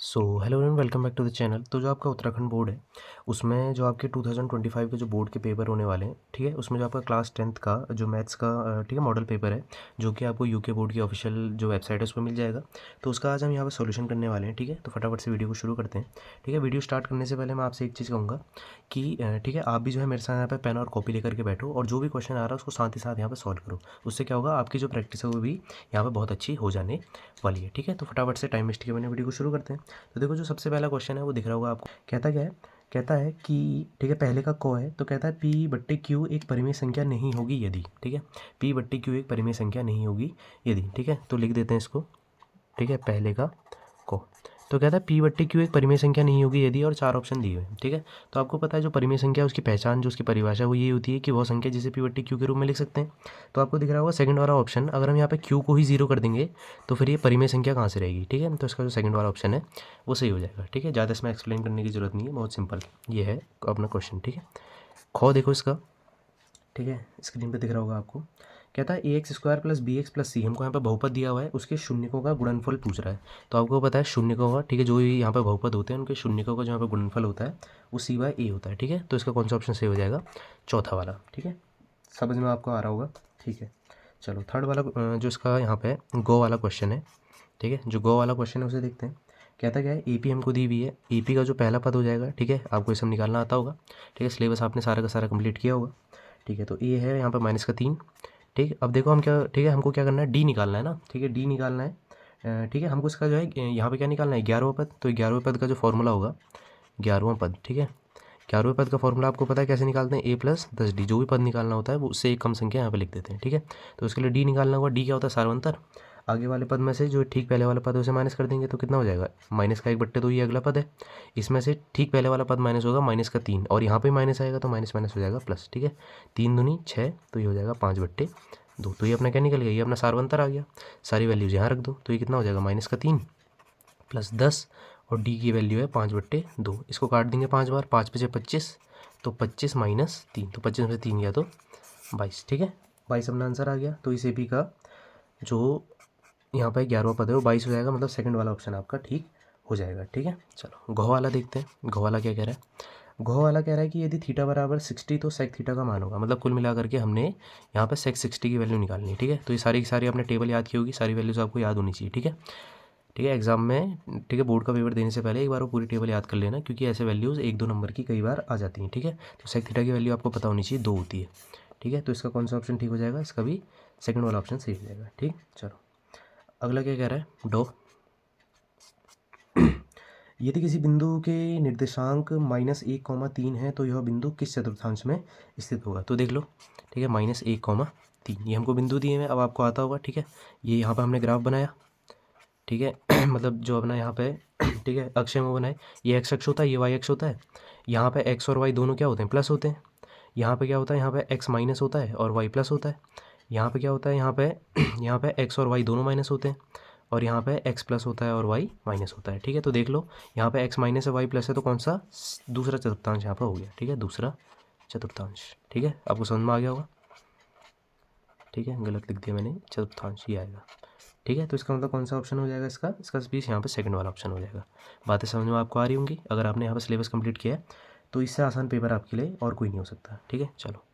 So hello and welcome back to the channel. तो जो आपका उत्तराखंड बोर्ड है उसमें जो आपके 2025 के जो बोर्ड के पेपर होने वाले हैं, ठीक है, उसमें जो आपका क्लास 10th का जो मैथ्स का ठीक है मॉडल पेपर है, जो कि आपको यूके बोर्ड की ऑफिशियल जो वेबसाइट है उस पर मिल जाएगा। तो उसका आज हम यहाँ पर सॉल्यूशन करने वाले हैं, ठीक है। तो फटाफट से वीडियो को शुरू करते हैं। ठीक है, वीडियो स्टार्ट करने से पहले मैं आपसे एक चीज़ कहूँगा कि ठीक है, आप भी जो है मेरे साथ यहाँ पर पेन और कॉपी लेकर के बैठो और जो भी क्वेश्चन आ रहा है उसको साथ ही साथ यहाँ पर सॉल्व करो। उससे क्या होगा, आपकी जो प्रैक्टिस है वो भी यहाँ पर बहुत अच्छी हो जाने वाली है। ठीक है, तो फटाफट से टाइम वेस्ट किए बिना वीडियो को शुरू करते हैं। तो देखो, जो सबसे पहला क्वेश्चन है वो दिख रहा होगा आपको। कहता क्या है, कहता है कि ठीक है, पहले का क है तो कहता है पी बट्टे क्यू एक परिमेय संख्या नहीं होगी यदि, ठीक है, पी बट्टे क्यू एक परिमेय संख्या नहीं होगी यदि, ठीक है। तो लिख देते हैं इसको, ठीक है, पहले का क। तो कहता है पी बट्टे क्यू एक परिमेय संख्या नहीं होगी यदि, और चार ऑप्शन दिए हुए हैं, ठीक है। तो आपको पता है जो परिमेय संख्या है उसकी पहचान, जो उसकी परिभाषा वो ये होती है कि वह संख्या जिसे पी बट्टे क्यू के रूप में लिख सकते हैं। तो आपको दिख रहा होगा सेकंड वाला ऑप्शन, अगर हम यहाँ पे क्यू को ही जीरो कर देंगे तो फिर ये परिमेय संख्या कहाँ से रहेगी, ठीक है। तो इसका जो सेकंड वाला ऑप्शन है वो सही हो जाएगा, ठीक है। ज़्यादा इसमें एक्सप्लेन करने की जरूरत नहीं है, बहुत सिंपल ये है अपना क्वेश्चन, ठीक है। खो देखो इसका, ठीक है, स्क्रीन पे दिख रहा होगा आपको। कहता है A X square plus B X plus C, हमको यहाँ पे बहुपद दिया हुआ है, उसके शून्यकों का गुणनफल पूछ रहा है। तो आपको पता है शून्यकों का, ठीक है, जो भी यहाँ पे बहुपद होते हैं उनके शून्यकों का जो यहाँ पे गुणनफल होता है वो सी बाय ए होता है, ठीक है। तो इसका कौन सा ऑप्शन सही हो जाएगा, चौथा वाला, ठीक है। समझ में आपको आ रहा होगा, ठीक है। चलो थर्ड वाला जो इसका यहाँ पे गो वाला क्वेश्चन है, ठीक है, जो गो वाला क्वेश्चन है उसे देखते हैं। कहता क्या है, ए पी हमको दी हुई है, ए पी का जो पहला पद हो जाएगा, ठीक है, आपको ये सब निकालना आता होगा, ठीक है, सिलेबस आपने सारा का सारा कंप्लीट किया होगा, ठीक है। तो ए है यहाँ पर माइनस का 3, ठीक है। अब देखो हम क्या, ठीक है, हमको क्या करना है, डी निकालना है ना, ठीक है, डी निकालना है, ठीक है। हमको इसका जो है यहाँ पे क्या निकालना है, 11वां पद। तो 11वें पद का जो फॉर्मूला होगा, 11वां पद, ठीक है, 11वें पद का फॉर्मूला आपको पता है कैसे निकालते हैं, ए प्लस 10 डी, जो भी पद निकालना होता है वो उससे एक कम संख्या यहाँ पे लिख देते हैं, ठीक है। तो उसके लिए डी निकालना होगा, डी क्या होता है, सार्वंतर। आगे वाले पद में से जो ठीक पहले वाला पद है उसे माइनस कर देंगे तो कितना हो जाएगा, माइनस का 1/2, ये अगला पद है। इसमें से ठीक पहले वाला पद माइनस होगा, माइनस का 3, और यहाँ पे माइनस आएगा तो माइनस माइनस हो जाएगा प्लस, ठीक है। 3 दूनी 6, तो ये हो जाएगा 5/2। तो ये अपना क्या निकल गया, ये अपना सार्वंतर आ गया। सारी वैल्यूज यहाँ रख दो तो ये कितना हो जाएगा, माइनस का 3 प्लस 10, और डी की वैल्यू है 5/2। इसको काट देंगे 5 बार, 5 5 25, तो 25 माइनस 3, तो 25 में से 3 गया तो 22, ठीक है। 22 अपना आंसर आ गया। तो इस एपी का जो यहाँ पे 11वां पद है वो 22 हो जाएगा, मतलब सेकंड वाला ऑप्शन आपका ठीक हो जाएगा, ठीक है। चलो घो वाला देखते हैं, घो वाला क्या कह रहा है। घो वाला कह रहा है कि यदि थीटा बराबर 60 तो सेक थीटा का मान होगा, मतलब कुल मिला करके हमने यहाँ पे सेक 60 की वैल्यू निकालनी है, ठीक है। तो ये सारी की सारी आपने टेबल याद की होगी, सारी वैल्यूज आपको याद होनी चाहिए, ठीक है। ठीक है, एग्जाम में, ठीक है, बोर्ड का पेपर देने से पहले एक बार वो पूरी टेबल याद कर लेना, क्योंकि ऐसे वैल्यूज़ 1-2 नंबर की कई बार आ जाती हैं, ठीक है। तो सेक थीटा की वैल्यू आपको पता होनी चाहिए, 2 होती है, ठीक है। तो इसका कौन सा ऑप्शन ठीक हो जाएगा, इसका भी सेकंड वाला ऑप्शन सही हो जाएगा, ठीक। चलो अगला क्या कह रहा है, डो। यदि किसी बिंदु के निर्देशांक -1, 3 है तो यह बिंदु किस चतुर्थांश में स्थित होगा। तो देख लो, ठीक है, -1, 3 ये हमको बिंदु दिए हैं, अब आपको आता होगा, ठीक है। ये यहाँ पर हमने ग्राफ बनाया, ठीक है, मतलब जो अपना यहाँ पे ठीक है अक्ष में बनाए, ये एक्स अक्ष होता है, ये वाई अक्ष होता है। यहाँ पे एक्स और वाई दोनों क्या होते हैं, प्लस होते हैं। यहाँ पे क्या होता है, यहाँ पे एक्स माइनस होता है और वाई प्लस होता है। यहाँ पे क्या होता है, यहाँ पे यहाँ पे एक्स और वाई दोनों माइनस होते हैं, और यहाँ पे एक्स प्लस होता है और वाई माइनस होता है, ठीक है। तो देख लो, यहाँ पे एक्स माइनस है, वाई प्लस है, तो कौन सा दूसरा चतुर्थांश यहाँ पर हो गया, ठीक है, दूसरा चतुर्थांश, ठीक है। आपको समझ में आ गया होगा, ठीक है, गलत लिख दिया मैंने, चतुर्थांश ही आएगा, ठीक है। तो इसका मतलब कौन सा ऑप्शन हो जाएगा, इसका स्पीच यहाँ पे सेकंड वाला ऑप्शन हो जाएगा। बातें समझ में आपको आ रही होंगी, अगर आपने यहाँ पे सिलेबस कंप्लीट किया है तो इससे आसान पेपर आपके लिए और कोई नहीं हो सकता, ठीक है। चलो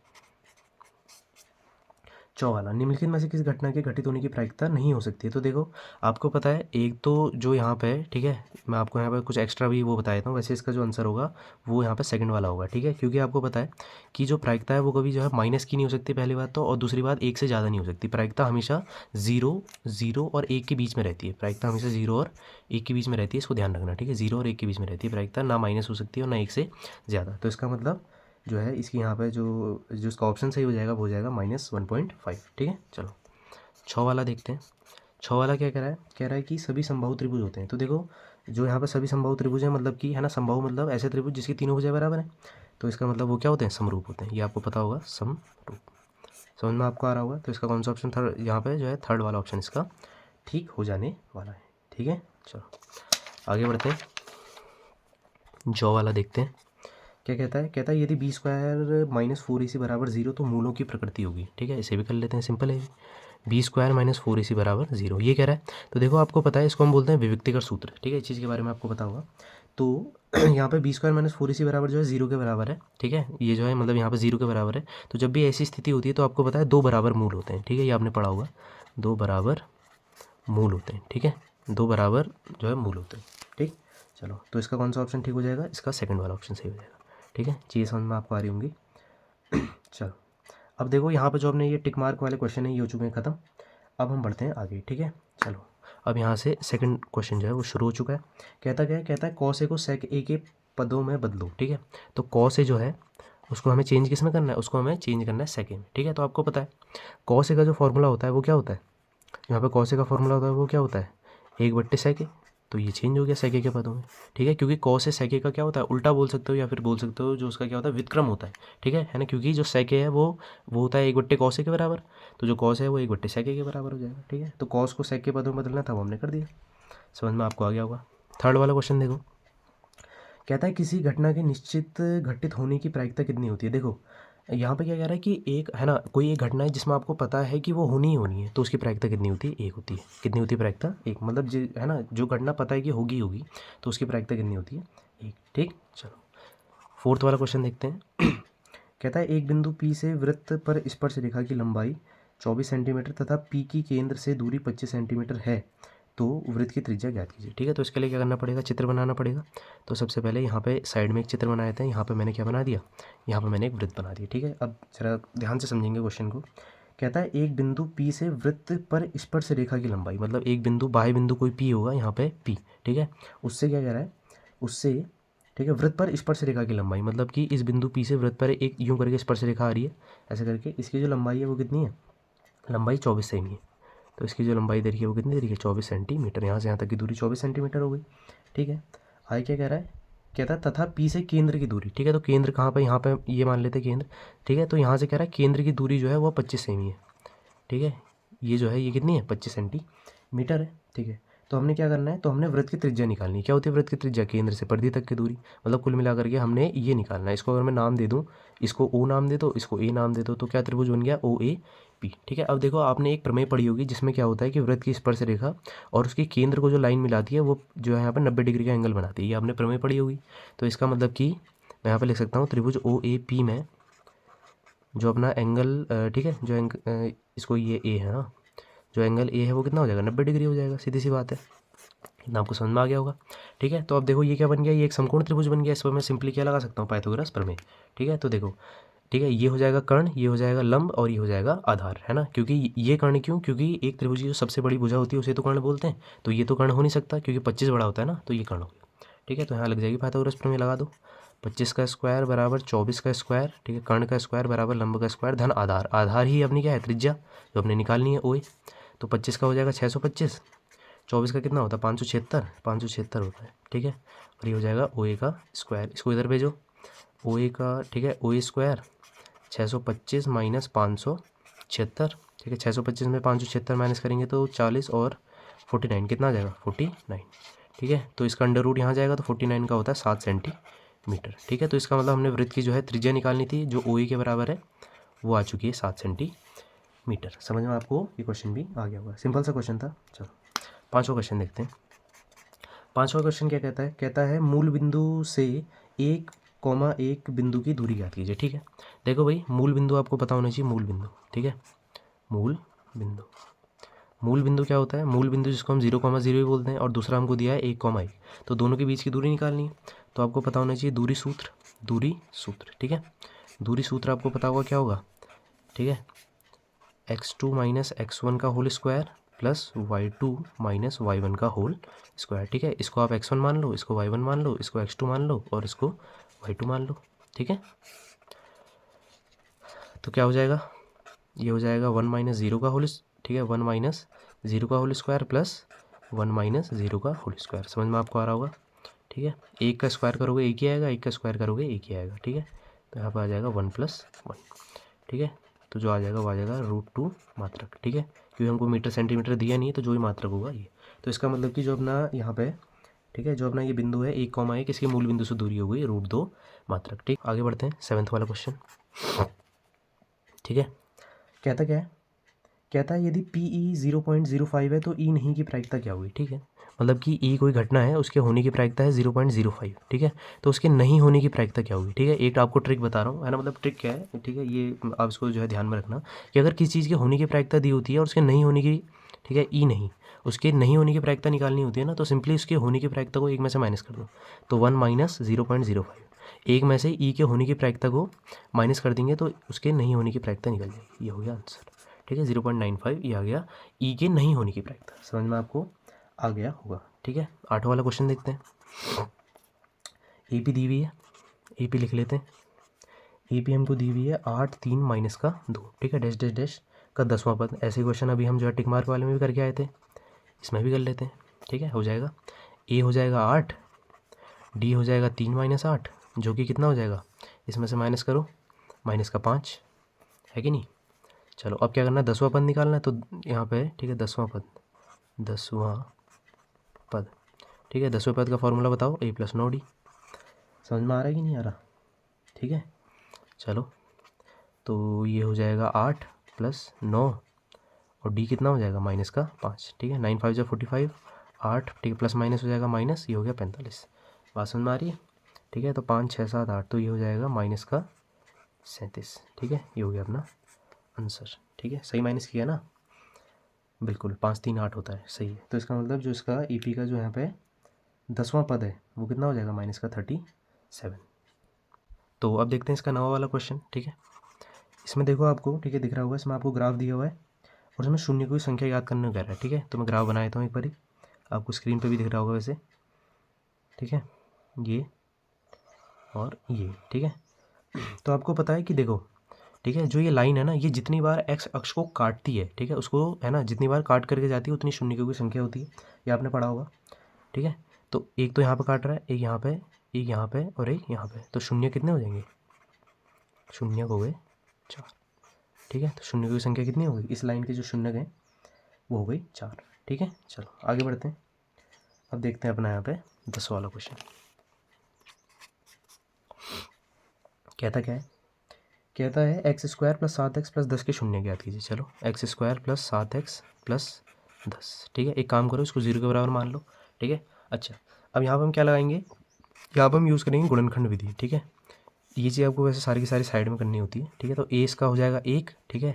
चौवाला, निम्नलिखित में से किस घटना के घटित होने की प्रायिकता नहीं हो सकती है। तो देखो, आपको पता है एक तो जो यहाँ पे है, ठीक है, मैं आपको यहाँ पे कुछ एक्स्ट्रा भी वो बता देता हूँ। वैसे इसका जो आंसर होगा वो यहाँ पे सेकंड वाला होगा, ठीक है, क्योंकि आपको पता है कि जो प्रायिकता है वो कभी जो है माइनस की नहीं हो सकती, पहली बात तो, और दूसरी बात एक से ज़्यादा नहीं हो सकती। प्रायिकता हमेशा 0 और 1 के बीच में रहती है, प्रायिकता हमेशा 0 और 1 के बीच में रहती है, इसको ध्यान रखना, ठीक है। 0 और 1 के बीच में रहती है प्रायिकता, ना माइनस हो सकती है और ना 1 से ज़्यादा। तो इसका मतलब जो है इसकी यहाँ पे जो जो इसका ऑप्शन सही हो जाएगा वो हो जाएगा -1.5, ठीक है। चलो 6 वाला देखते हैं। 6 वाला क्या कह रहा है, कह रहा है कि सभी संभावित त्रिभुज होते हैं। तो देखो, जो यहाँ पे सभी संभावित त्रिभुज है, मतलब कि है ना, संभव मतलब ऐसे त्रिभुज जिसकी तीनों भुजाएं बराबर हैं। तो इसका मतलब वो क्या होते हैं, समरूप होते हैं, ये आपको पता होगा, समरूप। समझ में आपको आ रहा होगा। तो इसका कौन सा ऑप्शन थर्ड, यहाँ पे जो है थर्ड वाला ऑप्शन इसका ठीक हो जाने वाला है, ठीक है। चलो आगे बढ़ते हैं, जॉ वाला देखते हैं। क्या कहता है, कहता है यदि बी स्क्वायर -4ac बराबर 0 तो मूलों की प्रकृति होगी, ठीक है। इसे भी कर लेते हैं, सिंपल है। बी स्क्वायर माइनस 4ac बराबर 0, ये कह रहा है। तो देखो आपको पता है इसको हम बोलते हैं विविक्तिकर सूत्र, ठीक है, इस चीज़ के बारे में आपको पता होगा। तो यहाँ पे बी स्क्वायर माइनस 4ac बराबर जो है 0 के बराबर है, ठीक है, ये जो है मतलब यहाँ पे 0 के बराबर है। तो जब भी ऐसी स्थिति होती है तो आपको पता है दो बराबर मूल होते हैं, ठीक है, ये आपने पढ़ा होगा, दो बराबर मूल होते हैं, ठीक है, दो बराबर जो है मूल होते हैं, ठीक। चलो तो इसका कौन सा ऑप्शन ठीक हो जाएगा, इसका सेकंड वाला ऑप्शन सही हो जाएगा, ठीक है, चीज़ समझ में आपको आ रही होंगी। चलो अब देखो यहाँ पे जो हमने ये टिक मार्क वाले क्वेश्चन है ये हो चुके हैं ख़त्म। अब हम बढ़ते हैं आगे, ठीक है। चलो अब यहाँ से सेकंड क्वेश्चन जो है वो शुरू हो चुका है। कहता क्या है, कहता है कॉस ए को सेक ए के पदों में बदलो, ठीक है। तो कॉस ए जो है उसको हमें चेंज किस में करना है, उसको हमें चेंज करना है सेक ए में, ठीक है। तो आपको पता है कॉस ए का जो फॉर्मूला होता है वो क्या होता है, यहाँ पे कॉस ए का फॉर्मूला होता है वो क्या होता है, 1/sec ए। तो ये चेंज हो गया sec ए के पदों में, ठीक है, क्योंकि कॉस ए sec ए का क्या होता है, उल्टा बोल सकते हो या फिर बोल सकते हो जो उसका क्या होता है व्युत्क्रम होता है, ठीक है ना, क्योंकि जो sec ए है वो होता है 1/cos ए के बराबर। तो जो कॉस है वो 1/sec ए के बराबर हो जाएगा, ठीक है। तो कॉस को sec के पदों में बदलना था वो हमने कर दिया, समझ में आपको आ गया होगा। थर्ड वाला क्वेश्चन देखो, कहता है किसी घटना के निश्चित घटित होने की प्रायिकता कितनी होती है। देखो यहाँ पे क्या कह रहा है कि एक है ना, कोई एक घटना है जिसमें आपको पता है कि वो होनी ही होनी है, तो उसकी प्रायिकता कितनी होती है, एक होती है। कितनी होती है प्रायिकता, एक, मतलब जो है ना जो घटना पता है कि होगी होगी तो उसकी प्रायिकता कितनी होती है, एक, ठीक। चलो फोर्थ वाला क्वेश्चन देखते हैं। कहता है एक बिंदु P से वृत्त पर स्पर्श रेखा की लंबाई 24 सेंटीमीटर तथा P की केंद्र से दूरी 25 सेंटीमीटर है, तो वृत्त की त्रिज्या ज्ञात कीजिए, ठीक है। तो इसके लिए क्या करना पड़ेगा, चित्र बनाना पड़ेगा। तो सबसे पहले यहाँ पे साइड में एक चित्र बनाए थे, यहाँ पे मैंने क्या बना दिया, यहाँ पे मैंने एक वृत्त बना दिया, ठीक है। अब जरा ध्यान से समझेंगे क्वेश्चन को। कहता है एक बिंदु P से वृत्त पर स्पर्श रेखा की लंबाई, मतलब एक बिंदु बाह्य बिंदु कोई P होगा यहाँ पे P, ठीक है, उससे क्या कह रहा है, उससे, ठीक है, वृत्त पर स्पर्श रेखा की लंबाई, मतलब कि इस बिंदु P से वृत्त पर एक यूं करके स्पर्श रेखा आ रही है ऐसे करके, इसकी जो लंबाई है वो कितनी है, लंबाई 24 सेमी है। तो इसकी जो लंबाई दे रही है वो कितनी दे रही है, 24 सेंटीमीटर। यहाँ से यहाँ तक की दूरी 24 सेंटीमीटर हो गई, ठीक है। आगे क्या कह रहा है, कहता है तथा P से केंद्र की दूरी, ठीक है। तो केंद्र कहाँ पर, यहाँ पे ये मान लेते हैं केंद्र, ठीक है। तो यहाँ से कह रहा है केंद्र की दूरी जो है वो 25 सेमी है, ठीक है। ये जो है ये कितनी है, 25 सेंटीमीटर है, ठीक है। तो हमने क्या करना है, तो हमने वृत्त की त्रिज्या निकालनी है। क्या होती है वृत्त की त्रिज्या, केंद्र से परिधि तक की दूरी, मतलब कुल मिलाकर के हमने ये निकालना है। इसको अगर मैं नाम दे दूँ, इसको O नाम दे दो, इसको A नाम दे दो, तो क्या त्रिभुज बन गया OAP, ठीक है। अब देखो आपने एक प्रमेय पढ़ी होगी जिसमें क्या होता है कि वृत्त की स्पर्श रेखा और उसके केंद्र को जो लाइन मिलाती है वो जो है यहाँ पर 90 डिग्री का एंगल बनाती है, ये आपने प्रमेय पढ़ी होगी। तो इसका मतलब कि मैं यहाँ पर लिख सकता हूँ त्रिभुज OAP में जो अपना एंगल, ठीक है, जो इसको ये A है ना, जो एंगल A है वो कितना हो जाएगा, 90 डिग्री हो जाएगा, सीधी सी बात है। इतना आपको समझ में आ गया होगा, ठीक है। तो अब देखो ये क्या बन गया, ये एक समकोण त्रिभुज बन गया। इस पर मैं सिंपली क्या लगा सकता हूँ, पाइथागोरस प्रमेय, ठीक है। तो देखो, ठीक है, ये हो जाएगा कर्ण, ये हो जाएगा लंब और ये हो जाएगा आधार, है ना। क्योंकि ये कर्ण क्यों, क्योंकि एक त्रिभुज की जो सबसे बड़ी भुजा होती है उसे तो कर्ण बोलते हैं, तो ये तो कर्ण हो नहीं सकता क्योंकि 25 बड़ा होता है ना, तो ये कर्ण हो गया, ठीक है। तो यहाँ लग जाएगी पाइथागोरस प्रमेय, लगा दो। 25 का स्क्वायर बराबर 24 का स्क्वायर, ठीक है, कर्ण का स्क्वायर बराबर लंब का स्क्वायर धन आधार, आधार ही अपनी क्या है, त्रिज्या जो हमने निकालनी है OA। तो 25 का हो जाएगा 625, 24 का कितना होता है 576 होता है, ठीक है। और ये हो जाएगा OA का स्क्वायर, इसको इधर भेजो, OA का, ठीक है, OA स्क्वायर 625 माइनस 576, ठीक है। 625 में 576 माइनस करेंगे तो 40 और 49 कितना आ जाएगा 49, ठीक है। तो इसका अंडर रूट यहाँ जाएगा तो 49 का होता है 7 सेंटीमीटर, ठीक है। तो इसका मतलब हमने वृत्त की जो है त्रिज्या निकालनी थी जो OA के बराबर है, वो आ चुकी है 7 सेंटीमीटर। समझ में आपको ये क्वेश्चन भी आ गया होगा, सिंपल सा क्वेश्चन था। चलो पाँचवा क्वेश्चन देखते हैं। पाँचवा क्वेश्चन क्या कहता है, कहता है मूल बिंदु से 1,1 बिंदु की दूरी ज्ञात कीजिए, ठीक है। देखो भाई मूल बिंदु आपको पता होना चाहिए, मूल बिंदु, ठीक है, मूल बिंदु। मूल बिंदु क्या होता है, मूल बिंदु जिसको हम 0,0 भी बोलते हैं, और दूसरा हमको दिया है 1,1, तो दोनों के बीच की दूरी निकालनी है। तो आपको पता होना चाहिए दूरी सूत्र, ठीक है। दूरी सूत्र आपको पता होगा क्या होगा, ठीक है, x2 माइनस x1 का whole square plus y2 minus y1 का होल स्क्वायर, ठीक है। इसको आप x1 मान लो, इसको y1 मान लो, इसको x2 मान लो और इसको y2 मान लो, ठीक है। तो क्या हो जाएगा, ये हो जाएगा 1 माइनस 0 का होल, ठीक है, 1 माइनस 0 का होल स्क्वायर प्लस 1 माइनस 0 का होल स्क्वायर। समझ में आपको आ रहा होगा, ठीक है। एक का स्क्वायर करोगे एक ही आएगा, एक का स्क्वायर करोगे एक ही आएगा, ठीक है। तो यहाँ पर आ जाएगा 1 + 1, ठीक है। तो जो आ जाएगा वो आ जाएगा √2 मात्रक, ठीक है, क्योंकि हमको मीटर सेंटीमीटर दिया नहीं है तो जो भी मात्रक होगा ये। तो इसका मतलब कि जो अपना यहाँ पे, ठीक है, जो अपना ये बिंदु है 1,1 इसके मूल बिंदु से दूरी हो गई √2 मात्रक, ठीक। आगे बढ़ते हैं 7वां वाला क्वेश्चन, ठीक है। कहता क्या है, कहता है यदि पी ई 0.05 है तो ई नहीं की प्रायिकता क्या होगी, ठीक है। मतलब कि ई कोई घटना है, उसके होने की प्रायिकता है 0.05, ठीक है। तो उसके नहीं होने की प्रायिकता क्या होगी, ठीक है। एक आपको ट्रिक बता रहा हूँ, है ना, मतलब ट्रिक क्या है, ठीक है, ये आप इसको जो है ध्यान में रखना कि अगर किसी चीज़ के होने की प्रायिकता दी होती है और उसके नहीं होने की, ठीक है, ई नहीं, उसके नहीं होने की प्रायिकता निकालनी होती है ना, तो सिंपली उसके होने की प्रायिकता को एक में से माइनस कर दो, तो 1 माइनस 0.05, एक में से ई के होने की प्रायिकता को माइनस कर देंगे तो उसके नहीं होने की प्रायिकता निकल जाएगी। ये हो गया आंसर, ठीक है। 0.95 ये आ गया ई के नहीं होने की प्रायिकता। समझ में आपको आ गया होगा, ठीक है। 8वां वाला क्वेश्चन देखते हैं। ए पी दी हुई है, ए पी लिख लेते हैं। ए पी हमको दी हुई है 8 3 माइनस का 2, ठीक है, डैश डैश डैश का 10वां पद। ऐसे क्वेश्चन अभी हम जो है टिक मार्क वाले में भी करके आए थे, इसमें भी कर लेते हैं, ठीक है। हो जाएगा ए हो जाएगा 8, डी हो जाएगा 3 माइनस 8, जो कि कितना हो जाएगा, इसमें से माइनस करो, माइनस का 5, है कि नहीं। चलो अब क्या करना है, 10वां पद निकालना है, तो यहाँ पे, ठीक है, 10वां पद, 10वां पद, ठीक है। 10वें पद का फॉर्मूला बताओ, ए प्लस 9 डी। समझ में आ रहा है कि नहीं आ रहा, ठीक है। चलो तो ये हो जाएगा 8 प्लस 9 और डी कितना हो जाएगा, माइनस का 5, ठीक है। 9 5 जो 45, 8, ठीक है, प्लस माइनस हो जाएगा माइनस, ये हो गया 45। बात समझ में आ रही है, ठीक है। तो 5 6 7 8, तो ये हो जाएगा माइनस का 37, ठीक है। ये हो गया अपना आंसर, ठीक है। सही माइनस किया ना, बिल्कुल 5 3 8 होता है, सही है। तो इसका मतलब जो इसका ई पी का जो यहाँ पे 10वां पद है वो कितना हो जाएगा, माइनस का 37। तो अब देखते हैं इसका 9वां वाला क्वेश्चन, ठीक है। इसमें देखो आपको, ठीक है, दिख रहा होगा, इसमें आपको ग्राफ दिया हुआ है और इसमें शून्य की संख्या याद करने को कह रहा है, ठीक है। तो मैं ग्राफ बना देता हूँ एक बारी, आपको स्क्रीन पे भी दिख रहा होगा वैसे, ठीक है, ये और ये, ठीक है। तो आपको पता है कि देखो, ठीक है, जो ये लाइन है ना, ये जितनी बार एक्स अक्ष को काटती है, ठीक है, उसको, है ना, जितनी बार काट करके जाती है उतनी शून्य की संख्या होती है, ये आपने पढ़ा होगा, ठीक है। तो एक तो यहाँ पे काट रहा है, एक यहाँ पे, एक यहाँ पे और एक यहाँ पे, तो शून्य कितने हो जाएंगे, शून्य हो गए 4, ठीक है। तो शून्य की संख्या कितनी हो गई, इस लाइन के जो शून्य गए वो हो गई 4, ठीक है। चलो आगे बढ़ते हैं। अब देखते हैं अपना यहाँ पे 10 वाला क्वेश्चन। कहता क्या है, कहता है x square plus 7x plus 10 के शून्य ज्ञात कीजिए। चलो x square plus 7x plus 10, ठीक है। एक काम करो, इसको 0 के बराबर मान लो, ठीक है। अच्छा, अब यहाँ पर हम क्या लगाएंगे, यहाँ पर हम यूज़ करेंगे गुणनखंड विधि, ठीक है। ये चीज़ आपको वैसे सारी की सारी साइड में करनी होती है, ठीक है। तो ए इसका हो जाएगा 1, ठीक है,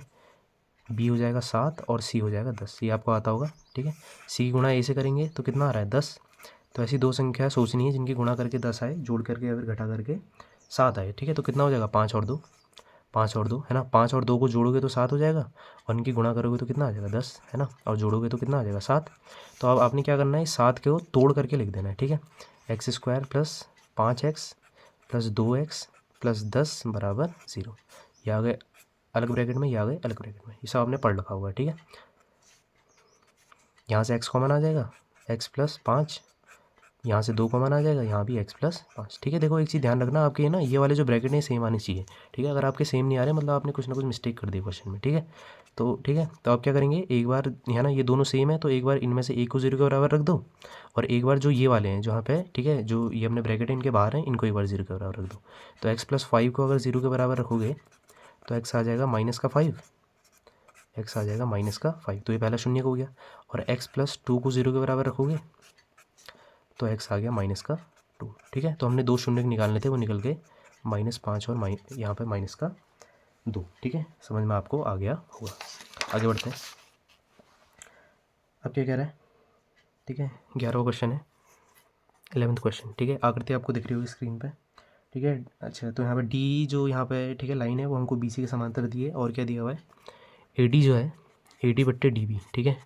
बी हो जाएगा 7 और सी हो जाएगा 10, ये आपको आता होगा, ठीक है। सी गुणा ए से करेंगे तो कितना आ रहा है, 10। तो ऐसी दो संख्या सोचनी है जिनकी गुणा करके 10 आए, जोड़ करके या फिर घटा करके 7 आए, ठीक है। तो कितना हो जाएगा, 5 और 2, 5 और 2, है ना, 5 और 2 को जोड़ोगे तो 7 हो जाएगा और इनकी गुणा करोगे तो कितना आ जाएगा, 10, है ना, और जोड़ोगे तो कितना आ जाएगा, 7। तो अब आपने क्या करना है, 7 को तोड़ करके लिख देना है, ठीक है। X square plus 5x plus 2x plus 10 बराबर 0, ये आ गए अलग ब्रैकेट में, ये आ गए अलग ब्रैकेट में, ये सब आपने पढ़ रखा हुआ है, ठीक है। यहाँ से x कॉमन आ जाएगा, x प्लस 5, यहाँ से 2 कॉमन आ जाएगा, यहाँ भी x प्लस 5, ठीक है। देखो एक चीज़ ध्यान रखना, आपके ना ये वाले जो ब्रैकेट हैं सेम आने चाहिए, ठीक है। अगर आपके सेम नहीं आ रहे मतलब आपने कुछ ना कुछ मिस्टेक कर दी क्वेश्चन में, ठीक है। तो ठीक है, तो आप क्या करेंगे, एक बार, है ना, ये दोनों सेम है तो एक बार इनमें से एक को 0 के बराबर रख दो और एक बार जो ये वाले हैं जहाँ पे, ठीक है, जो ये अपने ब्रैकेट है इनके बाहर हैं, इनको एक बार 0 के बराबर रख दो। तो x प्लस 5 को अगर 0 के बराबर रखोगे तो x आ जाएगा माइनस का 5, x आ जाएगा माइनस का 5, तो ये पहला शून्य हो गया। और x प्लस 2 को 0 के बराबर रखोगे तो x आ गया माइनस का 2, ठीक है। तो हमने दो शून्य निकालने थे, वो निकल गए -5 और यहाँ पे माइनस का 2, ठीक है। समझ में आपको आ गया होगा। आगे बढ़ते हैं। अब क्या कह रहा है, ठीक है, 11वां क्वेश्चन है, 11th क्वेश्चन, ठीक है। आकृति आपको दिख रही होगी स्क्रीन पे, ठीक है। अच्छा, तो यहाँ पे डी जो यहाँ पे, ठीक है, लाइन है वो हमको बी सी के समांतर दी है और क्या दिया हुआ है, ए डी जो है, ए डी बट्टे डी बी, ठीक है।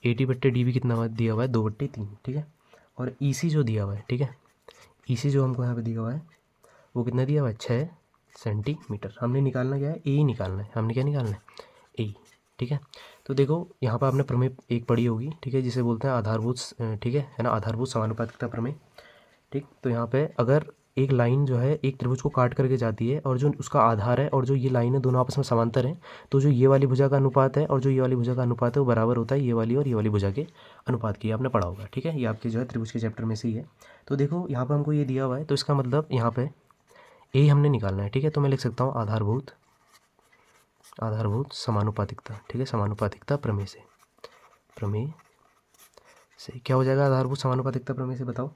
ए टी बट्टे डी बी कितना दिया हुआ है, 2/3, ठीक है। और ई सी जो दिया हुआ है, ठीक है, ई सी जो हमको यहाँ पे दिया हुआ है वो कितना दिया हुआ है, 6 सेंटीमीटर। हमने निकालना क्या है, ए ही निकालना है, हमने क्या निकालना है, ए, ठीक है। तो देखो यहाँ पर आपने प्रमेय एक पढ़ी होगी, ठीक है, जिसे बोलते हैं आधारभूत, ठीक है ना, आधारभूत समानुपातिकता प्रमेय, ठीक। तो यहाँ पे अगर एक लाइन जो है एक त्रिभुज को काट करके जाती है और जो उसका आधार है और जो ये लाइन है दोनों आपस में समांतर हैं, तो जो ये वाली भुजा का अनुपात है और जो ये वाली भुजा का अनुपात है वो बराबर होता है ये वाली और ये वाली भुजा के अनुपात की, आपने पढ़ा होगा, ठीक है। ये आपके जो है त्रिभुज के चैप्टर में से ही है। तो देखो यहाँ पर हमको ये दिया हुआ है, तो इसका मतलब यहाँ पे ए हमने निकालना है, ठीक है। तो मैं लिख सकता हूँ आधारभूत, आधारभूत समानुपातिकता, ठीक है, समानुपातिकता प्रमेय से क्या हो जाएगा आधारभूत समानुपातिकता प्रमेय से, बताओ।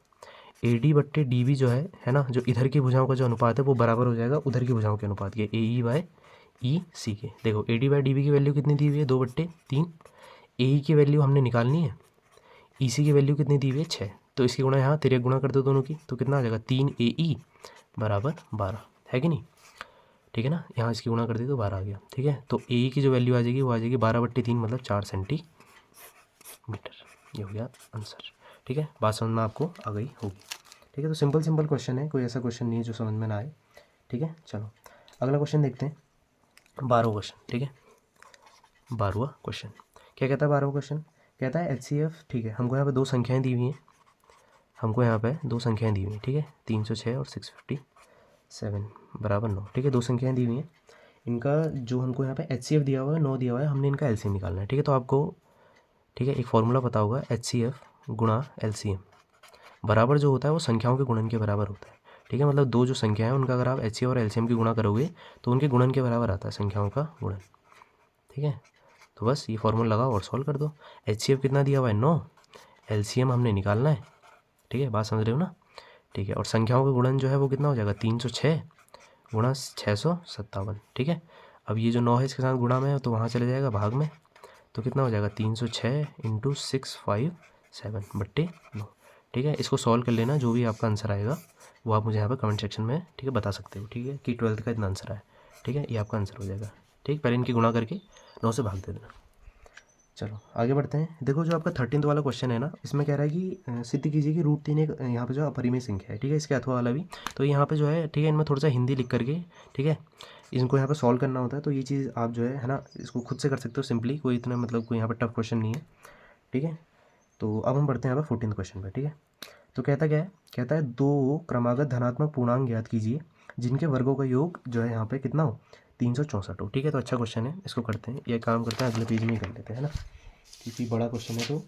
AD बट्टे DB जो है ना, जो इधर की भुजाओं का जो अनुपात है वो बराबर हो जाएगा उधर की भुजाओं के अनुपात के, AE/EC के। देखो AD/DB की वैल्यू कितनी दी हुई है, 2/3। AE की वैल्यू हमने निकालनी है, EC की वैल्यू कितनी दी हुई है, 6। तो इसकी गुणा यहाँ तिर्यक गुणा कर दो दोनों की, तो कितना आ जाएगा, 3AE बराबर 12, है कि नहीं, ठीक है ना। यहाँ इसकी गुणा कर दी तो 12 आ गया, ठीक है। तो AE की जो वैल्यू आ जाएगी वो आ जाएगी 12/3 मतलब 4 सेंटीमीटर। ये हो गया आंसर, ठीक है। बात समझ में आपको आ गई होगी, ठीक है। तो सिंपल क्वेश्चन है, कोई ऐसा क्वेश्चन नहीं है जो समझ में ना आए, ठीक है। चलो अगला क्वेश्चन देखते हैं, 12वां क्वेश्चन, ठीक है। 12वां क्वेश्चन क्या कहता है, 12वां क्वेश्चन कहता है HCF, ठीक है। हमको यहाँ पे दो संख्याएं दी हुई हैं, ठीक है, 306 और 657 बराबर 9, ठीक है। दो संख्याएं दी हुई हैं, इनका जो हमको यहाँ पे HCF दिया हुआ है 9 दिया हुआ है, हमने इनका LCM निकालना है, ठीक है। तो आपको, ठीक है, एक फॉर्मूला पता होगा, HCF गुणा LCM बराबर जो होता है वो संख्याओं के गुणन के बराबर होता है, ठीक है। मतलब दो जो संख्या है उनका अगर आप HCF और LCM की गुणा करोगे तो उनके गुणन के बराबर आता है संख्याओं का गुणन, ठीक है। तो बस ये फॉर्मूला लगाओ और सॉल्व कर दो। HCF कितना दिया हुआ है, 9, LCM हमने निकालना है, ठीक है। बात समझ रहे हो ना, ठीक है। और संख्याओं का गुणन जो है वो कितना हो जाएगा, 306 गुणा 657, ठीक है। अब ये जो 9 है इसके साथ गुणा में है तो वहाँ चले जाएगा भाग में, तो कितना हो जाएगा, 306 × 657/9, ठीक है। इसको सॉल्व कर लेना, जो भी आपका आंसर आएगा वो आप मुझे यहाँ पर कमेंट सेक्शन में, ठीक है, बता सकते हो, ठीक है, कि 12th का इतना आंसर आया, ठीक है। ये आपका आंसर हो जाएगा, ठीक। पहले इनकी गुणा करके 9 से भाग दे देना। चलो आगे बढ़ते हैं। देखो जो आपका 13th वाला क्वेश्चन है ना, इसमें कह रहा है कि सिद्ध कीजिए कि √3 एक यहाँ पे जो अपरिमेय संख्या है, ठीक है, इसके अथवा वाला भी। तो यहाँ पे जो है, ठीक है, इनमें थोड़ा सा हिंदी लिख करके, ठीक है, इनको यहाँ पे सॉल्व करना होता है। तो ये चीज़ आप जो है ना, इसको खुद से कर सकते हो सिंपली, कोई इतना मतलब कोई यहाँ पर टफ क्वेश्चन नहीं है, ठीक है। तो अब हम बढ़ते हैं यहाँ पर 14th क्वेश्चन पर, ठीक है। तो कहता क्या है, कहता है 2 क्रमागत धनात्मक पूर्णांक ज्ञात कीजिए जिनके वर्गों का योग जो है यहाँ पे कितना हो, 364 हो, ठीक है। तो अच्छा क्वेश्चन है, इसको करते हैं, ये काम करते हैं, अगले पेज में ही कर लेते हैं, है ना, क्योंकि बड़ा क्वेश्चन है तो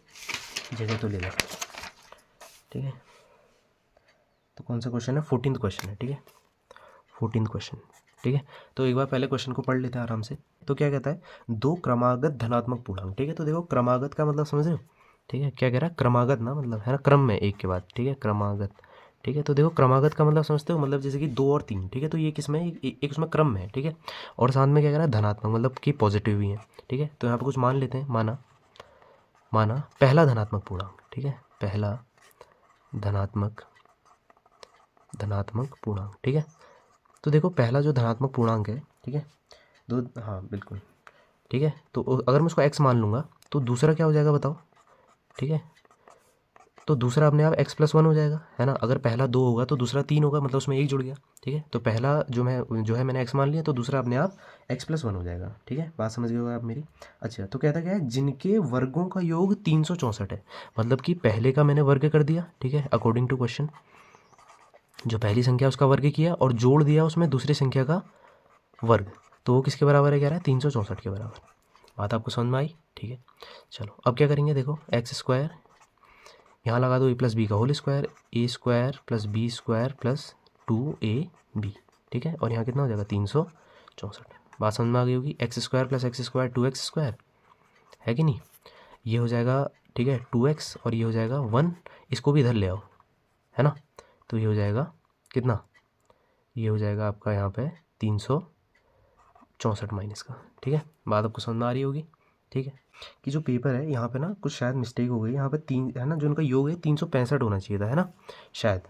जगह तो लेगा, ठीक है। तो कौन सा क्वेश्चन है, 14th क्वेश्चन है, ठीक है, 14th क्वेश्चन, ठीक है। तो एक बार पहले क्वेश्चन को पढ़ लेते हैं आराम से। तो क्या कहता है, 2 क्रमागत धनात्मक पूर्णांक, ठीक है। तो देखो क्रमागत का मतलब समझ रहे हो, ठीक है, क्या कह रहा है, क्रमागत ना मतलब है ना, क्रम में एक के बाद, ठीक है, क्रमागत, ठीक है। तो देखो क्रमागत का मतलब समझते हो, मतलब जैसे कि 2 और 3, ठीक है। तो ये किसमें एक उसमें क्रम में है, ठीक है। और साथ में क्या कह रहा है, धनात्मक मतलब कि पॉजिटिव भी है, ठीक है। तो यहाँ पर कुछ मान लेते हैं, माना पहला धनात्मक पूर्णांक, ठीक है, पहला धनात्मक पूर्णांक, ठीक है। तो देखो पहला जो धनात्मक पूर्णांक है, ठीक है, हाँ बिल्कुल, ठीक है। तो अगर मैं उसको x मान लूँगा तो दूसरा क्या हो जाएगा बताओ, ठीक है। तो दूसरा अपने आप x+1 हो जाएगा, है ना। अगर पहला 2 होगा तो दूसरा 3 होगा, मतलब उसमें 1 जुड़ गया, ठीक है। तो पहला जो है मैंने x मान लिया, तो दूसरा अपने आप x+1 हो जाएगा, ठीक है। बात समझ गए हो आप मेरी। अच्छा, तो कहता क्या है, जिनके वर्गों का योग 364 है, मतलब कि पहले का मैंने वर्ग कर दिया, ठीक है, अकॉर्डिंग टू क्वेश्चन, जो पहली संख्या उसका वर्ग किया और जोड़ दिया उसमें दूसरी संख्या का वर्ग, तो वो किसके बराबर है, कह रहा है 364 के बराबर। बात आपको समझ में आई, ठीक है। चलो अब क्या करेंगे, देखो x² यहाँ लगा दो, a+b का whole square, a² + b² + 2ab, ठीक है। और यहाँ कितना हो जाएगा, 364। बात समझ में आ गई होगी। x² + x² 2x², है कि नहीं, ये हो जाएगा, ठीक है, 2x, और ये हो जाएगा 1, इसको भी इधर ले आओ, है ना। तो ये हो जाएगा कितना, ये हो जाएगा आपका यहाँ पे 364 माइनस का, ठीक है। बात आपको समझ में आ रही होगी, ठीक है। कि जो पेपर है यहाँ पे ना कुछ शायद मिस्टेक हो गई, यहाँ पे 3 है ना, जो उनका योग है 365 होना चाहिए था, है ना, शायद,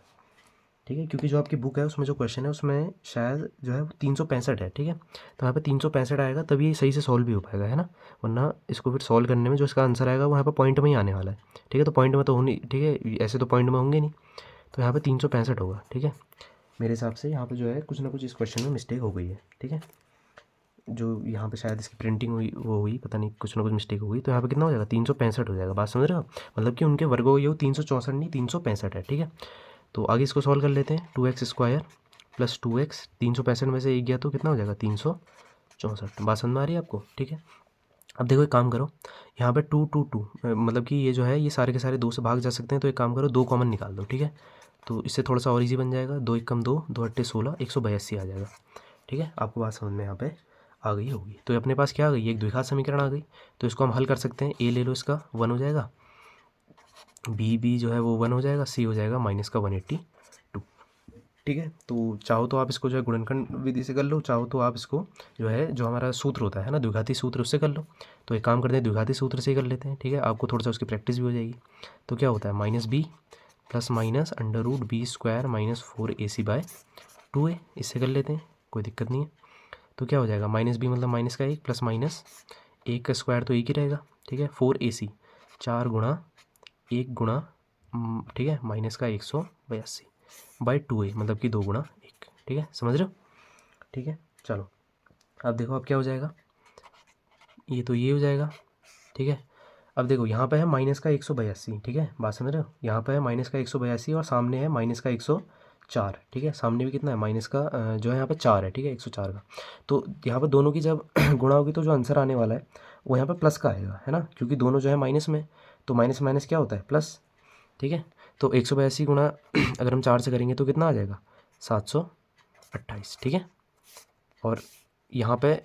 ठीक है। क्योंकि जो आपकी बुक है उसमें जो क्वेश्चन है उसमें शायद जो है 365 है, ठीक है। तो यहाँ पे 365 आएगा तभी सही से सॉल्व भी हो पाएगा, है ना। वरना इसको फिर सॉल्व करने में जो इसका आंसर आएगा वो यहाँ पर पॉइंट में ही आने वाला है, ठीक है। तो पॉइंट में तो होनी, ठीक है, ऐसे तो पॉइंट में होंगे नहीं, तो यहाँ पर 365 होगा, ठीक है। मेरे हिसाब से यहाँ पर जो है कुछ ना कुछ इस क्वेश्चन में मिस्टेक हो गई है, ठीक है। जो यहाँ पे शायद इसकी प्रिंटिंग हुई, वो हुई, पता नहीं, कुछ ना कुछ मिस्टेक हो गई। तो यहाँ पे कितना हो जाएगा, 365 हो जाएगा। बात समझ रहे हो, मतलब कि उनके वर्गों का योग 364 नहीं 365 है, ठीक है। तो आगे इसको सॉल्व कर लेते हैं, 2x² + 2x, 365 में से 1 गया तो कितना हो जाएगा, 364। बात समझ में आ रही है आपको, ठीक है। अब देखो एक काम करो, यहाँ पे 2 2 2 मतलब कि ये जो है ये सारे के सारे 2 से भाग जा सकते हैं, तो एक काम करो 2 कॉमन निकाल दो, ठीक है। तो इससे थोड़ा सा और ईजी बन जाएगा, 2 × 1 = 2, 2 × 8 = 16, 182 आ जाएगा, ठीक है। आपको बात समझ में यहाँ पे आ गई होगी। तो अपने पास क्या आ गई, एक द्विघात समीकरण आ गई। तो इसको हम हल कर सकते हैं। ए ले लो, इसका 1 हो जाएगा, बी जो है वो 1 हो जाएगा, सी हो जाएगा माइनस का 182। ठीक है, तो चाहो तो आप इसको जो है गुणनखंड विधि से कर लो, चाहो तो आप इसको जो है जो हमारा सूत्र होता है ना द्विघाती सूत्र, उससे कर लो। तो एक काम करते हैं, द्विघाती सूत्र से ही कर लेते हैं। ठीक है, आपको थोड़ा सा उसकी प्रैक्टिस भी हो जाएगी। तो क्या होता है, minus B plus minus under root B square minus 4ac/2a, इससे कर लेते हैं, कोई दिक्कत नहीं है। तो क्या हो जाएगा, माइनस बी मतलब माइनस का 1 प्लस माइनस 1 का स्क्वायर तो 1 ही रहेगा। ठीक है, 4ac 4 गुणा 1 गुणा ठीक है माइनस का 182/2a मतलब कि 2 गुणा 1। ठीक है, समझ रहे हो। ठीक है, चलो अब देखो अब क्या हो जाएगा, ये तो ये हो जाएगा। ठीक है, अब देखो यहाँ पे है माइनस का 182। ठीक है, बात समझ रहे हो, यहाँ पे है माइनस का 182 और सामने है माइनस का 104। ठीक है, सामने भी कितना है, माइनस का जो है यहाँ पे 4 है। ठीक है, 104 का। तो यहाँ पे दोनों की जब गुणा होगी तो जो आंसर आने वाला है वो यहाँ पे प्लस का आएगा, है ना, क्योंकि दोनों जो है माइनस में, तो माइनस माइनस क्या होता है, प्लस। ठीक है, तो 182 गुणा अगर हम 4 से करेंगे तो कितना आ जाएगा, 728। ठीक है, और यहाँ पे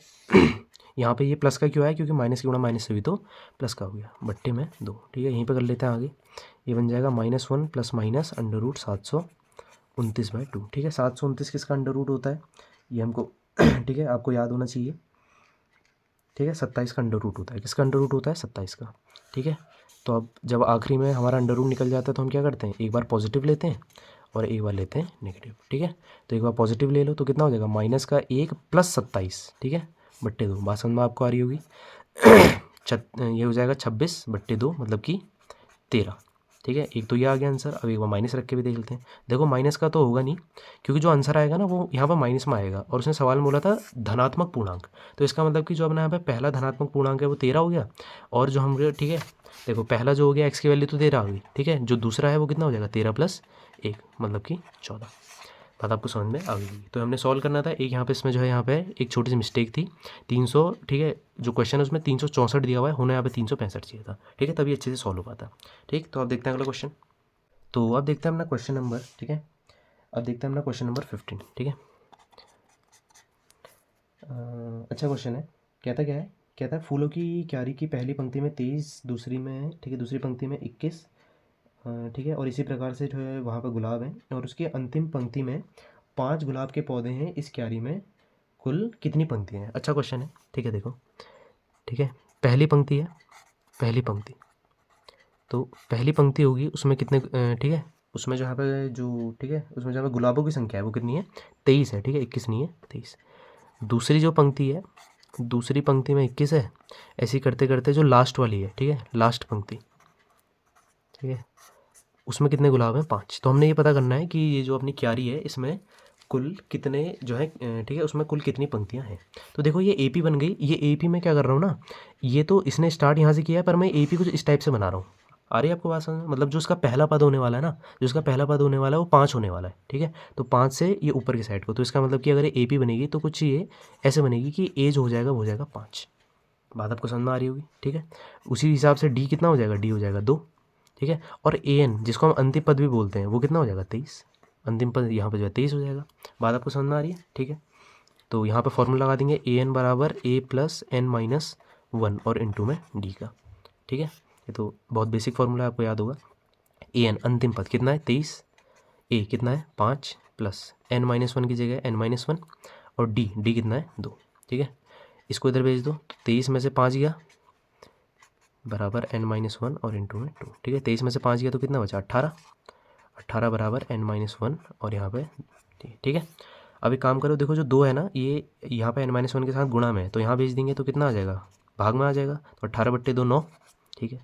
यहाँ पे ये प्लस का क्यों है, क्योंकि माइनस की गुणा माइनस से भी तो प्लस का हो गया, बट्टे में 2। ठीक है, यहीं पे कर लेते हैं आगे। ये बन जाएगा -1 प्लस माइनस अंडर रूट 729/2। ठीक है, 729 किसका अंडर रूट होता है, ये हमको ठीक है आपको याद होना चाहिए। ठीक है, 27 का अंडर रूट होता है, किसका अंडर रूट होता है, 27 का। ठीक है, तो अब जब आखिरी में हमारा अंडर रूट निकल जाता है तो हम क्या करते हैं, एक बार पॉजिटिव लेते हैं और एक बार लेते हैं नेगेटिव। ठीक है, तो एक बार पॉजिटिव ले लो तो कितना हो जाएगा, माइनस का 1 प्लस 27। ठीक है, बट्टे 2, बात समझ में आपको आ रही होगी। ये हो जाएगा 26/2 मतलब कि 13। ठीक है, एक तो ये आ गया आंसर। अब एक बार माइनस रख के भी देख लेते हैं। देखो माइनस का तो होगा नहीं, क्योंकि जो आंसर आएगा ना वो यहाँ पर माइनस में आएगा, और उसने सवाल में बोला था धनात्मक पूर्णांक। तो इसका मतलब कि जो अपना यहाँ पे पहला धनात्मक पूर्णांक है वो 13 हो गया, और जो हम, ठीक है देखो पहला जो हो गया एक्स की वैल्यू तो 13 आ गई। ठीक है, जो दूसरा है वो कितना हो जाएगा, 13 + 1 मतलब कि 14। बात आपको समझ में आ गई। तो हमने सॉल्व करना था। एक यहाँ पे इसमें जो है यहाँ पे एक छोटी सी मिस्टेक थी, 300। ठीक है, जो क्वेश्चन है उसमें 364 दिया हुआ है, होना यहाँ पे 365 चाहिए था। ठीक है, तभी अच्छे से सॉल्व हो पाता। ठीक, तो अब देखते हैं अगला क्वेश्चन। तो अब देखते हैं अपना क्वेश्चन नंबर, ठीक है, अब देखते हैं अपना क्वेश्चन नंबर 15। ठीक है, अच्छा क्वेश्चन है। कहता क्या है, कहता है फूलों की क्यारी की पहली पंक्ति में 23, दूसरी में, ठीक है, दूसरी पंक्ति में 21, ठीक है, और इसी प्रकार से जो है वहाँ पर गुलाब है, और उसकी अंतिम पंक्ति में 5 गुलाब के पौधे हैं। इस क्यारी में कुल कितनी पंक्तियाँ हैं। अच्छा क्वेश्चन है। ठीक है, देखो, ठीक है, पहली पंक्ति है, पहली पंक्ति, तो पहली पंक्ति होगी उसमें कितने, ठीक है, उसमें जो यहाँ पे जो, ठीक है, उसमें जहाँ पे गुलाबों की संख्या है वो कितनी है, 23 है। ठीक है, 21 नहीं है, 23। दूसरी जो पंक्ति है, दूसरी पंक्ति में 21 है। ऐसे ही करते करते जो लास्ट वाली है, ठीक है, लास्ट पंक्ति, ठीक है, उसमें कितने गुलाब हैं, 5। तो हमने ये पता करना है कि ये जो अपनी क्यारी है इसमें कुल कितने जो है, ठीक है, उसमें कुल कितनी पंक्तियां हैं। तो देखो ये एपी बन गई। ये एपी में क्या कर रहा हूँ ना, ये तो इसने स्टार्ट यहाँ से किया है, पर मैं एपी कुछ इस टाइप से बना रहा हूँ। आ रही है आपको बात समझ में, मतलब जो उसका पहला पद होने वाला है ना, जो उसका पहला पद होने वाला है वो 5 होने वाला है। ठीक है, तो 5 से ये ऊपर की साइड को, तो इसका मतलब कि अगर ये एपी बनेगी तो कुछ ये ऐसे बनेगी कि ए जो हो जाएगा वो हो जाएगा 5। बात आपको समझ में आ रही होगी। ठीक है, उसी हिसाब से डी कितना हो जाएगा, डी हो जाएगा 2। ठीक है, और ए एन जिसको हम अंतिम पद भी बोलते हैं वो कितना हो जाएगा, 23। अंतिम पद यहाँ पर जो है 23 हो जाएगा। बात आपको समझ में आ रही है। ठीक है, तो यहाँ पर फॉर्मूला लगा देंगे ए एन बराबर a+n-1 और इनटू में डी का। ठीक है, ये तो बहुत बेसिक फार्मूला है, आपको याद होगा। ए एन अंतिम पद कितना है, 23, ए कितना है 5 प्लस n-1 की जगह n-1, और डी कितना है 2। ठीक है, इसको इधर भेज दो, तो 23 में से 5 गया बराबर n-1 और इनटू में 2। ठीक है, 23 में से 5 गया तो कितना बचा, 18। 18 बराबर n-1 और यहाँ पे, ठीक है। अब एक काम करो, देखो जो 2 है ना, ये यहाँ पे n-1 के साथ गुणा में है, तो यहाँ भेज देंगे तो कितना आ जाएगा, भाग में आ जाएगा, तो 18/2 9। ठीक है,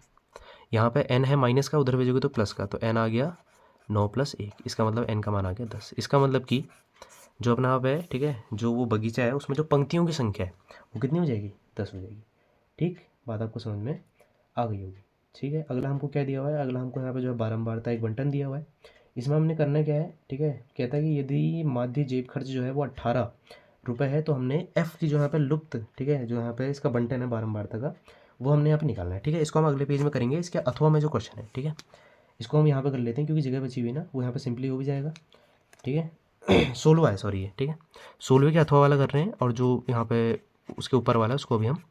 यहाँ पे n है माइनस का, उधर भेजोगे तो प्लस का, तो n आ गया 9 + 1, इसका मतलब n का मान आ गया 10। इसका मतलब कि जो अपना आप है, ठीक है, जो वो बगीचा है उसमें जो पंक्तियों की संख्या है वो कितनी हो जाएगी, 10 हो जाएगी। ठीक, बात आपको समझ में आ गई होगी। ठीक है, अगला हमको क्या दिया हुआ है, अगला हमको यहाँ पे जो है बारंबारता एक बंटन दिया हुआ है। इसमें हमने करना क्या है, ठीक है, कहता है कि यदि माध्य जेब खर्च जो है वो 18 रुपये है, तो हमने एफ की जो यहाँ पे लुप्त, ठीक है, जो यहाँ पे इसका बंटन है बारंबारता का, वो हमने यहाँ पे निकालना है। ठीक है, इसको हम अगले पेज में करेंगे, इसके अथवा में जो क्वेश्चन है। ठीक है, इसको हम यहाँ पे कर लेते हैं क्योंकि जगह बची हुई ना, वो यहाँ पे सिंपली हो भी जाएगा। ठीक है, 16 है, सॉरी ये, ठीक है, 16 के अथवा वाला कर रहे हैं, और जो यहाँ पे उसके ऊपर वाला उसको अभी हम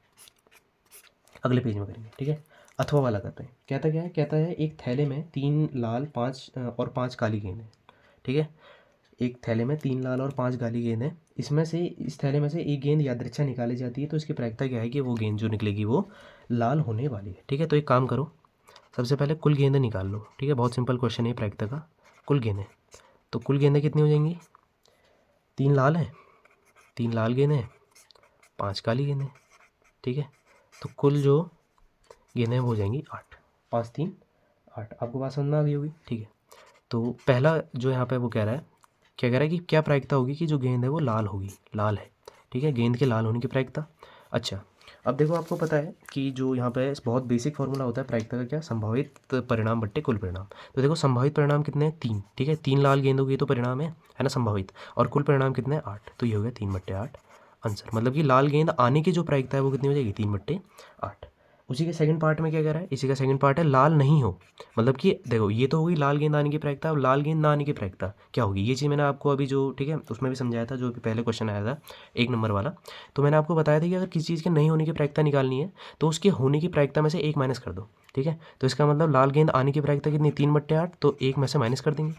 अगले पेज में करेंगे, ठीक है। अथवा वाला करते हैं। कहता क्या है, कहता है एक थैले में 3 लाल 5 और 5 काली गेंद है, ठीक है। एक थैले में 3 लाल और 5 काली गेंद है। इसमें से इस थैले में से एक गेंद यादृच्छा निकाली जाती है, तो इसकी प्रायिकता क्या है कि वो गेंद जो निकलेगी वो लाल होने वाली है, ठीक है। तो एक काम करो, सबसे पहले कुल गेंदें निकाल लो, ठीक है। बहुत सिंपल क्वेश्चन है प्रायिकता का। कुल गेंदें, तो कुल गेंदें कितनी हो जाएंगी, 3 लाल हैं, 3 लाल गेंदें, 5 काली गेंदें, ठीक है। तो कुल जो गेंदें हो जाएंगी 8, 5 3 8। आपको बात समझ में आ गई होगी, ठीक है। तो पहला जो यहाँ पे वो कह रहा है, क्या कह रहा है कि क्या प्रायिकता होगी कि जो गेंद है वो लाल होगी, लाल है, ठीक है। गेंद के लाल होने की प्रायिकता। अच्छा, अब देखो आपको पता है कि जो यहाँ पे बहुत बेसिक फार्मूला होता है प्रायिकता का, क्या, संभावित परिणाम बट्टे कुल परिणाम। तो देखो संभावित परिणाम कितने हैं, 3, ठीक है। 3 लाल गेंद होगी तो परिणाम है ना संभावित, और कुल परिणाम कितने हैं, 8। तो ये हो गया 3/8 आंसर। मतलब कि लाल गेंद आने की जो प्रायिकता है वो कितनी हो जाएगी, 3/8। उसी के सेकंड पार्ट में क्या कह रहा है, इसी का सेकंड पार्ट है लाल नहीं हो। मतलब कि देखो ये तो होगी लाल गेंद आने की प्रायिकता, अब लाल गेंद ना आने की प्रायिकता क्या होगी, ये चीज़ मैंने आपको अभी जो, ठीक है, उसमें भी समझाया था, जो भी पहले क्वेश्चन आया था 1 नंबर वाला। तो मैंने आपको बताया था कि अगर किसी चीज़ के नहीं होने की प्रायिकता निकालनी है तो उसके होने की प्रायिकता में से 1 माइनस कर दो, ठीक है। तो इसका मतलब लाल गेंद आने की प्रायिकता कितनी, 3/8, तो 1 में से माइनस कर देंगे,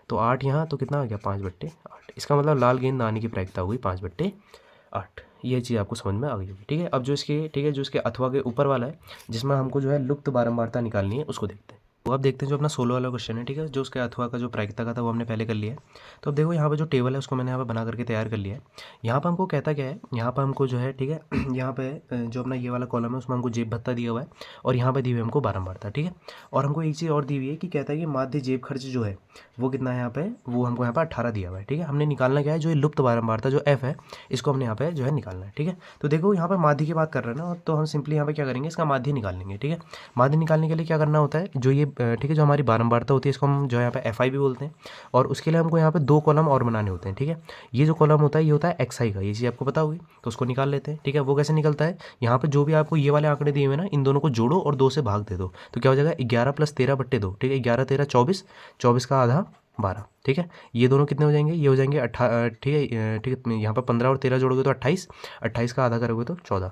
तो 8 यहाँ, तो कितना आ गया, 5/8। इसका मतलब लाल गेंद ना आने की प्रायिकता हुई 5/8। ये चीज़ आपको समझ में आ गई होगी, ठीक है। अब जो इसके, ठीक है, जो इसके अथवा के ऊपर वाला है जिसमें हमको जो है लुप्त बारंबारता निकालनी है, उसको देखते हैं। तो अब देखते हैं जो अपना 16 वाला क्वेश्चन है, ठीक है, जो उसके अथवा का जो प्रायिकता का था वो हमने पहले कर लिया है। तो अब देखो यहाँ पे जो टेबल है उसको मैंने यहाँ पे बना करके तैयार कर लिया है। यहाँ पर हमको कहता क्या है, यहाँ पर हमको जो है, ठीक है, यहाँ पे जो अपना ये वाला कॉलम है उसमें हमको जेब भत्ता दिया हुआ है, और यहाँ पे दी हुई हमको बारंबारता, ठीक है। और हमको एक चीज़ और दी हुई है कि कहता है कि माध्य जेब खर्च जो है वो कितना है यहाँ पे, वो हमको यहाँ पर 18 दिया हुआ है, ठीक है। हमने निकालना क्या है, जो ये लुप्त बारंबारता जो एफ है इसको हमने यहाँ पे जो है निकालना है, ठीक है। तो देखो यहाँ पे माध्य की बात कर रहे हैं ना, तो हम सिंपली यहाँ पे क्या करेंगे, इसका माध्य निकाल लेंगे, ठीक है। माध्य निकालने के लिए क्या करना होता है, जो ये ठीक है, जो हमारी बारंबारता होती है इसको हम जो है यहाँ पे एफ आई भी बोलते हैं, और उसके लिए हमको यहाँ पे 2 कॉलम और बनाने होते हैं, ठीक है। ये जो कॉलम होता है ये होता है एक्स आई का, ये चीज़ आपको पता होगी, तो उसको निकाल लेते हैं, ठीक है। वो कैसे निकलता है, यहाँ पे जो भी आपको ये वाले आंकड़े दिए हुए ना, इन दोनों को जोड़ो और 2 से भाग दे दो, तो क्या हो जाएगा, 11 + 13/2, ठीक है। 11 13 24, 24 का आधा 12, ठीक है। ये दोनों कितने हो जाएंगे, ये हो जाएंगे ठीक है, ठीक है। यहाँ पर 15 और 13 जोड़ोगे तो 28, 28 का आधा करोगे तो 14।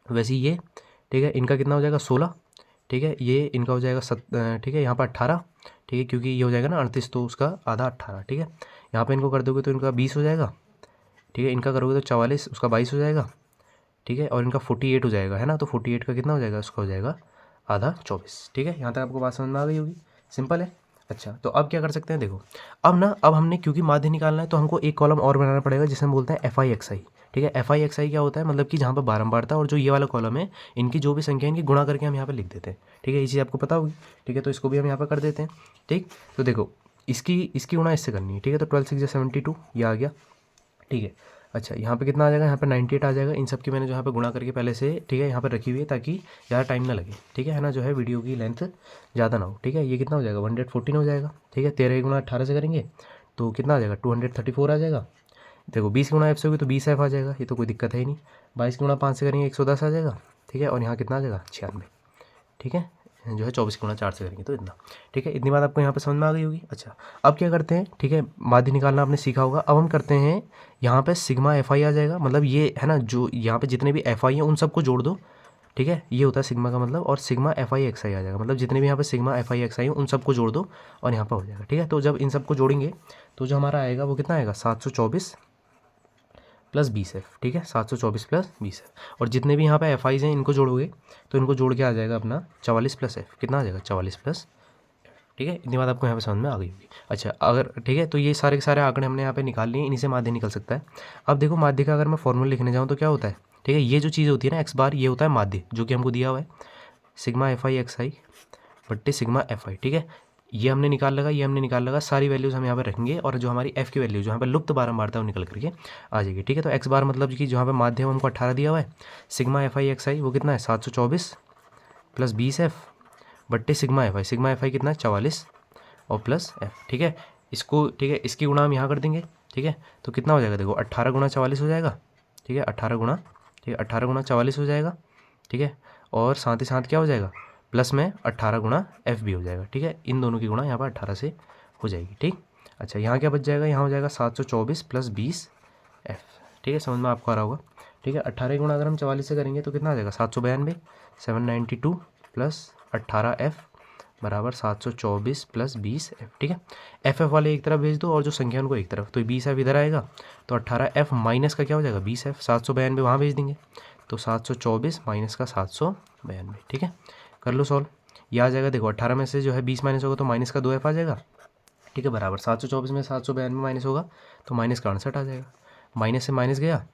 वैसे ये, ठीक है, इनका कितना हो जाएगा, 16, ठीक है। ये इनका हो जाएगा ठीक है, यहाँ पर 18, ठीक है, क्योंकि ये हो जाएगा ना 38, तो उसका आधा 18, ठीक है। यहाँ पे इनको कर दोगे तो इनका 20 हो जाएगा, ठीक है। इनका करोगे तो 44, उसका 22 हो जाएगा, ठीक है। और इनका 48 हो जाएगा, है ना। तो 48 का कितना हो जाएगा, उसका हो जाएगा आधा 24, ठीक है। यहाँ तक आपको बात समझ में आ गई होगी, सिंपल है। अच्छा, तो अब क्या कर सकते हैं, देखो अब ना, अब हमने क्योंकि माध्य निकालना है तो हमको एक कॉलम और बनाना पड़ेगा जिसे हम बोलते हैं एफ आई एक्स आई, ठीक है। एफ आई एक्स आई क्या होता है, मतलब कि जहाँ पर बारंबारता और जो ये वाला कॉलम है इनकी जो भी संख्या है इनकी गुणा करके हम यहाँ पे लिख देते हैं, ठीक है। ये चीज़ आपको पता होगी, ठीक है। तो इसको भी हम यहाँ पर कर देते हैं, ठीक। तो देखो इसकी गुणा इससे करनी है, ठीक है। तो 12 6 72 ये आ गया, ठीक है। अच्छा, यहाँ पे कितना आ जाएगा, यहाँ पे 98 आ जाएगा। इन सब की मैंने जो यहाँ पे गुणा करके पहले से, ठीक है, यहाँ पे रखी हुई है ताकि ज़्यादा टाइम ना लगे, ठीक है ना, जो है वीडियो की लेंथ ज़्यादा ना हो, ठीक है। ये कितना हो जाएगा, 114 हो जाएगा, ठीक है। 13 गुणा 18 से करेंगे तो कितना आ जाएगा, 234 आ जाएगा। देखो 20 गुणा एफ से होगी तो 20 एफ आ जाएगा, ये तो कोई दिक्कत है ही नहीं। 22 गुणा 5 से करेंगे 110 आ जाएगा, ठीक है। और यहाँ कितना आ जाएगा, 96, ठीक है। जो है 24 गुणा 4 से करेंगे तो इतना, ठीक है। इतनी बात आपको यहाँ पे समझ में आ गई होगी। अच्छा, अब क्या करते हैं, ठीक है, माध्य निकालना आपने सीखा होगा। अब हम करते हैं यहाँ पे सिग्मा एफ आई आ जाएगा, मतलब ये है ना, जो यहाँ पे जितने भी एफ आई हैं उन सबको जोड़ दो, ठीक है। ये होता है सिग्मा का मतलब, और सिग्मा एफ आई एक्स आई आ जाएगा, मतलब जितने भी यहाँ पे सिग्मा एफ आई एक्स आई हैं उन सबको जोड़ दो और यहाँ पर हो जाएगा, ठीक है। तो जब इन सबको जोड़ेंगे तो जो हमारा आएगा वो कितना आएगा, 724 + 20 एफ, ठीक है। 724 + 20 एफ, और जितने भी यहाँ पे एफ आईज हैं इनको जोड़ोगे तो इनको जोड़ के आ जाएगा अपना 44 + एफ, कितना आ जाएगा, 44 +, ठीक है। इतनी बात आपको यहाँ पे समझ में आ गई होगी। अच्छा, अगर ठीक है, तो ये सारे के सारे आंकड़े हमने यहाँ पे निकाल लिए, इन्हीं से माध्य निकल सकता है। अब देखो माध्य का अगर मैं फॉर्मूला लिखने जाऊँ तो क्या होता है, ठीक है, ये जो चीज़ होती है ना एक्स बार, ये होता है माध्य जो कि हमको दिया हुआ है, सिग्मा एफ आई एक्स आई बट्टे सिग्मा एफ आई, ठीक है। ये हमने निकाल लगा, ये हमने निकाल लगा, सारी वैल्यूज़ हम यहाँ पे रखेंगे, और जो हमारी एफ की वैल्यू जो यहाँ पे लुप्त बारंबारता वो निकल करके आ जाएगी, ठीक है। तो एक्स बार मतलब कि जो यहाँ पे माध्य हमको 18 दिया हुआ है, सिग्मा एफ आई एक्स आई वो कितना है, 724 + 20 एफ बट्टे सिग्मा एफ आई कितना है, 44 और प्लस एफ, ठीक है। इसको, ठीक है, इसकी गुणा हम यहाँ कर देंगे, ठीक है। तो कितना हो जाएगा, देखो 18 गुणा 44 हो जाएगा, ठीक है। 18 गुणा, ठीक है, 18 गुणा 44 हो जाएगा, ठीक है। और साथ ही साथ क्या हो जाएगा, प्लस में 18 गुणा एफ भी हो जाएगा, ठीक है। इन दोनों की गुणा यहाँ पर 18 से हो जाएगी, ठीक। अच्छा, यहाँ क्या बच जाएगा, यहाँ हो जाएगा 724 + 20 एफ, ठीक है। समझ में आपको आ रहा होगा, ठीक है। 18 गुणा अगर हम 44 से करेंगे तो कितना आ जाएगा 792, 792 प्लस 18F बराबर 724 प्लस 20F। ठीक है, एफ वाले एक तरफ भेज दो और जो संख्या उनको एक तरफ, तो 20F इधर आएगा तो 18F माइनस का क्या हो जाएगा 20F, 792 वहाँ भेज देंगे तो 724 माइनस का 792। ठीक है, कर लो सॉल्व, ये आ जाएगा। देखो 18 में से जो है 20 माइनस होगा तो माइनस का 2F आ जाएगा। ठीक है, बराबर 724 में 792 माइनस होगा तो माइनस का 68 आ जाएगा। माइनस से माइनस गया,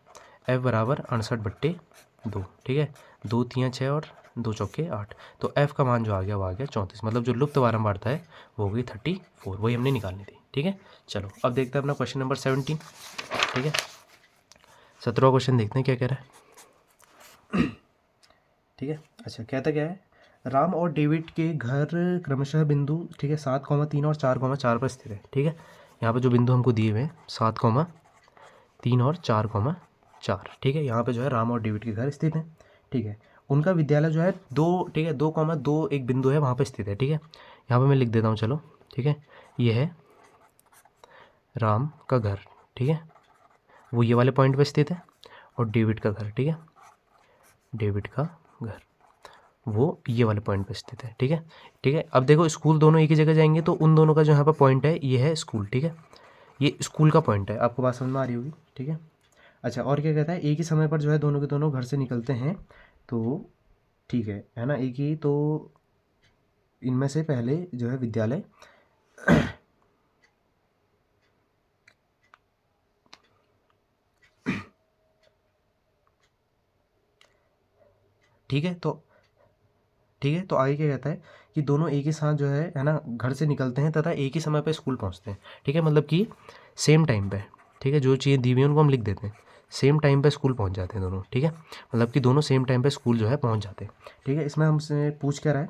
F बराबर 68/2। ठीक है, 2 3 6 और 2 चौके 8, तो F का मान जो आ गया वो आ गया 34। मतलब जो लुप्त बारंबारता है वो हो गई 34, वही हमने निकालनी थी। ठीक है, चलो अब देखते हैं अपना क्वेश्चन नंबर 17। ठीक है, 17वां क्वेश्चन देखते हैं क्या कह रहा है। ठीक है, अच्छा कहता क्या है, राम और डेविड के घर क्रमशः बिंदु, ठीक है, 7,3 और 4,4 पर स्थित है। ठीक है, यहाँ पे जो बिंदु हमको दिए हुए हैं 7,3 और 4,4। ठीक है, यहाँ पे जो है राम और डेविड के घर स्थित हैं। ठीक है, उनका विद्यालय जो है 2, ठीक है, 2,2 एक बिंदु है वहाँ पे स्थित है। ठीक है, यहाँ पे मैं लिख देता हूँ, चलो ठीक है, ये है राम का घर, ठीक है, वो ये वाले पॉइंट पे स्थित है, और डेविड का घर, ठीक है, डेविड का घर वो ये वाले पॉइंट पे स्थित है। ठीक है, ठीक है, अब देखो स्कूल दोनों एक ही जगह जाएंगे तो उन दोनों का जो यहाँ पर पॉइंट है ये है स्कूल। ठीक है, ये स्कूल का पॉइंट है, आपको बात समझ में आ रही होगी। ठीक है, अच्छा और क्या कहता है, एक ही समय पर जो है दोनों के दोनों घर से निकलते हैं तो ठीक है ना, एक ही, तो इनमें से पहले जो है विद्यालय ठीक है, तो ठीक है, तो आगे क्या कहता है कि दोनों एक ही साथ जो है ना घर से निकलते हैं तथा एक ही समय पे स्कूल पहुंचते हैं। ठीक है, मतलब कि सेम टाइम पे, ठीक है, जो चीज़ें दी हुई हैं उनको हम लिख देते हैं, सेम टाइम पे स्कूल पहुंच जाते हैं दोनों। ठीक है, मतलब कि दोनों सेम टाइम पे स्कूल जो है पहुंच जाते हैं। ठीक है, इसमें हमसे पूछ क्या रहा है,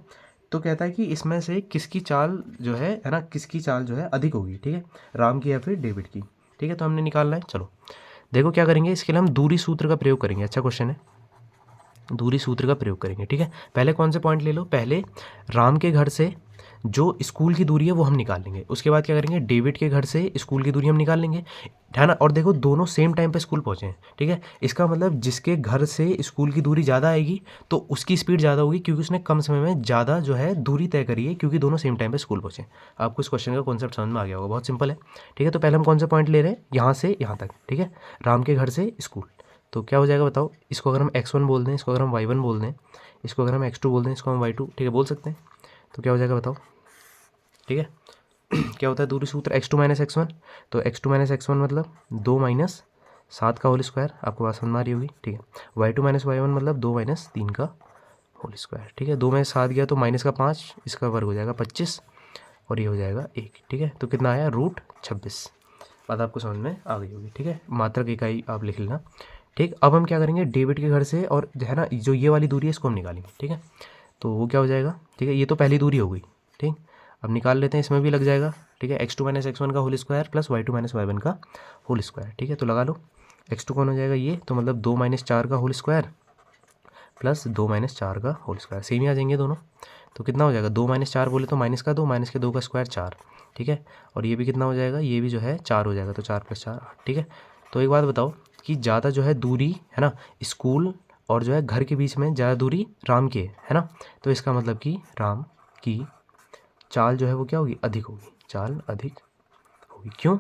तो कहता है कि इसमें से किसकी चाल जो है ना, किसकी चाल जो है अधिक होगी। ठीक है, राम की या फिर डेविड की। ठीक है, तो हमने निकालना है। चलो देखो क्या करेंगे, इसके लिए हम दूरी सूत्र का प्रयोग करेंगे। अच्छा क्वेश्चन है, दूरी सूत्र का प्रयोग करेंगे। ठीक है, पहले कौन से पॉइंट ले लो, पहले राम के घर से जो स्कूल की दूरी है वो हम निकाल लेंगे, उसके बाद क्या करेंगे डेविड के घर से स्कूल की दूरी हम निकाल लेंगे, है ना। और देखो दोनों सेम टाइम पे स्कूल पहुँचे हैं। ठीक है, इसका मतलब जिसके घर से स्कूल की दूरी ज़्यादा आएगी तो उसकी स्पीड ज़्यादा होगी, क्योंकि उसने कम समय में ज़्यादा जो है दूरी तय करी है, क्योंकि दोनों सेम टाइम पे स्कूल पहुँचे। आपको इस क्वेश्चन का कॉन्सेप्ट समझ में आ गया होगा, बहुत सिंपल है। ठीक है, तो पहले हम कौन सा पॉइंट ले रहे हैं, यहाँ से यहाँ तक। ठीक है, राम के घर से स्कूल, तो क्या हो जाएगा बताओ, इसको अगर हम x1 बोल दें, इसको अगर हम y1 बोल दें, इसको अगर हम x2 बोल दें, इसको हम y2, ठीक है, बोल सकते हैं, तो क्या हो जाएगा बताओ। ठीक है, क्या होता है दूरी सूत्र x2 माइनस x1, तो x2 माइनस x1 मतलब 2 माइनस 7 का होल स्क्वायर, आपको बात समझ में आ रही होगी। ठीक है, y2 माइनस y1 मतलब 2 माइनस 3 का होल स्क्वायर। ठीक है, 2 में 7 गया तो माइनस का 5, इसका वर्ग हो जाएगा 25 और ये हो जाएगा 1। ठीक है, तो कितना आया √26। बात आपको समझ में आ गई होगी। ठीक है, मात्रक इकाई आप लिख लेना। ठीक, अब हम क्या करेंगे डेविड के घर से, और है ना जो ये वाली दूरी है इसको हम निकालेंगे। ठीक है, तो वो क्या हो जाएगा, ठीक है, ये तो पहली दूरी हो गई। ठीक, अब निकाल लेते हैं, इसमें भी लग जाएगा। ठीक है, x2 माइनस x1 का whole square plus y2 minus y1 का होल स्क्वायर। ठीक है, तो लगा लो, x2 कौन हो जाएगा ये, तो मतलब 2 माइनस 4 का होल स्क्वायर प्लस 2 माइनस 4 का होल स्क्वायर, सेम ही आ जाएंगे दोनों। तो कितना हो जाएगा, 2 माइनस 4 बोले तो माइनस का 2, माइनस के 2 का स्क्वायर 4। ठीक है, और ये भी कितना हो जाएगा, ये भी जो है 4 हो जाएगा, तो 4 + 4 8। ठीक है, तो एक बात बताओ कि ज़्यादा जो है दूरी है ना स्कूल और जो है घर के बीच में ज़्यादा दूरी राम की है ना, तो इसका मतलब कि राम की चाल जो है वो क्या होगी, अधिक होगी, चाल अधिक होगी। क्यों,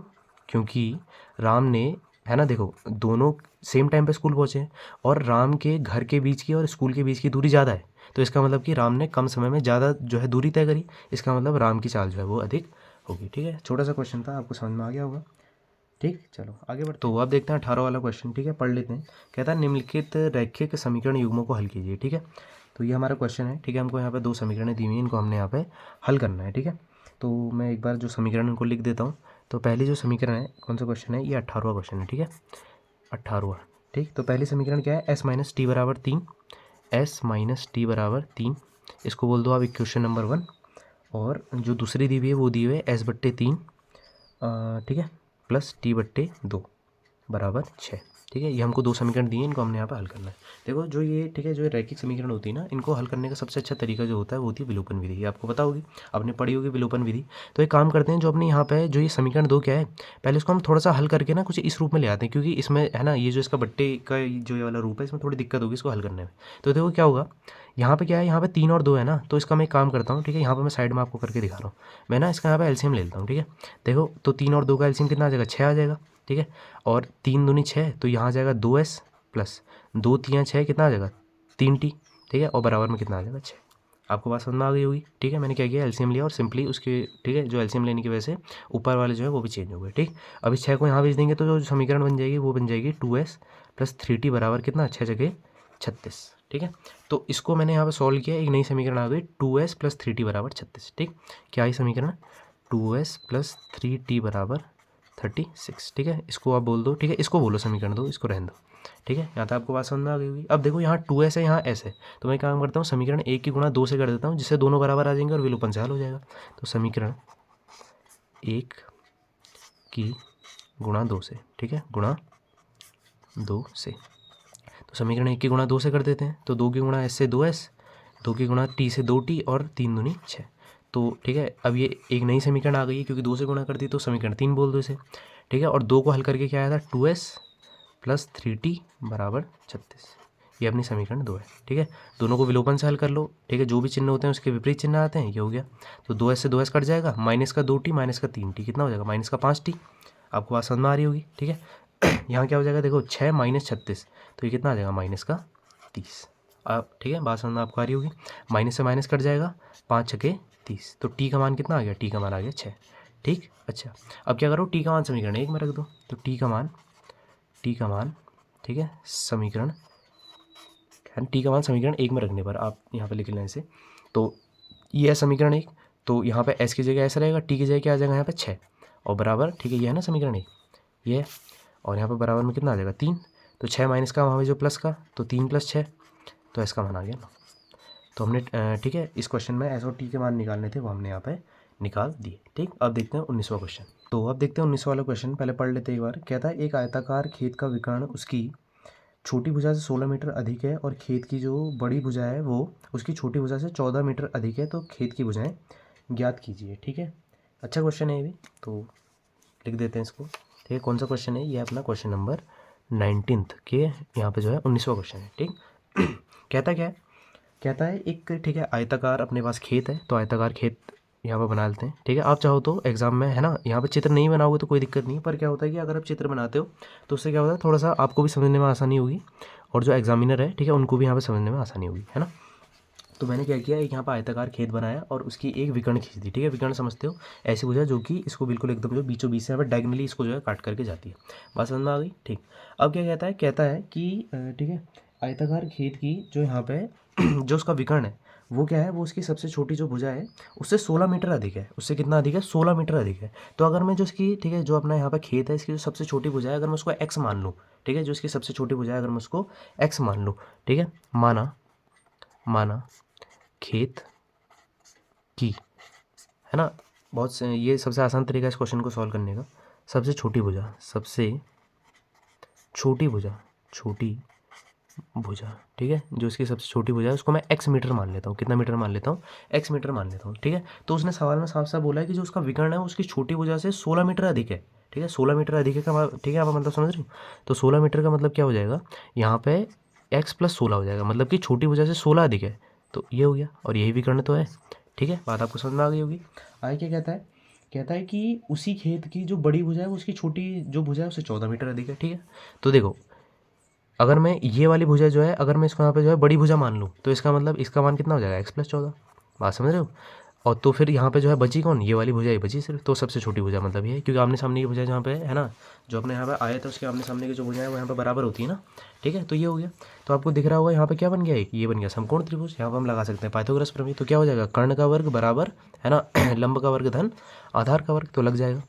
क्योंकि राम ने, है ना, देखो दोनों सेम टाइम पे स्कूल पहुँचे हैं और राम के घर के बीच की और स्कूल के बीच की दूरी ज़्यादा है, तो इसका मतलब कि राम ने कम समय में ज़्यादा जो है दूरी तय करी, इसका मतलब राम की चाल जो है वो अधिक होगी। ठीक है, छोटा सा क्वेश्चन था, आपको समझ में आ गया होगा। ठीक, चलो आगे बढ़ते हैं। तो अब देखते हैं 18 वाला क्वेश्चन। ठीक है, पढ़ लेते हैं। कहता है निम्नलिखित रैखिक समीकरण युग्मों को हल कीजिए। ठीक है, तो ये हमारा क्वेश्चन है। ठीक है, हमको यहाँ पे 2 समीकरणें दी हुई हैं, इनको हमने यहाँ पे हल करना है। ठीक है, तो मैं एक बार जो समीकरण इनको लिख देता हूँ। तो पहली जो समीकरण है, कौन सा क्वेश्चन है, ये 18वां क्वेश्चन है। ठीक है, 18वां। ठीक, तो पहली समीकरण क्या है, s माइनस टी बराबर 3, s माइनस टी बराबर 3, इसको बोल दो आप इक्वेशन नंबर 1। और जो दूसरी दी हुई है वो दी हुई है s/3, ठीक है, प्लस t/2 बराबर 6। ठीक है। ये हमको 2 समीकरण दिए, इनको हमने यहाँ पे हल करना है। देखो जो ये, ठीक है, जो रैखिक समीकरण होती है ना, इनको हल करने का सबसे अच्छा तरीका जो होता है वो होती है विलोपन विधि। ये आपको पता होगी, आपने पढ़ी होगी विलोपन विधि। तो एक काम करते हैं, जो अपने यहाँ पे जो ये समीकरण 2 क्या है, पहले इसको हम थोड़ा सा हल करके ना कुछ इस रूप में ले आते हैं, क्योंकि इसमें है ना ये जो इसका बट्टे का जो ये वाला रूप है, इसमें थोड़ी दिक्कत होगी इसको हल करने में। तो देखो क्या होगा, यहाँ पे क्या है, यहाँ पे 3 और 2 है ना, तो इसका मैं एक काम करता हूँ, ठीक है। यहाँ पे मैं साइड में आपको करके दिखा रहा हूँ। मैं ना इसका यहाँ पे एलसीएम ले लेता हूँ, ठीक है। देखो तो 3 और 2 का एलसीएम कितना आ जाएगा, 6 आ जाएगा, ठीक है। और 3 दूनी 6, तो यहाँ आ जाएगा 2s प्लस 2 3 6, कितना आ जाएगा 3t, ठीक है। और बराबर में कितना आ जाएगा 6। आपको बात समझ में आ गई होगी, ठीक है। मैंने क्या किया, एलसीएम लिया और सिंपली उसके, ठीक है, जो एलसीएम लेने की वजह से ऊपर वाले जो है वो भी चेंज हो गए, ठीक। अब इस 6 को यहाँ भेज देंगे तो जो समीकरण बन जाएगी वो बन जाएगी 2s प्लस 3t बराबर कितना, 6 जगह 36, ठीक है। तो इसको मैंने यहाँ पे सॉल्व किया, एक नई समीकरण आ गई 2s प्लस 3t बराबर 36, ठीक। क्या आई समीकरण, 2s प्लस 3t बराबर 36, ठीक है। इसको आप बोल दो, ठीक है, इसको बोलो समीकरण 2, इसको रहने दो, ठीक है। यहाँ तक आपको बात समझ में आ गई होगी। अब देखो यहाँ 2s है, यहाँ s है, तो मैं काम करता हूँ समीकरण 1 की गुणा 2 से कर देता हूँ, जिससे दोनों बराबर आ जाएंगे और विलोपन से हल हो जाएगा। तो समीकरण 1 की गुणा 2 से, ठीक है, गुणा 2 से, तो समीकरण 1 की गुणा 2 से कर देते हैं, तो 2 की गुणा s से 2s, 2 की गुणा t से 2t और 3 दूनी 6। तो ठीक है, अब ये एक नई समीकरण आ गई है, क्योंकि 2 से गुणा कर दी, तो समीकरण 3 बोल दो इसे, ठीक है। और 2 को हल करके क्या आया था, 2s प्लस 3t बराबर 36, ये अपनी समीकरण 2 है, ठीक है। दोनों को विलोपन से हल कर लो, ठीक है, जो भी चिन्ह होते हैं उसके विपरीत चिन्ह आते हैं, ये हो गया। तो 2s से 2s कट जाएगा, माइनस का 2t माइनस का 3t कितना हो जाएगा, माइनस का 5t। आपको बात समझ में आ रही होगी, ठीक है। यहाँ क्या हो जाएगा, देखो 6 माइनस 36, तो ये कितना आ जाएगा, माइनस का 30। आप, ठीक है, बात समझ में आपको आ रही होगी। माइनस से माइनस कट जाएगा, 5 छके 30, तो टी का मान कितना आ गया, टी का मान आ गया 6, ठीक। अच्छा, अब क्या करो, टी का मान समीकरण 1 में रख दो, तो टी का मान, ठीक है, समीकरण, टी का मान समीकरण 1 में रखने पर आप यहाँ पे लिख लें इसे, तो ये है समीकरण 1, तो यहाँ पे s की जगह ऐसा रहेगा, टी की जगह क्या आ जाएगा यहाँ पे 6 और बराबर, ठीक है, ये है ना समीकरण 1, ये है। और यहाँ पे बराबर में कितना आ जाएगा 3, तो 6 माइनस का वहाँ पे जो प्लस का, तो 3 प्लस 6, तो इसका मान आ गया 9। तो हमने, ठीक है, इस क्वेश्चन में एस और टी के मान निकालने थे, वो हमने यहाँ पे निकाल दिए, ठीक। अब देखते हैं 19वां क्वेश्चन। तो अब देखते हैं 19वां वाला क्वेश्चन, पहले पढ़ लेते हैं एक बार। कहता है एक आयताकार खेत का विकर्ण उसकी छोटी भुजा से 16 मीटर अधिक है और खेत की जो बड़ी भुजा है वो उसकी छोटी भुजा से 14 मीटर अधिक है, तो खेत की भुजाएं ज्ञात कीजिए, ठीक है। अच्छा क्वेश्चन है ये भी, तो लिख देते हैं इसको, ठीक है। कौन सा क्वेश्चन है ये, अपना क्वेश्चन नंबर 19th के यहाँ पे जो है 19वां क्वेश्चन है, ठीक। कहता क्या है, कहता है एक, ठीक है, आयताकार अपने पास खेत है, तो आयताकार खेत यहाँ पर बना लेते हैं, ठीक है। आप चाहो तो एग्जाम में, है ना, यहाँ पे चित्र नहीं बनाओगे तो कोई दिक्कत नहीं, पर क्या होता है कि अगर आप चित्र बनाते हो तो उससे क्या होता है, थोड़ा सा आपको भी समझने में आसानी होगी और जो एग्जामिनर है, ठीक है, उनको भी यहाँ पर समझने में आसानी होगी, है ना। तो मैंने क्या किया, एक यहाँ पर आयताकार खेत बनाया और उसकी एक विकर्ण खींच दी, ठीक है। विकर्ण समझते हो, ऐसी भुजा जो कि इसको बिल्कुल एकदम जो बीचों बीच से यहाँ पर डायगनली इसको जो है काट करके जाती है। बात समझ में आ गई, ठीक। अब क्या कहता है, कहता है कि, ठीक है, आयताकार खेत की जो यहाँ पे जो उसका विकर्ण है वो क्या है, वो उसकी सबसे छोटी जो भुजा है उससे 16 मीटर अधिक है, उससे कितना अधिक है, 16 मीटर अधिक है। तो अगर मैं जो इसकी, ठीक है, जो अपना यहाँ पे खेत है, इसकी जो सबसे छोटी भुजा है, अगर मैं उसको x मान लूँ, ठीक है, जो इसकी सबसे छोटी भुजा है अगर मैं उसको x मान लूँ, ठीक है, माना खेत की, है ना, ये सबसे आसान तरीका है इस क्वेश्चन को सॉल्व करने का। सबसे छोटी भुजा, सबसे छोटी भुजा, ठीक है, जो इसकी सबसे छोटी भुजा है उसको मैं x मीटर मान लेता हूँ, कितना मीटर मान लेता हूँ, x मीटर मान लेता हूँ, ठीक है। तो उसने सवाल में साफ साफ बोला है कि जो उसका विकर्ण है उसकी छोटी भुजा से 16 मीटर अधिक है, ठीक है, 16 मीटर अधिक है का, ठीक है, आप मतलब समझ रहे हो। तो 16 मीटर का मतलब क्या हो जाएगा, यहाँ पे x प्लस 16 हो जाएगा, मतलब कि छोटी भुजा से 16 अधिक है, तो ये हो गया, और यही विकर्ण तो है, ठीक है। बात आपको समझ में आ गई होगी। आगे क्या कहता है, कहता है कि उसी खेत की जो बड़ी भुजा है वो उसकी छोटी जो भुजा है उससे 14 मीटर अधिक है, ठीक है। तो देखो, अगर मैं ये वाली भुजा जो है, अगर मैं इसको यहाँ पे जो है बड़ी भुजा मान लूँ, तो इसका मतलब इसका मान कितना हो जाएगा, x प्लस 14। बात समझ रहे हो। और तो फिर यहाँ पे जो है बची कौन, ये वाली भुजा ही बची सिर्फ, तो सबसे छोटी भुजा मतलब ये है, क्योंकि आमने सामने की भुजा जहाँ पे है ना, जो अपने यहाँ पे आए थे उसके आमने सामने की जो भुजा है वो यहाँ पे बराबर होती है ना, ठीक है। तो ये हो गया, तो आपको दिख रहा होगा यहाँ पे क्या बन गया, एक ये बन गया समकोण त्रिभुज। यहाँ पर हम लगा सकते हैं पाइथागोरस प्रमेय, तो क्या हो जाएगा, कर्ण का वर्ग बराबर, है ना, लंब का वर्ग धन आधार का वर्ग, तो लग जाएगा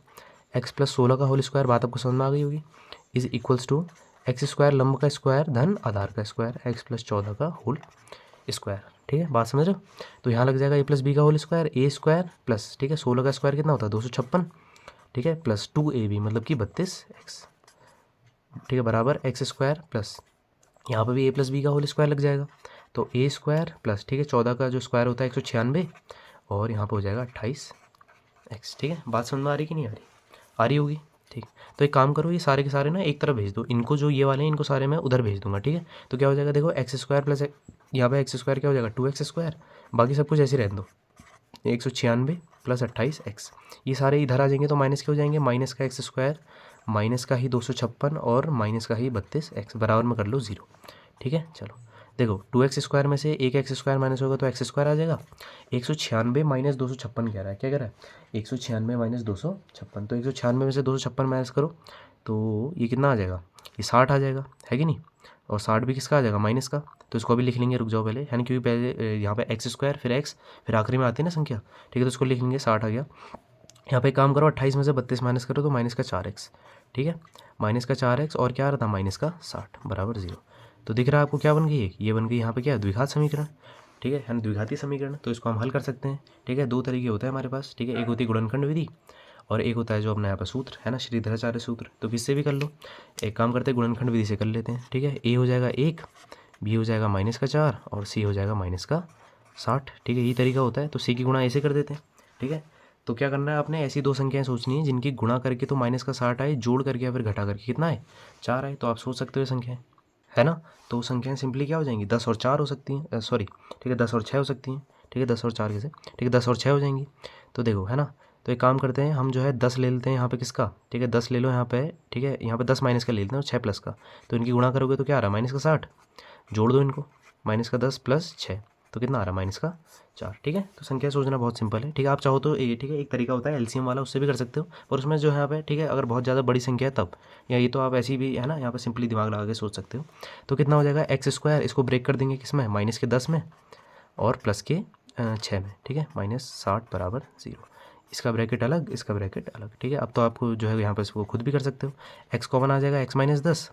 x प्लस 16 का होल स्क्वायर। बात आपको समझ में आ गई होगी, is equals to X square लंब का स्क्वायर धन आधार का स्क्वायर, एक्स प्लस 14 का होल स्क्वायर, ठीक है। बात समझ रहे हो। तो यहाँ लग जाएगा ए प्लस बी का होल स्क्वायर, ए स्क्वायर प्लस, ठीक है, 16 का स्क्वायर कितना होता है 256, ठीक है, प्लस 2ab मतलब कि 32x, ठीक है, बराबर एक्स स्क्वायर प्लस यहाँ पर भी ए प्लस बी का होल स्क्वायर लग जाएगा, तो ए स्क्वायर प्लस, ठीक है, 14 का जो स्क्वायर होता है 196 और यहाँ पर हो जाएगा 28 एक्स। ठीक है, बात समझ में आ रही कि नहीं आ रही होगी। ठीक, तो एक काम करो, ये सारे के सारे ना एक तरफ भेज दो, इनको जो ये वाले हैं इनको सारे मैं उधर भेज दूंगा। ठीक है, तो क्या हो जाएगा, देखो एक्स स्क्वायर प्लस यहाँ पे एक्स स्क्वायर क्या हो जाएगा 2x स्क्वायर, बाकी सब कुछ ऐसे रहने दो, 196 प्लस 28 एक्स, ये सारे इधर आ जाएंगे तो माइनस के हो जाएंगे, माइनस का एक्स स्क्वायर माइनस का ही 256 और माइनस का ही 32 एक्स बराबर में कर लो 0। ठीक है, चलो देखो 2x स्क्वायर में से एक एक्स स्क्वायर माइनस होगा तो एक्स स्क्वायर आ जाएगा, 196 माइनस 256 कह रहा है, क्या कह रहा है 196 माइनस 256, तो 196 में से 256 माइनस करो तो ये कितना आ जाएगा, ये 60 आ जाएगा, है कि नहीं, और 60 भी किसका आ जाएगा माइनस का, तो इसको भी लिख लेंगे, रुक जाओ पहले, है ना, क्योंकि पहले यहाँ पे एक्स स्क्वायर फिर एक्स फिर आखिरी में आती है ना संख्या। ठीक है, तो इसको लिख लेंगे 60 आ गया। यहाँ पे काम करो 28 में से 32 माइनस करो तो माइनस का 4x। ठीक है, माइनस का 4x और क्या आ रहा था माइनस का 60 बराबर 0। तो दिख रहा है आपको क्या बन गई, ये बन गई यहाँ पे क्या द्विघात समीकरण। ठीक है ना, द्विघाती समीकरण, तो इसको हम हल कर सकते हैं। ठीक है, दो तरीके होते हैं हमारे पास। ठीक है, एक होती है गुणनखंड विधि और एक होता है जो अपना यहाँ पर सूत्र है ना, श्रीधराचार्य सूत्र, तो किससे भी कर लो। एक काम करते हैं गुणनखंड विधि से कर लेते हैं। ठीक है, ए हो जाएगा 1, बी हो जाएगा माइनस का 4 और सी हो जाएगा माइनस का 60। ठीक है, यही तरीका होता है, तो सी की गुणा ऐसे कर देते हैं। ठीक है, तो क्या करना है आपने, ऐसी दो संख्याएं सोचनी है जिनकी गुणा करके तो माइनस का 60 आए, जोड़ करके या फिर घटा करके कितना आए 4 आए, तो आप सोच सकते हो संख्याएं, है ना। तो संख्याएं सिंपली क्या हो जाएंगी 10 और 4 हो सकती हैं, सॉरी ठीक है 10 और 6 हो सकती हैं। ठीक है, 10 और 4 कैसे, ठीक है 10 और 6 हो जाएंगी। तो देखो है ना, तो एक काम करते हैं हम जो है 10 ले लेते हैं यहाँ पे किसका, ठीक है 10 ले लो यहाँ पे। ठीक है, यहाँ पे 10 माइनस का ले लेते हैं और 6 प्लस का, तो इनकी गुणा करोगे तो क्या आ रहा है माइनस का 60, जोड़ दो इनको, माइनस का 10 प्लस 6 तो कितना आ रहा है माइनस का 4। ठीक है, तो संख्या सोचना बहुत सिंपल है। ठीक है, आप चाहो तो ये ठीक है एक तरीका होता है एलसीएम वाला, उससे भी कर सकते हो, पर उसमें जो है यहाँ पे ठीक है अगर बहुत ज़्यादा बड़ी संख्या है तब, या ये तो आप ऐसी भी है ना यहाँ पे सिंपली दिमाग लगा के सोच सकते हो। तो कितना हो जाएगा एक्स स्क्वायर, इसको ब्रेक कर देंगे किस में, माइनस के 10 में और प्लस के 6 में। ठीक है, माइनस 60 बराबर 0, इसका ब्रैकेट अलग इसका ब्रैकेट अलग। ठीक है, अब तो आपको जो है यहाँ पर इसको खुद भी कर सकते हो, एक्स कॉमन आ जाएगा एक्स माइनस 10,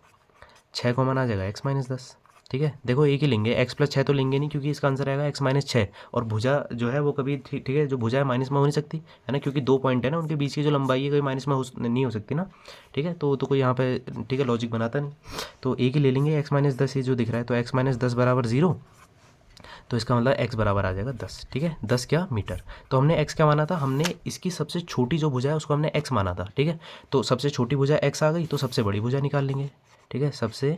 6 कॉमन आ जाएगा एक्स माइनस 10। ठीक है, देखो एक ही लेंगे, एक्स प्लस 6 तो लेंगे नहीं क्योंकि इसका आंसर आएगा एक्स माइनस 6, और भुजा जो है वो कभी ठीक है जो भुजा है माइनस में हो नहीं सकती है ना, क्योंकि दो पॉइंट है ना उनके बीच की जो लंबाई है कोई माइनस में नहीं हो सकती ना। ठीक है, तो कोई यहाँ पे ठीक है लॉजिक बनाता नहीं, तो एक ही ले लेंगे एक्स माइनस 10 ये जो दिख रहा है, तो एक्स माइनस 10 बराबर 0, तो इसका मतलब एक्स बराबर आ जाएगा 10। ठीक है, 10 क्या मीटर, तो हमने एक्स क्या माना था, हमने इसकी सबसे छोटी जो भुजा है उसको हमने एक्स माना था। ठीक है, तो सबसे छोटी भुजा एक्स आ गई तो सबसे बड़ी भुजा निकाल लेंगे। ठीक है, सबसे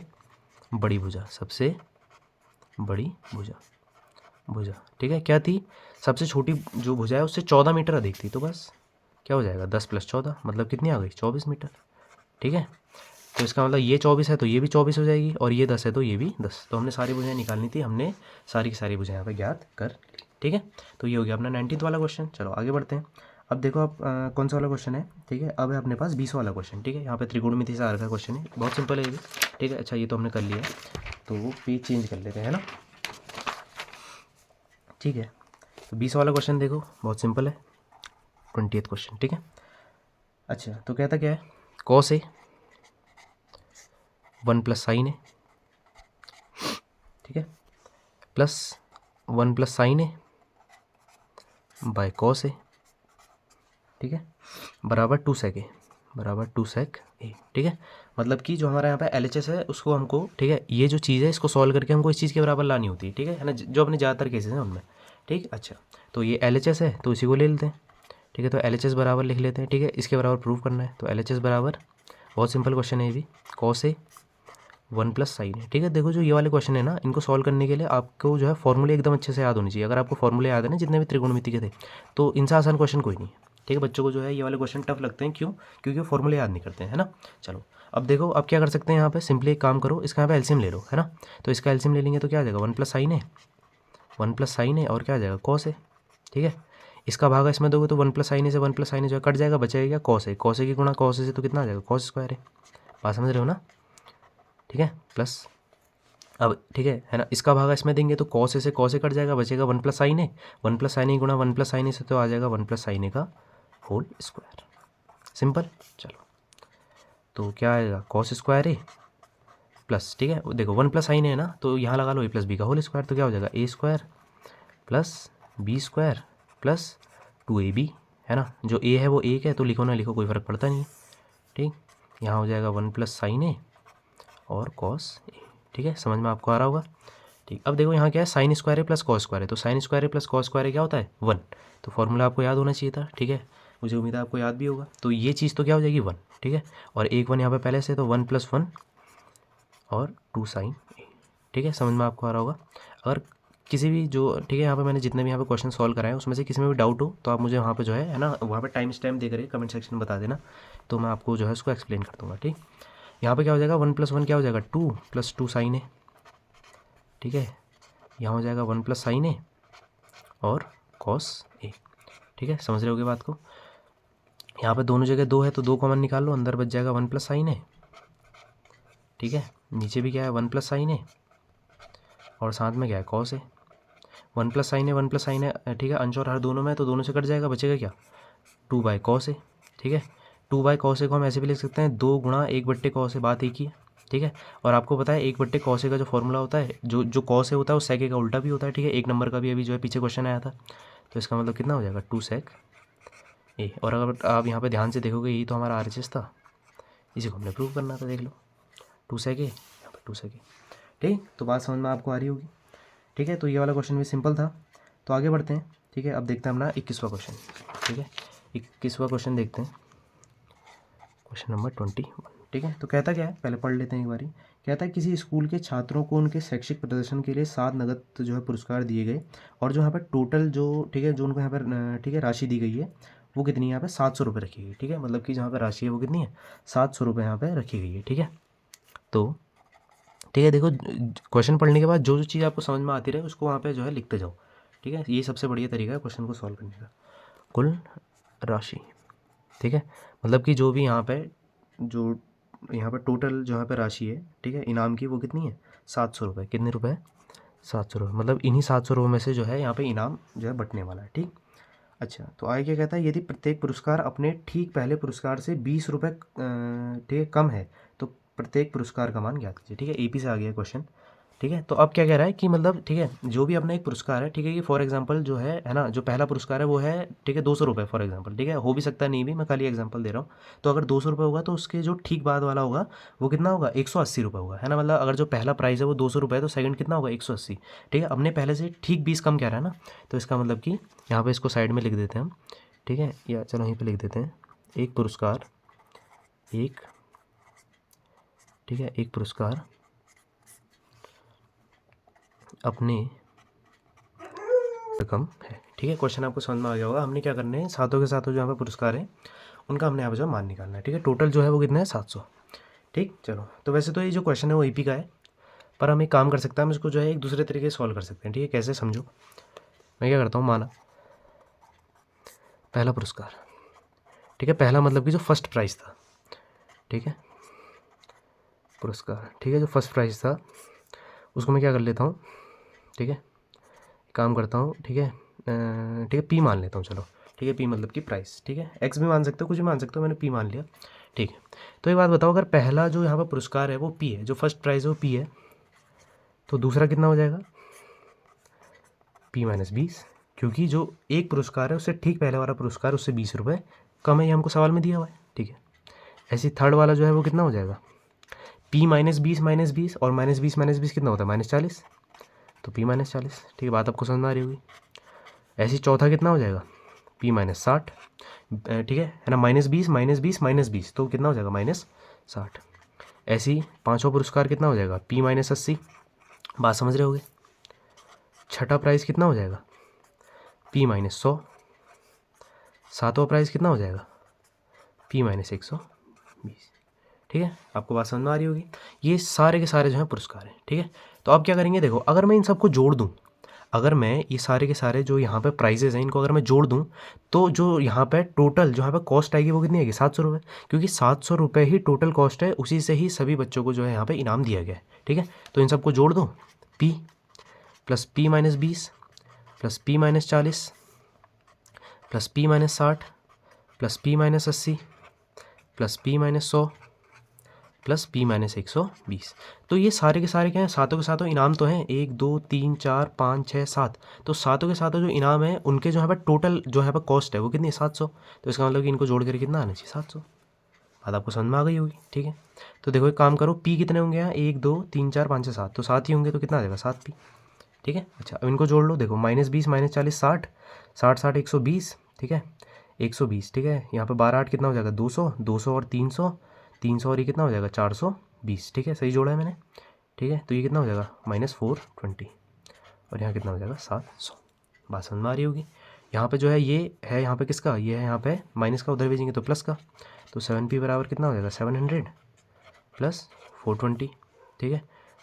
बड़ी भुजा, सबसे बड़ी भुजा ठीक है क्या थी, सबसे छोटी जो भुजा है उससे 14 मीटर अधिक थी, तो बस क्या हो जाएगा 10 + 14 मतलब कितनी आ गई 24 मीटर। ठीक है, तो इसका मतलब ये 24 है तो ये भी 24 हो जाएगी, और ये 10 है तो ये भी 10, तो हमने सारी भुजाएं निकालनी थी, हमने सारी की सारी भुजाएं यहाँ पे ज्ञात कर ली। ठीक है, तो ये हो गया अपना 19th वाला क्वेश्चन। चलो आगे बढ़ते हैं। अब देखो आप कौन सा वाला क्वेश्चन है। ठीक है, अब है अपने पास 20 वाला क्वेश्चन। ठीक है, यहाँ पे त्रिकोणमिति से आ रखा क्वेश्चन है, बहुत सिंपल है ये भी। ठीक है, अच्छा ये तो हमने कर लिया, तो वो पेज चेंज कर लेते हैं ना। ठीक है, तो 20 वाला क्वेश्चन देखो बहुत सिंपल है, 20th क्वेश्चन। ठीक है, अच्छा तो कहता क्या है, कॉस ए 1 + sin ए, ठीक है, plus 1 + sin A by cos A, ठीक है, बराबर 2 sec ए, बराबर 2 sec ए। ठीक है, मतलब कि जो हमारा यहाँ पे LHS है उसको हमको ठीक है ये जो चीज़ है इसको सॉल्व करके हमको इस चीज़ के बराबर लानी होती है। ठीक है ना, जो अपने ज़्यादातर केसेस हैं उनमें। ठीक, अच्छा तो ये LHS है तो इसी को ले लेते हैं। ठीक है, तो LHS बराबर लिख लेते हैं। ठीक है, इसके बराबर प्रूव करना है, तो LHS बराबर, बहुत सिंपल क्वेश्चन है ये भी, कॉस ए 1 + sin ए। ठीक है, देखो जो ये वाले क्वेश्चन है ना इनको सॉल्व करने के लिए आपको जो है फॉर्मूले एकदम अच्छे से याद होनी चाहिए। अगर आपको फॉर्मूले याद है ना जितने भी त्रिकोणमिति के थे, तो इनसे आसान क्वेश्चन कोई नहीं है। ठीक है, बच्चों को जो है ये वाले क्वेश्चन टफ लगते हैं, क्यों, क्योंकि वो फॉर्मूले याद नहीं करते हैं, है ना। चलो अब देखो अब क्या कर सकते हैं यहाँ पे, सिंपली एक काम करो, इसका यहाँ पे एलसीएम ले लो, है ना। तो इसका एलसीएम ले लेंगे तो क्या आ जाएगा 1 + sin ए, 1 + sin ए और क्या आ जाएगा कॉस ए। ठीक है, इसका भाग इसमें दोगे तो 1 + sin ए से 1 + sin ए जो है कट जाएगा, बचेगा क्या कॉस ए, कॉस ए की गुणा कॉस ए से तो कितना आ जाएगा कॉस स्क्वायर ए। बात समझ रहे हो ना। ठीक है, प्लस अब ठीक है ना, इसका भाग इसमें देंगे तो कॉस ए से कॉस ए कट जाएगा, बचेगा 1 + sin ए, 1 + sin ए गुणा 1 + sin ए से तो आ जाएगा 1 + sin ए का होल स्क्वायर। सिंपल, चलो तो क्या आएगा कॉस स्क्वायर ए प्लस, ठीक है देखो 1 + sin ए है ना, तो यहाँ लगा लो a + b का होल स्क्वायर, तो क्या हो जाएगा a² + b² + 2ab, है ना। जो a है वो 1 है तो लिखो ना लिखो कोई फ़र्क पड़ता नहीं है। ठीक, यहाँ हो जाएगा 1 + sin ए और कॉस ए। ठीक है, समझ में आपको आ रहा होगा। ठीक, अब देखो यहाँ क्या है, साइन स्क्वायर है प्लस कॉस स्क्वायर है, तो साइन स्क्वायर है प्लस कॉस स्क्वायर है क्या होता है 1। तो फॉर्मूला आपको याद होना चाहिए था। ठीक है, मुझे उम्मीद है आपको याद भी होगा। तो ये चीज़ तो क्या हो जाएगी 1। ठीक है, और एक 1 यहाँ पे पहले से, तो 1 + 1 और 2 साइन ए। ठीक है, समझ में आपको आ रहा होगा। अगर किसी भी जो, ठीक है, यहाँ पे मैंने जितने भी यहाँ पे क्वेश्चन सॉल्व कराए उसमें से किसी में भी डाउट हो तो आप मुझे वहाँ पे जो है ना, वहाँ पे टाइम स्टैम्प देकर कमेंट सेक्शन में बता देना, तो मैं आपको जो है उसको एक्सप्लेन कर दूँगा। ठीक, यहाँ पे क्या हो जाएगा 1 + 1 क्या हो जाएगा 2 + 2 साइन ए। ठीक है, यहाँ हो जाएगा 1 + साइन ए और कॉस ए। ठीक है, समझ रहे होगे बात को। यहाँ पे दोनों जगह 2 है तो 2 कॉमन निकाल लो, अंदर बच जाएगा 1 + साइन ए। ठीक है, नीचे भी क्या है 1 + साइन ए और साथ में क्या है cos A. 1 + sign A 1 + sign ए। ठीक है, अंश और हर दोनों में, तो दोनों से कट जाएगा, बचेगा क्या 2/cos ए। ठीक है, 2/cos ए को हम ऐसे भी लिख सकते हैं 2 × 1/cos ए, बात एक ही है। ठीक है, और आपको पता है 1/cos ए का जो फॉर्मूला होता है, जो cos ए होता है वो sec ए का उल्टा भी होता है। ठीक है, 1 नंबर का भी अभी जो है पीछे क्वेश्चन आया था, तो इसका मतलब कितना हो जाएगा 2 sec ए। और अगर आप यहाँ पे ध्यान से देखोगे यही तो हमारा RHS था, इसी को हमने प्रूव करना था। देख लो 2 sec ए, यहाँ पर 2 sec ए। ठीक, तो बात समझ में आपको आ रही होगी। ठीक है, तो ये वाला क्वेश्चन भी सिंपल था। तो आगे बढ़ते हैं। ठीक है, अब देखते हैं अपना 21वां क्वेश्चन। ठीक है, 21वां क्वेश्चन देखते हैं, क्वेश्चन नंबर 21। ठीक है, तो कहता क्या है, पहले पढ़ लेते हैं एक बारी। कहता है किसी स्कूल के छात्रों को उनके शैक्षिक प्रदर्शन के लिए 7 नगद जो है पुरस्कार दिए गए, और जो यहाँ पर टोटल जो, ठीक है, जो उनको यहाँ पर ठीक है राशि दी गई है वो कितनी है, यहाँ पे 700 रुपये रखी गई। ठीक है, मतलब कि जहाँ पर राशि है वो कितनी है 700 रुपये यहाँ पर रखी गई है। ठीक है, तो ठीक है, देखो क्वेश्चन पढ़ने के बाद जो जो चीज़ आपको समझ में आती रहे उसको वहाँ पे जो है लिखते जाओ। ठीक है, ये सबसे बढ़िया तरीका है क्वेश्चन को सॉल्व करने का। कुल राशि, ठीक है, मतलब कि जो भी यहाँ पे जो यहाँ पर टोटल जो यहाँ पे राशि है, ठीक है, इनाम की, वो कितनी है 700 रुपये। कितने रुपए 700 रुपये, मतलब इन्हीं 700 रुपये में से जो है यहाँ पे इनाम जो है बंटने वाला है। ठीक, अच्छा, तो आगे क्या कहता है, यदि प्रत्येक पुरस्कार अपने ठीक पहले पुरस्कार से 20 रुपये ठीक है कम है तो प्रत्येक पुरस्कार का मान ज्ञात कीजिए। ठीक है, AP से आ गया क्वेश्चन। ठीक है, तो अब क्या कह रहा है कि मतलब, ठीक है, जो भी अपना एक पुरस्कार है, ठीक है, ये फॉर एग्जांपल जो है ना, जो पहला पुरस्कार है वो है, ठीक है, 200 रुपये फॉर एग्जांपल। ठीक है, हो भी सकता है नहीं भी, मैं खाली एग्जांपल दे रहा हूँ। तो अगर 200 रुपये होगा तो उसके जो ठीक बाद वाला होगा वो कितना होगा 180 रुपये होगा, है ना। मतलब अगर जो पहला प्राइस है वो 200 रुपये है तो सेकंड कितना होगा 180। ठीक है, अपने पहले से ठीक 20 कम कह रहा है ना, तो इसका मतलब कि यहाँ पर इसको साइड में लिख देते हैं हम। ठीक है, या चलो यहीं पर लिख देते हैं एक पुरस्कार, एक, ठीक है, एक पुरस्कार अपने रकम है। ठीक है, क्वेश्चन आपको समझ में आ गया होगा। हमने क्या करना है, सातों के सातों जो यहाँ पे पुरस्कार है उनका हमने यहाँ पे जो मान निकालना है। ठीक है, टोटल जो है वो कितना है 700। ठीक, चलो, तो वैसे तो ये जो क्वेश्चन है वो AP का है, पर हम एक काम कर सकते हैं, हम इसको जो है एक दूसरे तरीके से सॉल्व कर सकते हैं। ठीक है, कैसे समझो, मैं क्या करता हूँ, माना पहला पुरस्कार, ठीक है, पहला मतलब कि जो फर्स्ट प्राइज़ था, ठीक है, पुरस्कार, ठीक है, जो फर्स्ट प्राइज़ था उसको मैं क्या कर लेता हूँ, ठीक है, काम करता हूँ, ठीक है, ठीक है, P मान लेता हूँ, चलो, ठीक है, P मतलब कि प्राइस, ठीक है, X भी मान सकते हो, कुछ भी मान सकते हो, मैंने P मान लिया। ठीक है, तो एक बात बताओ, अगर पहला जो यहाँ पर पुरस्कार है वो P है, जो फर्स्ट प्राइज़ है वो P है, तो दूसरा कितना हो जाएगा P - 20, क्योंकि जो एक पुरस्कार है उससे ठीक पहले वाला पुरस्कार उससे 20 रुपये कम है, ये हमको सवाल में दिया हुआ है। ठीक है, ऐसे थर्ड वाला जो है वो कितना हो जाएगा P - 20 और -20 कितना होता है -40, तो P - 40। ठीक है, बात आपको समझ में आ रही होगी। ऐसे चौथा कितना हो जाएगा P - 60, ठीक है ना, -20 तो कितना हो जाएगा -60। ऐसे ही पाँचवा पुरस्कार कितना हो जाएगा P - 80, बात समझ रहे होगे। छठा प्राइज़ कितना हो जाएगा P - 100, सातवां प्राइज़ कितना हो जाएगा P - 120। ठीक है, आपको बात समझ में आ रही होगी। ये सारे के सारे जो हैं पुरस्कार हैं। ठीक है, तो अब क्या करेंगे, देखो, अगर मैं इन सबको जोड़ दूँ, अगर मैं ये सारे के सारे जो यहाँ पे प्राइजेज़ हैं इनको अगर मैं जोड़ दूँ, तो जो यहाँ पे टोटल जो यहाँ पे कॉस्ट आएगी वो कितनी आएगी 700 रुपये, क्योंकि 700 रुपये ही टोटल कॉस्ट है, उसी से ही सभी बच्चों को जो है यहाँ पे इनाम दिया गया है। ठीक है, तो इन सबको जोड़ दो, P + P - 20 + P - 40 + P - 60 + P - 80 + P - 100 + P - 120। तो ये सारे के सारे क्या हैं, सातों के सातों इनाम तो हैं, 1 2 3 4 5 6 7, तो सातों के सातों जो इनाम हैं उनके जो यहाँ पर टोटल जो यहाँ पर कॉस्ट है वो कितनी है 700, तो इसका मतलब कि इनको जोड़ कर कितना आना चाहिए 700। बात आपको समझ में आ गई होगी, ठीक है। तो देखो एक काम करो, पी कितने होंगे यहाँ, 1 2 3 4 5 6 7, तो 7 ही होंगे, तो कितना आ जाएगा 7 पी, ठीक है। अच्छा अब इनको जोड़ लो, देखो -20 -40 60 60 60 120, ठीक है 120, ठीक है। यहाँ पे 12 8 कितना हो जाएगा 200 200 और 300 300 और ये कितना हो जाएगा 420, ठीक है सही जोड़ा है मैंने, ठीक है। तो ये कितना हो जाएगा -420 और यहाँ कितना हो जाएगा 700। बात समझ में आ रही होगी। यहाँ पे जो है ये है, यहाँ पे किसका, ये है यहाँ पे माइनस का, उधर भेजेंगे तो प्लस का, तो 7p बराबर कितना हो जाएगा 700 प्लस 420, ठीक है।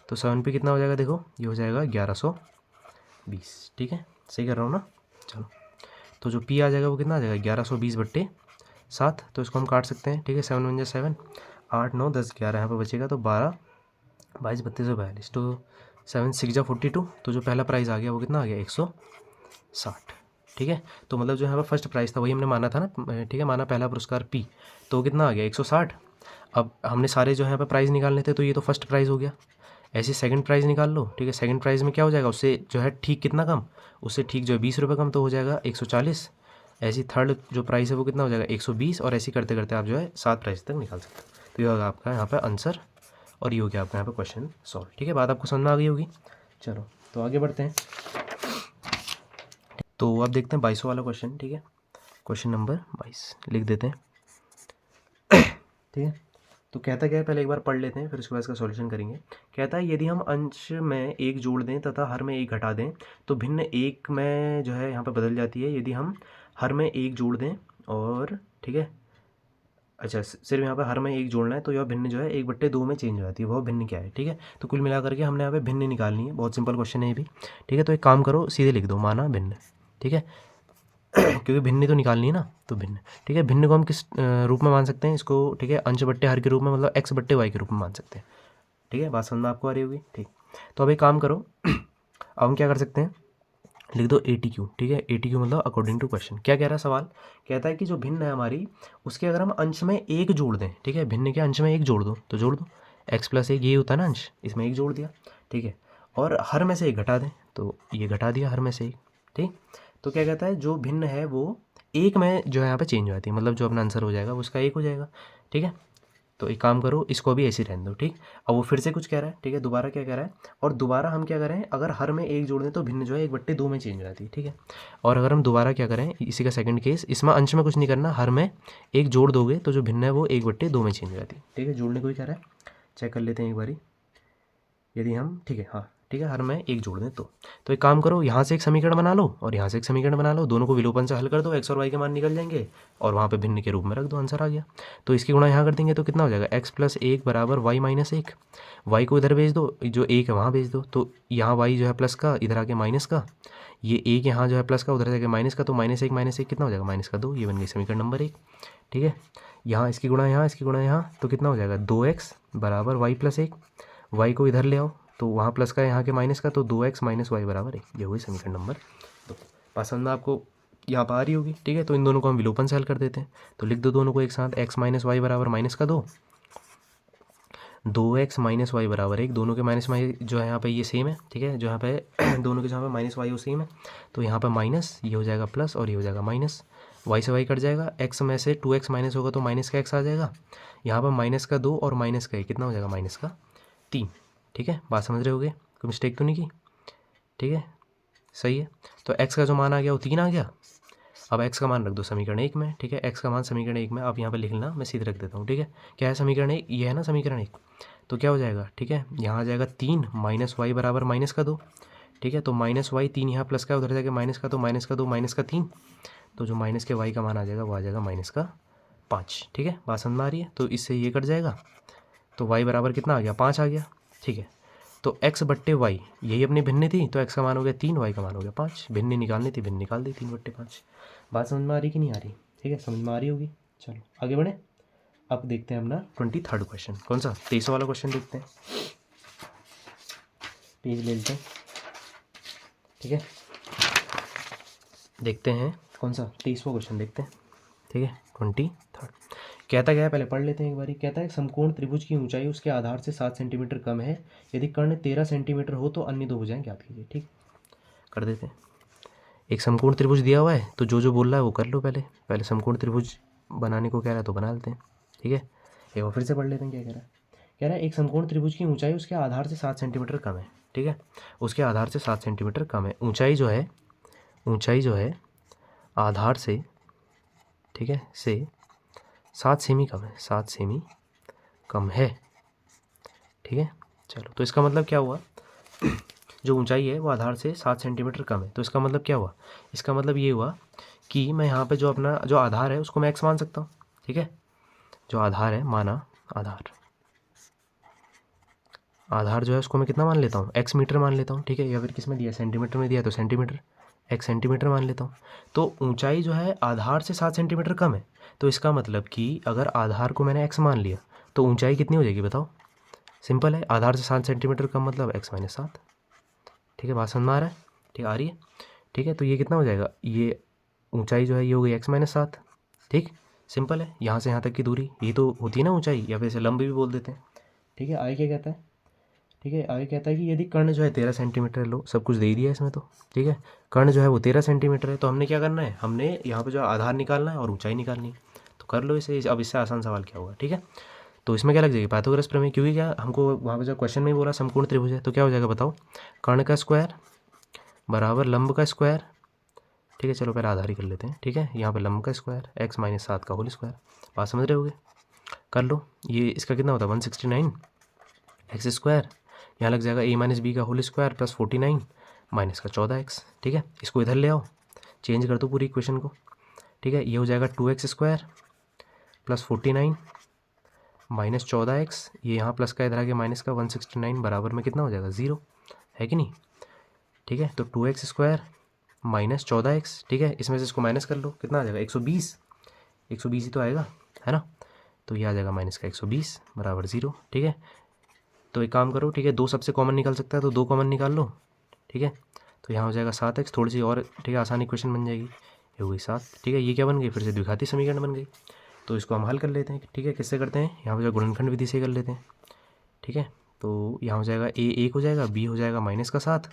तो 7p कितना हो जाएगा, देखो ये हो जाएगा 1120, ठीक है सही कर रहा हूँ ना। चलो तो जो p आ जाएगा वो कितना आ जाएगा 1120/7, तो इसको हम काट सकते हैं, ठीक है 7 1 7 8 9 10 11 यहाँ पे बचेगा, तो 12 22 32 42, तो 7 6 42, तो जो पहला प्राइज़ आ गया वो कितना आ गया 160, ठीक है। तो मतलब जो यहाँ पर फर्स्ट प्राइस था वही हमने माना था ना, ठीक है, माना पहला पुरस्कार पी, तो कितना आ गया 160। अब हमने सारे जो है यहाँ पर प्राइज़ निकालने थे, तो ये तो फर्स्ट प्राइज़ हो गया, ऐसे सेकंड प्राइज़ निकाल लो, ठीक है। सेकंड प्राइज़ में क्या हो जाएगा, उससे जो है ठीक कितना कम, उससे ठीक जो है 20 रुपये कम, तो हो जाएगा 140। ऐसी थर्ड जो प्राइस है वो कितना हो जाएगा 120, और ऐसे करते करते आप जो है 7 प्राइस तक निकाल सकते हो। तो ये होगा आपका यहाँ पर आंसर, और ये हो गया आपका यहाँ पर क्वेश्चन सॉल्व, ठीक है। बात आपको समझ में आ गई होगी। चलो तो आगे बढ़ते हैं। तो अब देखते हैं 22वां वाला क्वेश्चन, ठीक है। क्वेश्चन नंबर 22 लिख देते हैं, ठीक है। तो कहता क्या है, पहले एक बार पढ़ लेते हैं, फिर उसके बाद इसका सॉल्यूशन करेंगे। कहता है यदि हम अंश में एक जोड़ दें तथा हर में एक घटा दें तो भिन्न एक में जो है यहाँ पर बदल जाती है। यदि हम हर में एक जोड़ दें और, ठीक है, अच्छा सिर्फ यहाँ पर हर में एक जोड़ना है, तो यह भिन्न जो है 1/2 में चेंज हो जाती है। वह भिन्न क्या है, ठीक है। तो कुल मिला करके हमने यहाँ पे भिन्न निकालनी है, बहुत सिंपल क्वेश्चन है ये भी, ठीक है। तो एक काम करो, सीधे लिख दो माना भिन्न, ठीक है क्योंकि भिन्न तो निकालनी है ना, तो भिन्न, ठीक है। भिन्न को हम किस रूप में मान सकते हैं इसको, ठीक है, अंश बट्टे हर के रूप में, मतलब x/y के रूप में मान सकते हैं, ठीक है। बात समझ में आपको आ रही होगी, ठीक। तो अब एक काम करो अब हम क्या कर सकते हैं, लिख दो ATQ, ठीक है। ATQ मतलब अकॉर्डिंग टू क्वेश्चन। क्या कह रहा है सवाल, कहता है कि जो भिन्न है हमारी, उसके अगर हम अंश में एक जोड़ दें, ठीक है, भिन्न के अंश में एक जोड़ दो, तो जोड़ दो x+1, ये होता है ना अंश, इसमें एक जोड़ दिया, ठीक है। और हर में से एक घटा दें, तो ये घटा दिया हर में से एक, ठीक। तो क्या कहता है, जो भिन्न है वो एक में जो है यहाँ पे चेंज हो जाती है, मतलब जो अपना आंसर हो जाएगा वो उसका एक हो जाएगा, ठीक है। तो एक काम करो, इसको भी ऐसे ही रहने दो, ठीक। अब वो फिर से कुछ कह रहा है, ठीक है, दोबारा क्या कह रहा है, और दोबारा हम क्या करें, अगर हर में एक जोड़ दें तो भिन्न जो है 1/2 में चेंज हो जाती है, ठीक है। और अगर हम दोबारा क्या करें, इसी का सेकंड केस, इसमें अंश में कुछ नहीं करना, हर में एक जोड़ दोगे तो जो भिन्न है वो 1/2 में चेंज हो जाती है, ठीक है। जोड़ने को ही कह रहा है, चेक कर लेते हैं एक बारी, यदि हम, ठीक है, हाँ ठीक है, हर में एक जोड़ दें तो एक काम करो, यहाँ से एक समीकरण बना लो और यहाँ से एक समीकरण बना लो, दोनों को विलोपन से हल कर दो, x और y के मान निकल जाएंगे और वहाँ पे भिन्न के रूप में रख दो, आंसर आ गया। तो इसकी गुणा यहाँ कर देंगे तो कितना हो जाएगा, x+1 बराबर y-1, y को इधर भेज दो, जो एक है वहाँ भेज दो, तो यहाँ y जो है प्लस का, इधर आके माइनस का, ये एक यहाँ जो है प्लस का, उधर जाके माइनस का, तो -1 कितना हो जाएगा -2, ये बन गई समीकरण नंबर 1, ठीक है। यहाँ इसकी गुणा यहाँ, इसकी गुणा यहाँ, तो कितना हो जाएगा 2x बराबर y+1, y को इधर ले आओ, तो वहाँ प्लस का यहाँ के माइनस का, तो 2x - y बराबर 1, ये हुई समीकरण नंबर 2। पसंद आपको यहाँ पर आ रही होगी, ठीक है। तो इन दोनों को हम विलोपन से हल कर देते हैं, तो लिख दो दोनों को एक साथ, x - y बराबर -2, 2x - y बराबर 1, दोनों के माइनस जो है यहाँ पे ये सेम है, ठीक है, जो यहाँ पे दोनों के जहाँ पे -y वो सेम है, तो यहाँ पे माइनस, ये हो जाएगा प्लस और ये हो जाएगा माइनस, y से y कट जाएगा, x में से 2x माइनस होगा तो माइनस का x आ जाएगा, यहाँ पर -2 और -1 कितना हो जाएगा -3, ठीक है। बात समझ रहे होगे, कोई मिस्टेक तो नहीं की, ठीक है सही है। तो x का जो मान आ गया वो 3 आ गया, अब x का मान रख दो समीकरण 1 में, ठीक है, x का मान समीकरण 1 में, अब यहाँ पे लिख लेना, मैं सीधे रख देता हूँ, ठीक है। क्या है समीकरण 1, ये है ना समीकरण 1, तो क्या हो जाएगा, ठीक है, यहाँ आ जाएगा 3 - y बराबर -2, ठीक है। तो -y 3 यहाँ प्लस का, उधर जाके माइनस का, तो -2 - 3, तो जो माइनस के y का मान आ जाएगा वो आ जाएगा -5, ठीक है। बात समझ में आ रही है। तो इससे ये कट जाएगा, तो y बराबर कितना आ गया 5 आ गया, ठीक है। तो x/y यही अपनी भिन्न थी, तो x का मान हो गया 3, y का मान हो गया 5, भिन्न निकालनी थी, भिन्न निकाल दी 3/5। बात समझ में आ रही कि नहीं आ रही, ठीक है, समझ में आ रही होगी। चलो आगे बढ़े, अब देखते हैं अपना 23rd क्वेश्चन, कौन सा 23वां वाला क्वेश्चन देखते हैं, पेज ले लेते हैं, ठीक है। देखते हैं कौन सा 23वां क्वेश्चन देखते हैं, ठीक है 23rd। कहता क्या है, पहले पढ़ लेते हैं एक बारी। कहता है समकोण त्रिभुज की ऊंचाई उसके आधार से 7 सेंटीमीटर कम है, यदि कर्ण 13 सेंटीमीटर हो तो अन्य दो भुजाएं ज्ञात कीजिए, ठीक कर देते हैं। एक समकोण त्रिभुज दिया हुआ है, तो जो जो बोल रहा है वो कर लो, पहले समकोण त्रिभुज बनाने को कह रहा है तो बना लेते हैं, ठीक है। एक बार फिर से पढ़ लेते हैं क्या कह रहा है एक समकोण त्रिभुज की ऊंचाई उसके आधार से 7 सेंटीमीटर कम है, ठीक है, उसके आधार से 7 सेंटीमीटर कम है, ऊंचाई जो है आधार से, ठीक है, से 7 सेमी कम है, 7 सेमी कम है, ठीक है। चलो, तो इसका मतलब क्या हुआ, जो ऊंचाई है वो आधार से 7 सेंटीमीटर कम है, तो इसका मतलब क्या हुआ, इसका मतलब ये हुआ कि मैं यहाँ पे जो अपना जो आधार है उसको मैं x मान सकता हूँ, ठीक है, जो आधार है माना आधार जो है उसको मैं कितना मान लेता हूँ, x मीटर मान लेता हूँ, ठीक है, या फिर किस में दिया, सेंटीमीटर में दिया तो सेंटीमीटर, x सेंटीमीटर मान लेता हूँ। तो ऊंचाई जो है आधार से 7 सेंटीमीटर कम है, तो इसका मतलब कि अगर आधार को मैंने x मान लिया तो ऊंचाई कितनी हो जाएगी बताओ, सिंपल है, आधार से 7 सेंटीमीटर कम मतलब x माइनस 7, ठीक है, बात समझ में आ रहा है, ठीक आ रही है, ठीक है। तो ये कितना हो जाएगा, ये ऊंचाई जो है ये हो गई x माइनस 7, ठीक, सिंपल है, यहाँ से यहाँ तक की दूरी ये तो होती है ना ऊंचाई, या फिर इसे लंब भी बोल देते हैं, ठीक है। आगे क्या कहता है, ठीक है, आगे कहता है कि यदि कर्ण जो है 13 सेंटीमीटर, लो सब कुछ दे ही दिया है इसमें तो, ठीक है, कर्ण जो है वो 13 सेंटीमीटर है, तो हमने क्या करना है, हमने यहाँ पे जो आधार निकालना है और ऊंचाई निकालनी है, तो कर लो इसे। अब इससे आसान सवाल क्या होगा, ठीक है, तो इसमें क्या लग जाएगी, पाइथागोरस प्रमेय, क्योंकि क्या हमको वहाँ पे जो क्वेश्चन में ही बोला समकोण त्रिभुज है, तो क्या हो जाएगा बताओ, कर्ण का स्क्वायर बराबर लंब का स्क्वायर, ठीक है, चलो पहले आधार ही कर लेते हैं, ठीक है, यहाँ पे लंब का स्क्वायर x माइनस 7 का होल स्क्वायर, बात समझ रहे होगे, कर लो, ये इसका कितना होता है 169 एक्स स्क्वायर, यहाँ लग जाएगा a माइनस बी का होल स्क्वायर प्लस 49 माइनस का 14x, ठीक है, इसको इधर ले आओ, चेंज कर दो पूरी इक्वेशन को, ठीक है, ये हो जाएगा 2x square plus 49 minus 14x, ये यहाँ प्लस का इधर आ गया माइनस का 169 बराबर में कितना हो जाएगा 0, है कि नहीं, ठीक है। तो 2x स्क्वायर माइनस 14x, ठीक है, इसमें से इसको माइनस कर लो, कितना आ जाएगा 120, 120 ही तो आएगा, है ना, तो ये आ जाएगा माइनस का 120 बराबर 0, ठीक है। तो एक काम करो, ठीक है, 2 सबसे कॉमन निकल सकता है तो 2 कॉमन निकाल लो, ठीक है, तो यहाँ हो जाएगा 7x, थोड़ी सी और, ठीक है, आसान इक्वेशन बन जाएगी, ये हो गई 7, ठीक है, ये क्या बन गई फिर से द्विघाती समीकरण बन गई, तो इसको हम हल कर लेते हैं, ठीक है, किससे करते हैं, यहाँ पर जो गुणनखंड विधि से कर लेते हैं, ठीक है, तो यहाँ हो जाएगा a 1 हो जाएगा, b हो जाएगा माइनस का 7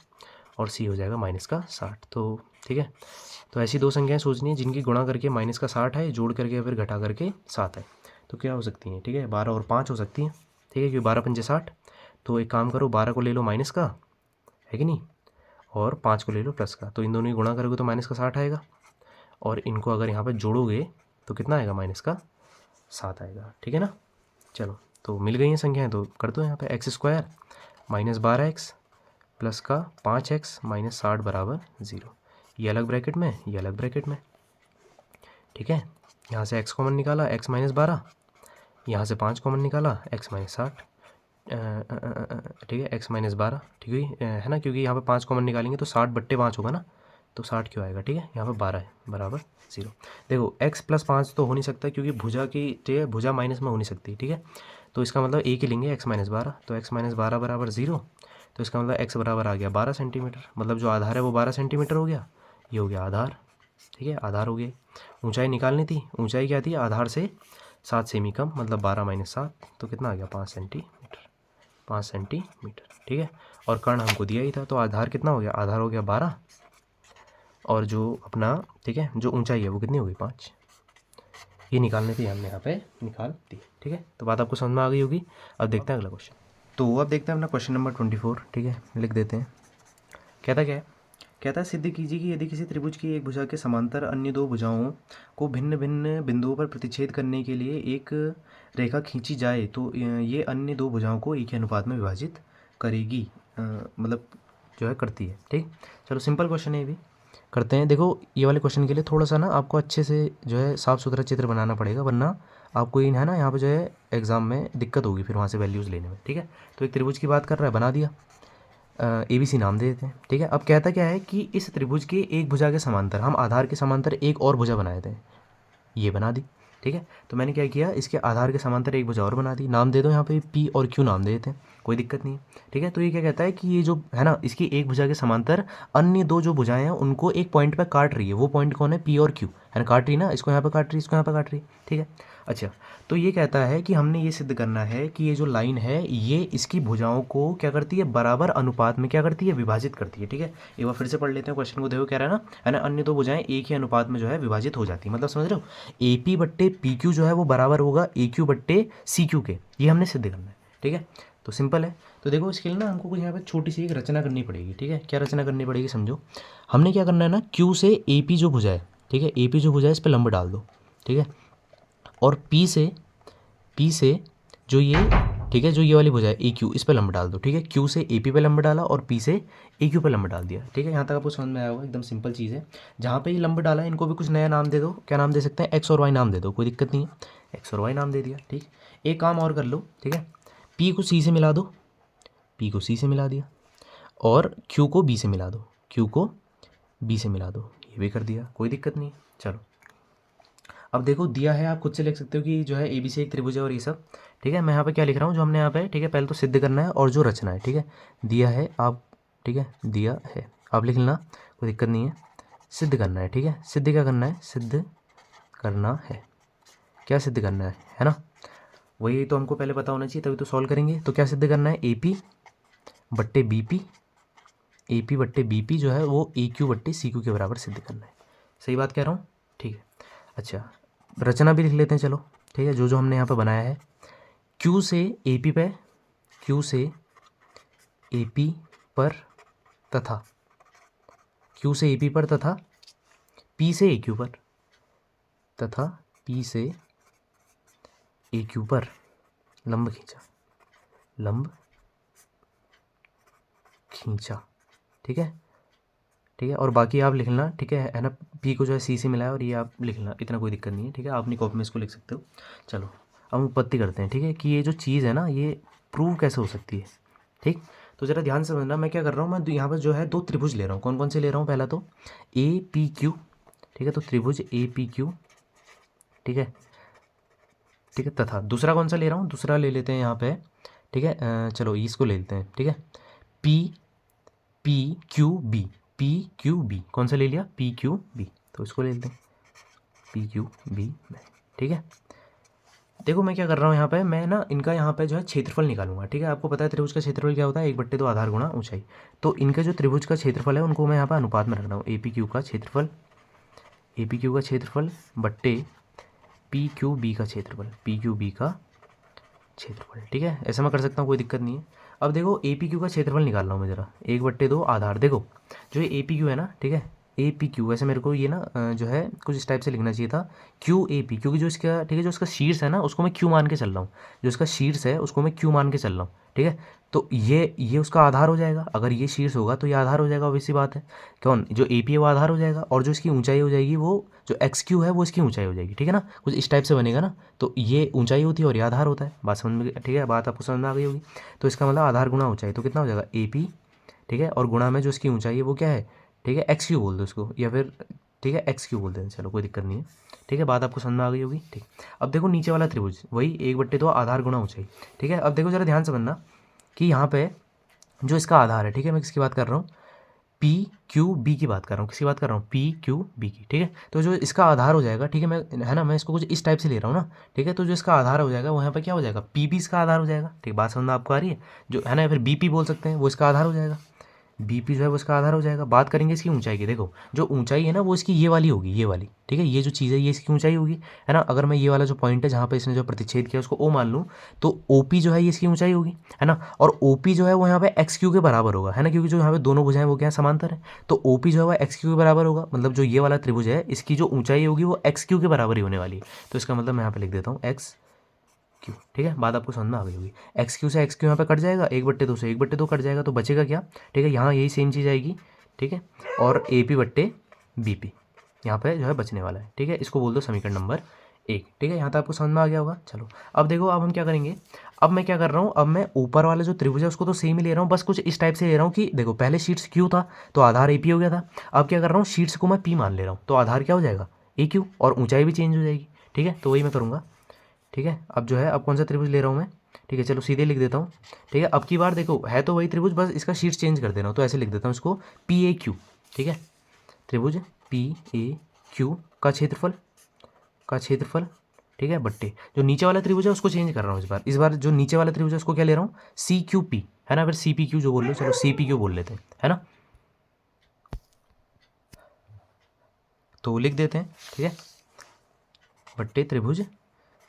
और c हो जाएगा माइनस का 60, तो ठीक है, तो ऐसी 2 संख्याएं सोचनी है जिनकी गुणा करके माइनस का 60 है, जोड़ करके फिर घटा करके 7 है, तो क्या हो सकती हैं, ठीक है, 12 और 5 हो सकती हैं, ठीक है, क्योंकि 12 पंजे 60, तो एक काम करो 12 को ले लो माइनस का, है कि नहीं, और 5 को ले लो प्लस का, तो इन दोनों की गुणा करोगे तो माइनस का 60 आएगा, और इनको अगर यहाँ पर जोड़ोगे तो कितना आएगा माइनस का 7 आएगा, ठीक है ना। चलो, तो मिल गई हैं संख्याएं, तो कर दो यहाँ पे x square minus 12x plus का 5x माइनस 60 बराबर 0, ये अलग ब्रैकेट में, ये अलग ब्रैकेट में, ठीक है, यहाँ से x कॉमन निकाला x माइनस 12, यहाँ से 5 कॉमन निकाला x माइनस 60, ठीक है, x माइनस 12, ठीक है ना, क्योंकि यहाँ पे 5 कॉमन निकालेंगे तो 60 बट्टे 5 होगा ना, तो 60 क्यों आएगा, ठीक है, यहाँ पे 12 है बराबर 0। देखो x प्लस 5 तो हो नहीं सकता क्योंकि भुजा की, ठीक है, भुजा माइनस में हो नहीं सकती, ठीक है, तो इसका मतलब एक ही लेंगे x माइनस 12, तो x माइनस 12 बराबर 0, तो इसका मतलब x बराबर आ गया 12 सेंटीमीटर, मतलब जो आधार है वो 12 सेंटीमीटर हो गया, ये हो गया आधार, ठीक है, आधार हो गया। ऊंचाई निकालनी थी, ऊंचाई क्या थी, आधार से 7 सेमी कम, मतलब 12 माइनस 7, तो कितना आ गया 5 सेंटीमीटर, 5 सेंटीमीटर, ठीक है, और कर्ण हमको दिया ही था, तो आधार कितना हो गया, आधार हो गया 12, और जो अपना, ठीक है, जो ऊंचाई है वो कितनी हो गई 5, ये निकालने थी, हमने यहाँ पे निकाल दी, ठीक है, तो बात आपको समझ में आ गई होगी। अब देखते हैं अगला क्वेश्चन, तो अब देखते हैं अपना क्वेश्चन नंबर 24, ठीक है, लिख देते हैं, कहता क्या है, कहता है सिद्ध कीजिए कि यदि किसी त्रिभुज की एक भुजा के समांतर अन्य 2 भुजाओं को भिन्न भिन्न बिंदुओं पर प्रतिच्छेद करने के लिए एक रेखा खींची जाए तो ये अन्य 2 भुजाओं को एक ही अनुपात में विभाजित करेगी, मतलब जो है करती है, ठीक। चलो सिंपल क्वेश्चन है, ये भी करते हैं। देखो ये वाले क्वेश्चन के लिए थोड़ा सा ना आपको अच्छे से जो है साफ़ सुथरा चित्र बनाना पड़ेगा, वरना आपको इन है ना यहाँ पे जो है एग्ज़ाम में दिक्कत होगी फिर वहाँ से वैल्यूज़ लेने में, ठीक है। तो एक त्रिभुज की बात कर रहा है, बना दिया, ABC नाम दे देते हैं, ठीक है। अब कहता क्या है कि इस त्रिभुज के एक भुजा के समांतर हम आधार के समांतर एक और भुजा बनाए थे, ये बना दी, ठीक है। तो मैंने क्या किया, इसके आधार के समांतर एक भुजा और बना दी, नाम दे दो यहाँ पे P और Q नाम दे देते हैं, कोई दिक्कत नहीं है, ठीक है। तो ये क्या कहता है कि ये जो है ना इसकी एक भुजा के समांतर अन्य 2 जो भुजाएं हैं उनको एक पॉइंट पर काट रही है, वो पॉइंट कौन है, P और Q, है ना, काट रही ना, इसको यहाँ पे काट रही, इसको यहाँ पे काट रही, ठीक है। अच्छा, तो ये कहता है कि हमने ये सिद्ध करना है कि ये जो लाइन है ये इसकी भुजाओं को क्या करती है, बराबर अनुपात में क्या करती है, विभाजित करती है, ठीक है। एक बार फिर से पढ़ लेते हैं क्वेश्चन को, देखो क्या रहा है ना, है ना, अन्य दो भुजाएं एक ही अनुपात में जो है विभाजित हो जाती है, मतलब समझ रहे हो, ए पी बट्टे पी क्यू जो है वो बराबर होगा ए क्यू बट्टे सी क्यू के, ये हमने सिद्ध करना है, ठीक है। तो सिंपल है। तो देखो इसके लिए ना हमको कुछ यहाँ पे छोटी सी एक रचना करनी पड़ेगी, ठीक है। क्या रचना करनी पड़ेगी समझो, हमने क्या करना है ना, क्यू से ए पी जो भुजा है, ठीक है, ए पी जो भुजा है इस पर लंब डाल दो, ठीक है, और पी से जो ये, ठीक है, जो ये वाली भुजा है ए क्यू, इस पर लंब डाल दो, ठीक है। क्यू से ए पी पे लंब डाला और पी से ए क्यू पे लंब डाल दिया, ठीक है। यहाँ तक आपको समझ में आया होगा, एकदम सिंपल चीज़ है। जहाँ पे ये लंब डाला है इनको भी कुछ नया नाम दे दो, क्या नाम दे सकते हैं, एक्स और वाई नाम दे दो, कोई दिक्कत नहीं है, एक्स और वाई नाम दे दिया, ठीक। एक काम और कर लो, ठीक है, पी को सी से मिला दो, पी को सी से मिला दिया, और क्यू को बी से मिला दो, क्यू को बी से मिला दो, ये भी कर दिया, कोई दिक्कत नहीं है। चलो अब देखो दिया है, आप खुद से लिख सकते हो कि जो है ए बी सी एक त्रिभुज है और ये सब, ठीक है। मैं यहाँ पे क्या लिख रहा हूँ, जो हमने यहाँ पे, ठीक है, पहले तो सिद्ध करना है और जो रचना है, ठीक है, दिया है आप, ठीक है, दिया है आप लिख लेना, कोई दिक्कत नहीं है। सिद्ध करना है, ठीक है, सिद्ध क्या करना है, सिद्ध करना है, क्या सिद्ध करना है ना, वही तो हमको पहले पता होना चाहिए तभी तो सॉल्व करेंगे। तो क्या सिद्ध करना है, ए पी बट्टे बी पी, ए पी बट्टे बी पी जो है वो ए क्यू बट्टे सी क्यू के बराबर सिद्ध करना है। सही बात कह रहा हूँ, ठीक है। अच्छा रचना भी लिख लेते हैं, चलो ठीक है, जो जो हमने यहाँ पे बनाया है, क्यू से ए पी पे, क्यू से ए पी पर तथा, क्यू से ए पी पर तथा पी से ए क्यू पर, तथा पी से ए क्यू पर लंब खींचा, लंब खींचा, ठीक है, ठीक है। और बाकी आप लिख लेना, ठीक है ना, पी को जो है सी से मिलाया और ये आप लिख लेना, इतना कोई दिक्कत नहीं है, ठीक है, आप अपनी कॉपी में इसको लिख सकते हो। चलो अब हम उत्पत्ति करते हैं, ठीक है, कि ये जो चीज़ है ना ये प्रूव कैसे हो सकती है, ठीक। तो ज़रा ध्यान से समझना, मैं क्या कर रहा हूँ, मैं यहाँ पर जो है दो त्रिभुज ले रहा हूँ, कौन कौन से ले रहा हूँ, पहला तो ए पी क्यू, ठीक है, तो त्रिभुज ए पी क्यू, ठीक है, ठीक है, तथा दूसरा कौन सा ले रहा हूँ, दूसरा ले लेते हैं यहाँ पे, ठीक है, चलो इसको ले लेते हैं, ठीक है, P P Q B, P Q B, कौन सा ले लिया, पी क्यू बी, तो इसको ले लेते हैं पी क्यू बी, ठीक है। देखो मैं क्या कर रहा हूँ यहाँ पे, मैं ना इनका यहाँ पे जो है क्षेत्रफल निकालूंगा, ठीक है। आपको पता है त्रिभुज का क्षेत्रफल क्या होता है, 1/2 आधार गुणा ऊंचाई। तो इनके जो त्रिभुज का क्षेत्रफल है उनको मैं यहाँ पे अनुपात में रख रहा हूँ, ए पी क्यू का क्षेत्रफल, ए पी क्यू का क्षेत्रफल बट्टे पी क्यू बी का क्षेत्रफल, पी क्यू बी का क्षेत्रफल, ठीक है, ऐसा मैं कर सकता हूँ, कोई दिक्कत नहीं है। अब देखो ए पी क्यू का क्षेत्रफल निकाल रहा हूँ मैं ज़रा, 1/2 आधार, देखो जो ये ए पी क्यू है ना, ठीक है, ए पी क्यू, वैसे मेरे को ये ना जो है कुछ इस टाइप से लिखना चाहिए था, क्यू ए पी, क्योंकि जो इसका, ठीक है, जो इसका शीर्ष है ना उसको मैं क्यू मान के चल रहा हूँ, जो इसका शीर्ष है उसको मैं क्यू मान के चल रहा हूँ, ठीक है। तो ये उसका आधार हो जाएगा, अगर ये शीर्ष होगा तो ये आधार हो जाएगा, ऑब्वियस सी बात है, कौन, जो ए पी है वो आधार हो जाएगा, और जो इसकी ऊंचाई हो जाएगी वो जो एक्स क्यू है वो इसकी ऊंचाई हो जाएगी, ठीक है ना, कुछ इस टाइप से बनेगा ना। तो ये ऊंचाई होती है और ये आधार होता है, बात समझ में, ठीक है, बात आपको समझ में आ गई होगी। तो इसका मतलब आधार गुणा ऊंचाई, तो कितना हो जाएगा ए पी, ठीक है, और गुणा में जो इसकी ऊंचाई है वो क्या है, ठीक है, एक्स क्यू बोल दो इसको, या फिर ठीक है एक्स क्यू बोल दें, चलो कोई दिक्कत नहीं है, ठीक है, बात आपको समझ में आ गई होगी, ठीक। अब देखो नीचे वाला त्रिभुज वही 1/2 आधार गुणा ऊंचाई, ठीक है। अब देखो जरा ध्यान से समझना कि यहाँ पे जो इसका आधार है, ठीक है, मैं किसकी बात कर रहा हूँ, पी क्यू बी की बात कर रहा हूँ, किसकी बात कर रहा हूँ, पी क्यू बी की, ठीक है। तो जो इसका आधार हो जाएगा, ठीक है, मैं, है ना, मैं इसको कुछ इस टाइप से ले रहा हूँ ना, ठीक है, तो जो इसका आधार हो जाएगा वो यहाँ पे क्या हो जाएगा, पी बी इसका आधार हो जाएगा, ठीक, बात समझना आपको आ रही है, जो है ना, या फिर बी पी बोल सकते हैं, वो इसका आधार हो जाएगा, बी पी जो है वो इसका आधार हो जाएगा। बात करेंगे इसकी ऊंचाई की, देखो जो ऊंचाई है ना वो इसकी ये वाली होगी, ये वाली, ठीक है, ये जो चीज़ है ये इसकी ऊंचाई होगी, है ना। अगर मैं ये वाला जो पॉइंट है जहाँ पे इसने जो प्रतिच्छेद किया उसको ओ मान लूँ, तो ओ पी जो है ये इसकी ऊंचाई होगी, है ना, और ओ पी जो है वो यहाँ पे एक्स क्यू के बराबर होगा, है ना, क्योंकि जो यहाँ पे दोनों भुजाएं वो क्या है, समांतर है, तो ओ पी जो है वो एक्स क्यू के बराबर होगा, मतलब जो ये वाला त्रिभुज है इसकी जो ऊंचाई होगी वो एक्स क्यू के बराबर ही होने वाली है। तो इसका मतलब मैं यहाँ पे लिख देता हूँ एक्स क्यू, ठीक है, बात आपको समझ में आ गई होगी। एक्स क्यू से एक्स क्यू यहाँ पे कट जाएगा, 1/2 से 1/2 कट जाएगा, तो बचेगा क्या, ठीक है, यहाँ यही सेम चीज़ आएगी, ठीक है, और ए पी बट्टे बी पी यहाँ पे जो है बचने वाला है, ठीक है, इसको बोल दो समीकरण नंबर 1, ठीक है, यहाँ तक आपको समझ में आ गया होगा। चलो अब देखो, अब हम क्या करेंगे, अब मैं क्या कर रहा हूँ, अब मैं ऊपर वाला जो त्रिभुज है उसको तो सेम ही ले रहा हूँ, बस कुछ इस टाइप से ले रहा हूँ कि देखो पहले शीर्ष क्यू था तो आधार ए पी हो गया था, अब क्या कर रहा हूँ, शीर्ष को मैं पी मान ले रहा हूँ, तो आधार क्या हो जाएगा, ए क्यू, और ऊंचाई भी चेंज हो जाएगी, ठीक है, तो वही मैं करूँगा, ठीक है। अब जो है, अब कौन सा त्रिभुज ले रहा हूँ मैं, ठीक है, चलो सीधे लिख देता हूँ, ठीक है। अब की बार देखो है तो वही त्रिभुज, बस इसका शीर्ष चेंज कर देना हो, तो ऐसे लिख देता हूँ इसको पी ए क्यू, ठीक है, त्रिभुज पी ए क्यू का क्षेत्रफल ठीक है, बट्टे जो नीचे वाला त्रिभुज है उसको चेंज कर रहा हूँ इस बार जो नीचे वाला त्रिभुज है उसको क्या ले रहा हूँ, सी क्यू पी, है ना, फिर सी पी क्यू जो बोल लो, चलो सी पी क्यू बोल लेते हैं, है ना, तो लिख देते हैं, ठीक है, बट्टे त्रिभुज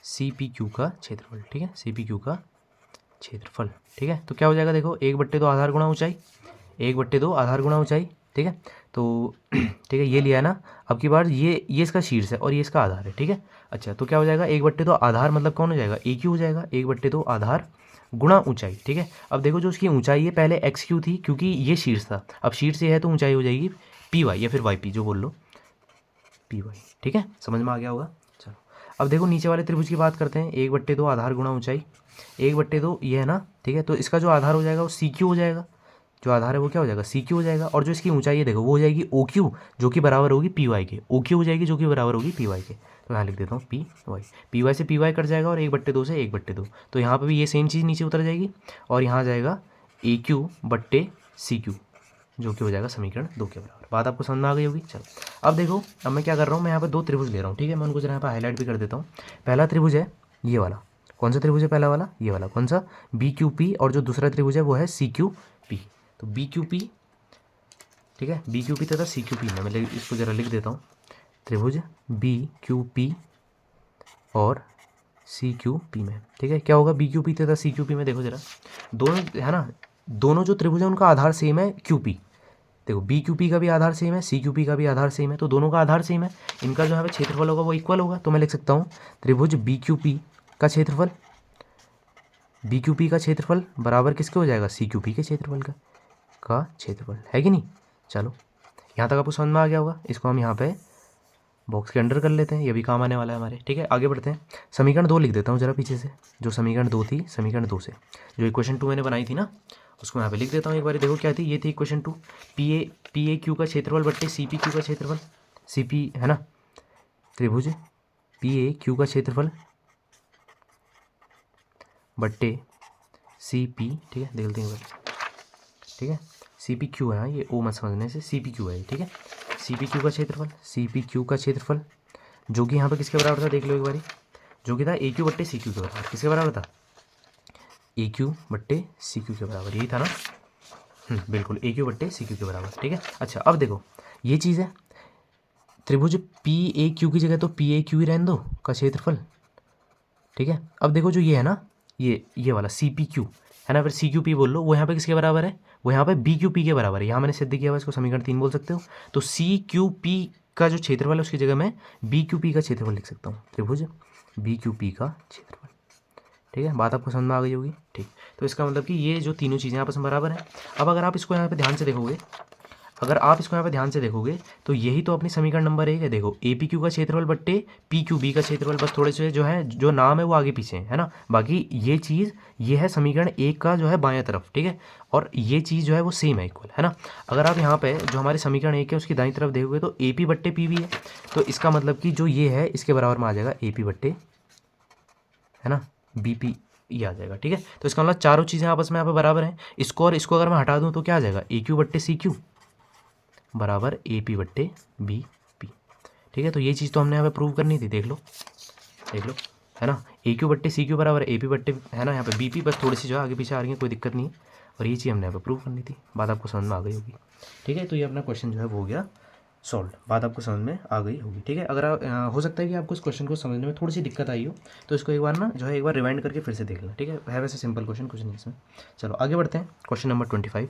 सी पी क्यू का क्षेत्रफल, ठीक है, सी पी क्यू का क्षेत्रफल, ठीक है। तो क्या हो जाएगा, देखो 1/2 आधार गुणा ऊंचाई, 1/2 आधार गुणा ऊंचाई, ठीक है। तो ठीक है, ये लिया ना, अब की बार ये इसका शीर्ष है और ये इसका आधार है, ठीक है। अच्छा, तो क्या हो जाएगा, 1/2 आधार मतलब कौन हो जाएगा, ए क्यू हो जाएगा, 1/2 आधार गुणा ऊंचाई, ठीक है। अब देखो जो उसकी ऊंचाई है पहले एक्स क्यू थी क्योंकि ये शीर्ष था, अब शीर्ष ये है तो ऊंचाई हो जाएगी पी वाई या फिर वाई पी जो बोल लो, पी वाई, ठीक है, समझ में आ गया होगा। चलो अब देखो नीचे वाले त्रिभुज की बात करते हैं, 1/2 आधार गुणा ऊंचाई, 1/2 ये है ना, ठीक है, तो इसका जो आधार हो जाएगा वो सी क्यू हो जाएगा, जो आधार है वो क्या हो जाएगा, सी क्यू हो जाएगा, और जो इसकी ऊंचाई है देखो वो हो जाएगी ओ क्यू जो कि बराबर होगी पी वाई के, ओ क्यू हो जाएगी जो कि बराबर होगी पी वाई के, तो यहाँ लिख देता हूँ पी वाई से पी वाई कट जाएगा और 1/2 से 1/2, तो यहाँ पर भी ये सेम चीज़ नीचे उतर जाएगी और यहाँ जाएगा ए क्यू बट्टे सी क्यू जो कि हो जाएगा समीकरण 2 के बराबर। बात आपको समझ में आ गई होगी। चलो अब देखो, अब मैं क्या कर रहा हूँ, मैं यहाँ पर 2 त्रिभुज ले रहा हूँ, ठीक है, मैं उनको जरा यहाँ पर हाईलाइट भी कर देता हूँ। पहला त्रिभुज है ये वाला, कौन सा त्रिभुज है पहला वाला, ये वाला, कौन सा, बी क्यू पी, और जो दूसरा त्रिभुज है वो है सी क्यू पी, तो बी क्यू पी, ठीक है, बी क्यू पी तथा सी क्यू पी में, मैं इसको जरा लिख देता हूँ, त्रिभुज बी क्यू पी और सी क्यू पी में, ठीक है, क्या होगा बी क्यू पी तथा सी क्यू पी में, देखो जरा दोनों है ना, दोनों जो त्रिभुज है उनका आधार सेम है क्यू पी, देखो बी क्यू पी का भी आधार सेम है, सी क्यू पी का भी आधार सेम है, तो दोनों का आधार सेम है, इनका जो यहाँ पे क्षेत्रफल होगा वो इक्वल होगा, तो मैं लिख सकता हूँ त्रिभुज बी क्यू पी का क्षेत्रफल, बी क्यू पी का क्षेत्रफल बराबर किसके हो जाएगा, सी क्यू पी के क्षेत्रफल का क्षेत्रफल, है कि नहीं। चलो यहाँ तक आपको समझ में आ गया होगा, इसको हम यहाँ पे बॉक्स के अंडर कर लेते हैं, ये भी काम आने वाला है हमारे, ठीक है। आगे बढ़ते हैं, समीकरण 2 लिख देता हूँ जरा पीछे से, जो समीकरण 2 थी, समीकरण 2 से जो इक्वेशन 2 मैंने बनाई थी ना, उसको यहाँ पे लिख देता हूँ एक बार, देखो क्या थी, ये थी इक्वेशन 2, पी ए क्यू का क्षेत्रफल बट्टे सी पी क्यू का क्षेत्रफल, सी पी है ना, त्रिभुज पी ए क्यू का क्षेत्रफल बट्टे सी पी, ठीक है, देख लेते हैं, ठीक है, सी पी क्यू है, हाँ ये ओ मत समझने से, सी पी क्यू है, ठीक है, सी पी क्यू का क्षेत्रफल, सी पी क्यू का क्षेत्रफल जो कि यहाँ पे किसके बराबर था, देख लो एक बारी, जो कि था ए क्यू बट्टे सी क्यू के बराबर, किसके बराबर था, ए क्यू बट्टे सी क्यू के बराबर, यही था ना, बिल्कुल ए क्यू बट्टे सी क्यू के बराबर, ठीक है। अच्छा अब देखो ये चीज़ है, त्रिभुज पी ए क्यू की जगह तो पी ए क्यू ही रहने दो का क्षेत्रफल, ठीक है। अब देखो जो ये है ना, ये वाला सी पी क्यू है ना, फिर सी क्यू पी बोल लो, वो यहाँ पे किसके बराबर है, वो यहाँ पे बी क्यू पी के बराबर है, यहाँ मैंने सिद्ध किया हुआ, इसको समीकरण 3 बोल सकते हो, तो सी क्यू पी का जो क्षेत्रफल है उसकी जगह मैं बी क्यू पी का क्षेत्रफल लिख सकता हूँ, त्रिभुज बी क्यू पी का क्षेत्रफल, ठीक है, बात आपको समझ में आ गई होगी, ठीक। तो इसका मतलब कि ये जो तीनों चीज़ें आपस में बराबर हैं। अब अगर आप इसको यहाँ पे ध्यान से देखोगे, अगर आप इसको यहाँ पे ध्यान से देखोगे तो यही तो अपनी समीकरण नंबर 1 है, देखो ए पी क्यू का क्षेत्रफल बट्टे पी क्यू बी का क्षेत्रफल, बस थोड़े से जो है जो नाम है वो आगे पीछे है ना, बाकी ये चीज़ ये है समीकरण 1 का जो है बायां तरफ, ठीक है, और ये चीज़ जो है वो सेम है, इक्वल है ना। अगर आप यहाँ पे जो हमारे समीकरण 1 है उसकी दाईं तरफ देखोगे तो ए पी बट्टे पी भी है, तो इसका मतलब कि जो ये है इसके बराबर में आ जाएगा ए पी बट्टे, है ना, बी पी, ये आ जाएगा, ठीक है। तो इसका मतलब चारों चीज़ें आपस में यहाँ पे बराबर हैं, इसको और इसको अगर मैं हटा दूँ तो क्या आ जाएगा, ए क्यू बट्टे सी क्यू बराबर ए पी बट्टे बी पी, ठीक है। तो ये चीज़ तो हमने यहाँ पे प्रूव करनी थी, देख लो है ना, ए क्यू बट्टे सी क्यू बराबर ए पी बट्टे, है ना, यहाँ पे बी पी, बस थोड़ी सी जो आगे पीछे आ रही है कोई दिक्कत नहीं है, और ये चीज़ हमने यहाँ पे प्रूव करनी थी, बात आपको समझ में आ गई होगी, ठीक है। तो ये अपना क्वेश्चन जो है वो हो गया सॉल्व, बात आपको समझ में आ गई होगी, ठीक है। अगर हो सकता है कि आपको इस क्वेश्चन को समझने में थोड़ी सी दिक्कत आई हो तो इसको एक बार ना जो है एक बार रिवाइंड करके फिर से देख लें, ठीक है वैसे सिंपल क्वेश्चन कुछ नहीं इसमें। चलो आगे बढ़ते हैं, क्वेश्चन नंबर 25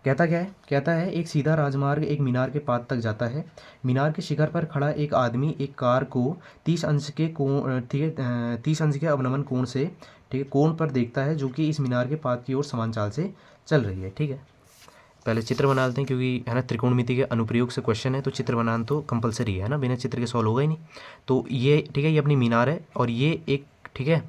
कहता क्या है, कहता है एक सीधा राजमार्ग एक मीनार के पाद तक जाता है, मीनार के शिखर पर खड़ा एक आदमी एक कार को 30 अंश के कोण, ठीक है, 30 अंश के अवनमन कोण से, ठीक है, कोण पर देखता है जो कि इस मीनार के पाद की ओर समान चाल से चल रही है, ठीक है। पहले चित्र बना लेते हैं क्योंकि है ना त्रिकोणमिति के अनुप्रयोग से क्वेश्चन है, तो चित्र बनाना तो कंपलसरी है ना, बिना चित्र के सॉल्व होगा ही नहीं। तो ये ठीक है, ये अपनी मीनार है और ये एक, ठीक है,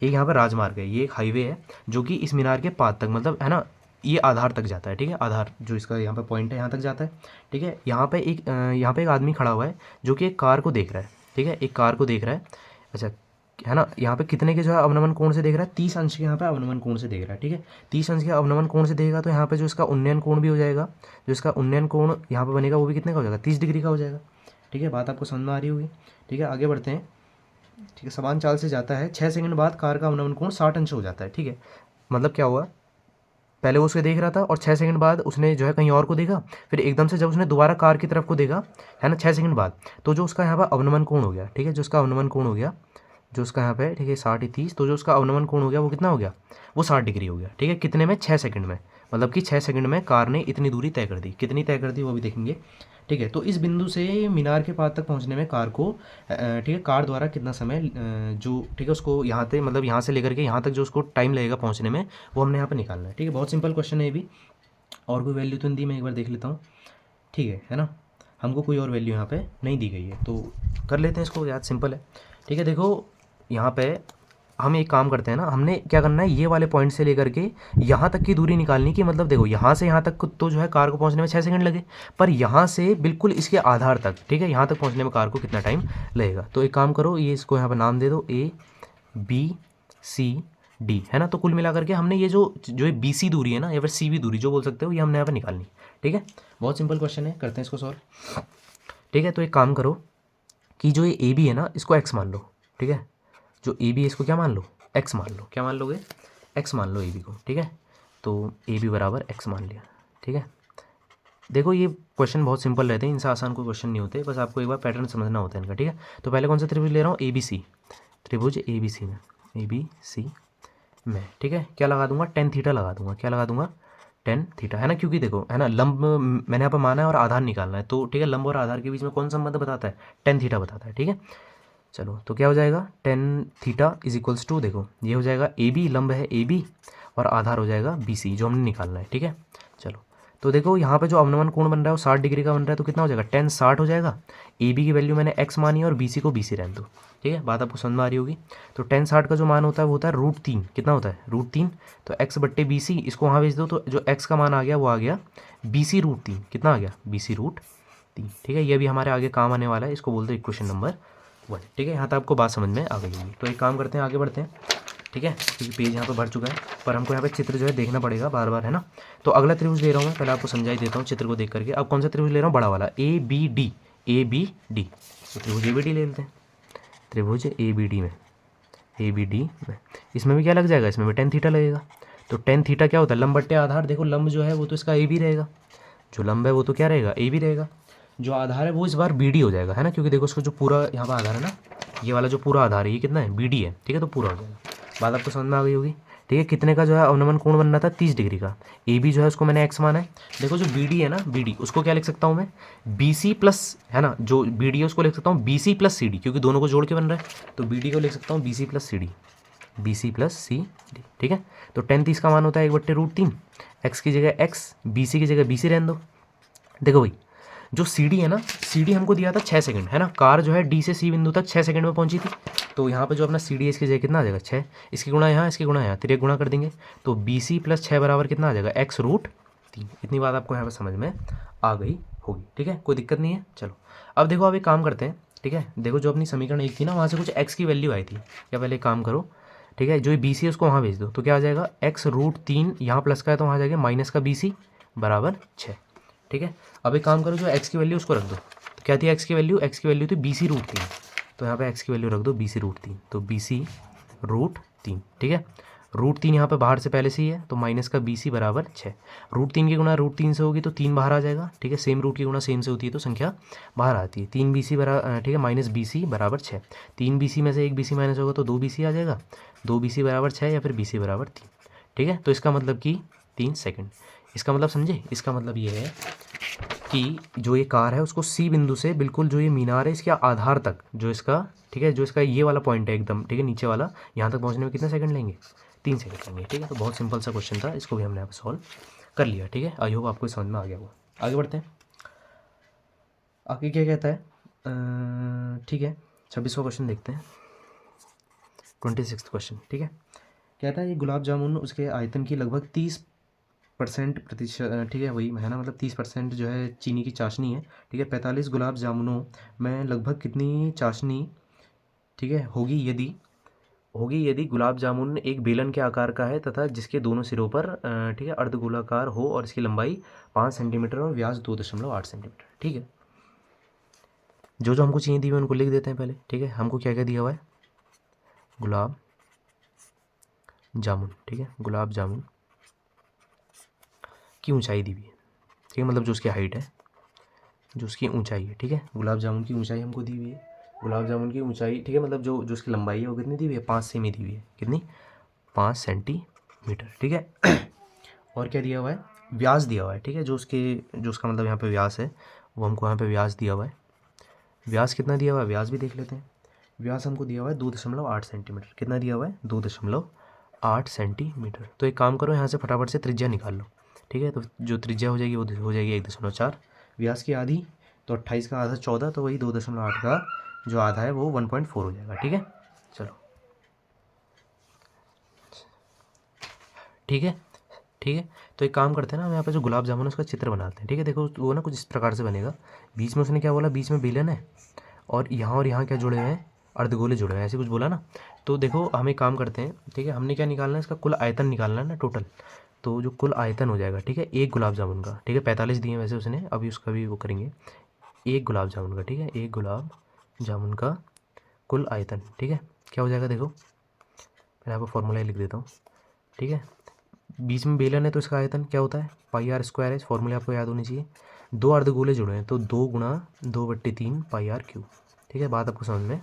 एक यहाँ पर राजमार्ग है, ये एक हाईवे है जो कि इस मीनार के पाद तक, मतलब है ना ये आधार तक जाता है, ठीक है, आधार जो इसका यहाँ पे पॉइंट है यहाँ तक जाता है, ठीक है। यहाँ पे एक आदमी खड़ा हुआ है जो कि एक कार को देख रहा है, ठीक है, एक कार को देख रहा है। अच्छा है ना, यहाँ पे कितने के जो है अवनमन कोण से देख रहा है, 30 अंश के यहाँ पे अवनमन कोण से देख रहा है, ठीक है। 30 अंश के अवनमन कोण से देखेगा तो यहाँ पे जो इसका उन्नयन कोण भी हो जाएगा, जो इसका उन्नयन कोण यहाँ पे बनेगा वो भी कितने का हो जाएगा, 30 डिग्री का हो जाएगा, ठीक है। बात आपको समझ में आ रही होगी, ठीक है। आगे बढ़ते हैं, ठीक है। समान चाल से जाता है, 6 सेकंड बाद कार का अवनमन कोण 60 अंश हो जाता है, ठीक है। मतलब क्या हुआ, पहले वो उसे देख रहा था और 6 सेकंड बाद उसने जो है कहीं और को देखा, फिर एकदम से जब उसने दोबारा कार की तरफ को देखा, है ना, 6 सेकंड बाद, तो जो उसका यहाँ पर अवनमन कोण हो गया, ठीक है, जो उसका अवनमन कोण हो गया, जो उसका यहाँ पे, ठीक है, 60 30, तो जो उसका अवनमन कोण हो गया वो कितना हो गया, वो 60 डिग्री हो गया, ठीक है। कितने में, 6 सेकंड में, मतलब कि 6 सेकंड में कार ने इतनी दूरी तय कर दी। कितनी तय कर दी वो भी देखेंगे, ठीक है। तो इस बिंदु से मीनार के पास तक पहुंचने में कार को, ठीक है, कार द्वारा कितना समय जो, ठीक है, उसको यहाँ से, मतलब यहाँ से लेकर के यहाँ तक जो उसको टाइम लगेगा पहुँचने में, वो हमने यहाँ पर निकालना है, ठीक है। बहुत सिंपल क्वेश्चन है ये भी। और कोई वैल्यू तो नहीं दी, मैं एक बार देख लेता हूँ, ठीक है ना। हमको कोई और वैल्यू यहाँ पे नहीं दी गई है, तो कर लेते हैं इसको याद, सिंपल है, ठीक है। देखो यहाँ पे हम एक काम करते हैं ना, हमने क्या करना है, ये वाले पॉइंट से लेकर के यहाँ तक की दूरी निकालनी की, मतलब देखो यहाँ से यहाँ तक तो जो है कार को पहुँचने में 6 सेकंड लगे, पर यहाँ से बिल्कुल इसके आधार तक, ठीक है, यहाँ तक पहुँचने में कार को कितना टाइम लगेगा। तो एक काम करो, ये इसको यहाँ पर नाम दे दो ABCD, है ना। तो कुल मिलाकर के हमने ये जो जो BC दूरी है ना, या फिर CB दूरी जो बोल सकते हो, ये हमने यहाँ पर निकालनी, ठीक है। बहुत सिंपल क्वेश्चन है, करते हैं इसको सॉल्व, ठीक है। तो एक काम करो कि जो ये AB है ना, इसको x मान लो, ठीक है। जो AB है इसको क्या मान लो, x मान लो। क्या मान लोगे, x मान लो AB को, ठीक है। तो AB बराबर x मान लिया, ठीक है। देखो ये क्वेश्चन बहुत सिंपल रहते हैं, इनसे आसान कोई क्वेश्चन नहीं होते, बस आपको एक बार पैटर्न समझना होता है इनका, ठीक है। तो पहले कौन सा त्रिभुज ले रहा हूँ, ABC, त्रिभुज ABC में, ABC में, ठीक है। क्या लगा दूंगा, tan थीटा लगा दूंगा। क्या लगा दूंगा, tan थीटा, है ना, क्योंकि देखो, है ना, लंब मैंने यहाँ पर माना है और आधार निकालना है, तो ठीक है, लंब और आधार के बीच में कौन सा संबंध बताता है, tan थीटा बताता है, ठीक है। चलो, तो क्या हो जाएगा, tan theta is equals to, देखो ये हो जाएगा AB, लंब है AB, और आधार हो जाएगा BC, जो हमने निकालना है, ठीक है। चलो, तो देखो यहाँ पे जो अवनमन कोण बन रहा है वो 60 डिग्री का बन रहा है, तो कितना हो जाएगा, tan 60 हो जाएगा। AB की वैल्यू मैंने x मानी है और BC को BC रहने दो, ठीक है। बात आपको समझ में आ रही होगी। तो tan 60 का जो मान होता है वो होता है √3, कितना होता है, √3। तो x बट्टे BC, इसको वहाँ भेज दो, तो जो x का मान आ गया वो आ गया BC √3, कितना आ गया, BC √3, ठीक है। ये भी हमारे आगे काम आने वाला है, इसको बोलते हैं इक्वेशन नंबर 1, ठीक है। यहाँ तक आपको बात समझ में आ गई होगी। तो एक काम करते हैं, आगे बढ़ते हैं, ठीक है, क्योंकि पेज यहाँ पे भर चुका है, पर हमको यहाँ पे चित्र जो है देखना पड़ेगा बार बार, है ना। तो अगला त्रिभुज ले रहा हूँ मैं, पहले आपको समझा ही देता हूँ चित्र को देख करके। अब कौन सा त्रिभुज ले रहा हूँ, बड़ा वाला, ABD, ABD, तो त्रिभुज ABD ले लेते हैं, त्रिभुज ABD में, ABD में, इसमें भी क्या लग जाएगा, इसमें भी tan थीटा लगेगा। तो tan थीटा क्या होता है, लंब बट्टे आधार। देखो लंब जो है वो तो इसका AB रहेगा, जो लंब है वो तो क्या रहेगा, AB रहेगा। जो आधार है वो इस बार BD हो जाएगा, है ना, क्योंकि देखो उसको जो पूरा यहाँ पर आधार है ना, ये वाला जो पूरा आधार है ये कितना है, BD है, ठीक है, तो पूरा हो जाएगा। बात आपको समझ में आ गई होगी, ठीक है। कितने का जो है अवनमन कोण बनना था, 30 डिग्री का। AB जो है उसको मैंने x माना है। देखो जो BD है ना, BD उसको क्या लिख सकता हूँ मैं, BC प्लस, है ना, जो BD है उसको लिख सकता हूँ BC प्लस CD, क्योंकि दोनों को जोड़ के बन रहा है, तो BD को लिख सकता हूँ BC plus CD, BC plus CD, ठीक है। तो tan 30 का मान होता है 1/√3, x की जगह x, BC की जगह BC रहने दो। देखो भाई, जो CD है ना, CD हमको दिया था 6 सेकंड, है ना, कार जो है D से C बिंदु तक 6 सेकंड में पहुंची थी। तो यहाँ पे जो अपना CD है इसकी जगह कितना आ जाएगा, 6, इसकी गुणा यहाँ, इसकी गुणा यहाँ, तिरक गुणा कर देंगे, तो BC प्लस 6 बराबर कितना आ जाएगा, x√3। इतनी बात आपको यहाँ पर समझ में आ गई होगी, ठीक है, कोई दिक्कत नहीं है। चलो, अब देखो, अब एक काम करते हैं, ठीक है। देखो जो अपनी समीकरण 1 थी ना, वहाँ से कुछ x की वैल्यू आई थी, या पहले एक काम करो, ठीक है, जो BC है उसको वहाँ भेज दो, तो क्या आ जाएगा, x√3, यहाँ प्लस का है तो वहाँ जाएगा माइनस का BC बराबर 6, ठीक है। अब एक काम करो, जो x की वैल्यू उसको रख दो, तो क्या थी x की वैल्यू, x की वैल्यू थी BC√3, तो यहाँ पे x की वैल्यू रख दो BC√3, तो BC√3, ठीक है। √3 यहाँ पे बाहर से पहले से ही है, तो माइनस का BC बराबर 6, √3 की गुणा √3 से होगी तो 3 बाहर आ जाएगा, ठीक है। सेम रूट की गुणा सेम से होती है तो संख्या बाहर आती है, 3 BC बराबर, ठीक है, माइनस BC बराबर 6, 3 BC में से 1 BC माइनस होगा तो 2 BC आ जाएगा, 2 BC बराबर 6 या फिर BC बराबर 3, ठीक है। तो इसका मतलब कि 3 सेकंड, इसका मतलब समझे, इसका मतलब ये है कि जो ये कार है उसको C बिंदु से बिल्कुल जो ये मीनार है इसके आधार तक, जो इसका, ठीक है, जो इसका ये वाला पॉइंट है एकदम, ठीक है, नीचे वाला, यहाँ तक पहुँचने में कितने सेकंड लेंगे, 3 सेकंड लेंगे, ठीक है। तो बहुत सिंपल सा क्वेश्चन था, इसको भी हमने यहाँ पर सॉल्व कर लिया, ठीक है। आई होप आपको समझ में आ गया वो। आगे बढ़ते हैं, आगे क्या कहता है, ठीक है, 26वां क्वेश्चन देखते हैं, 26वां क्वेश्चन, ठीक है। कहता है ये गुलाब जामुन उसके आयतन की लगभग 30% प्रतिशत, ठीक है, वही है ना, मतलब 30% जो है चीनी की चाशनी है, ठीक है। 45 गुलाब जामुनों में लगभग कितनी चाशनी, ठीक है, होगी यदि होगी यदि गुलाब जामुन एक बेलन के आकार का है तथा जिसके दोनों सिरों पर ठीक है अर्धगोलाकार हो और इसकी लंबाई 5 सेंटीमीटर और व्यास 2.8 सेंटीमीटर। ठीक है, जो जो हमको चाहिए दी हुई उनको लिख देते हैं पहले। ठीक है, हमको क्या क्या दिया हुआ है, गुलाब जामुन। ठीक है, गुलाब जामुन की ऊंचाई दी हुई है। ठीक है, मतलब जो उसकी हाइट है, जो उसकी ऊंचाई है। ठीक है, गुलाब जामुन की ऊंचाई हमको दी हुई है, गुलाब जामुन की ऊंचाई। ठीक है, मतलब जो जो उसकी लंबाई है वो कितनी दी हुई है, 5 सेमी दी हुई है। कितनी, 5 सेंटीमीटर। ठीक है, और क्या दिया हुआ है, व्यास दिया हुआ है। ठीक है, जो उसका मतलब यहाँ पे व्यास है वो हमको यहाँ पे व्यास दिया हुआ है। व्यास कितना दिया हुआ है, व्यास भी देख लेते हैं। व्यास हमको दिया हुआ है 2.8 सेंटीमीटर। कितना दिया हुआ है, 2.8 सेंटीमीटर। तो एक काम करो, यहाँ से फटाफट से त्रिज्या निकाल लो। ठीक है, तो जो त्रिज्या हो जाएगी वो हो जाएगी 1.4। व्यास की आधी तो 28 का आधा 14, तो वही 2.8 का जो आधा है वो 1.4 हो जाएगा। ठीक है, चलो ठीक है। ठीक है, तो एक काम करते हैं ना, हम यहाँ पे जो गुलाब जामुन है उसका चित्र बनाते हैं। ठीक है, देखो वो ना कुछ इस प्रकार से बनेगा। बीच में उसने क्या बोला, बीच में बेलन है और यहाँ क्या जुड़े हुए हैं, अर्धगोले जुड़े हुए हैं, ऐसे कुछ बोला ना। तो देखो हम एक काम करते हैं। ठीक है, हमने क्या निकालना है, इसका कुल आयतन निकालना है ना टोटल। तो जो कुल आयतन हो जाएगा, ठीक है, एक गुलाब जामुन का। ठीक है, 45 दिए वैसे उसने, अभी उसका भी वो करेंगे। एक गुलाब जामुन का, ठीक है, एक गुलाब जामुन का कुल आयतन। ठीक है, क्या हो जाएगा, देखो मैं आपको फॉर्मूला लिख देता हूँ। ठीक है, बीच में बेलन है तो इसका आयतन क्या होता है, पाई आर स्क्वायर है। इस फॉर्मूले आपको याद होनी चाहिए। दो अर्धगोले जुड़े हैं तो 2 गुणा 2/3 पाई आर क्यूब। ठीक है, बात आपको समझ में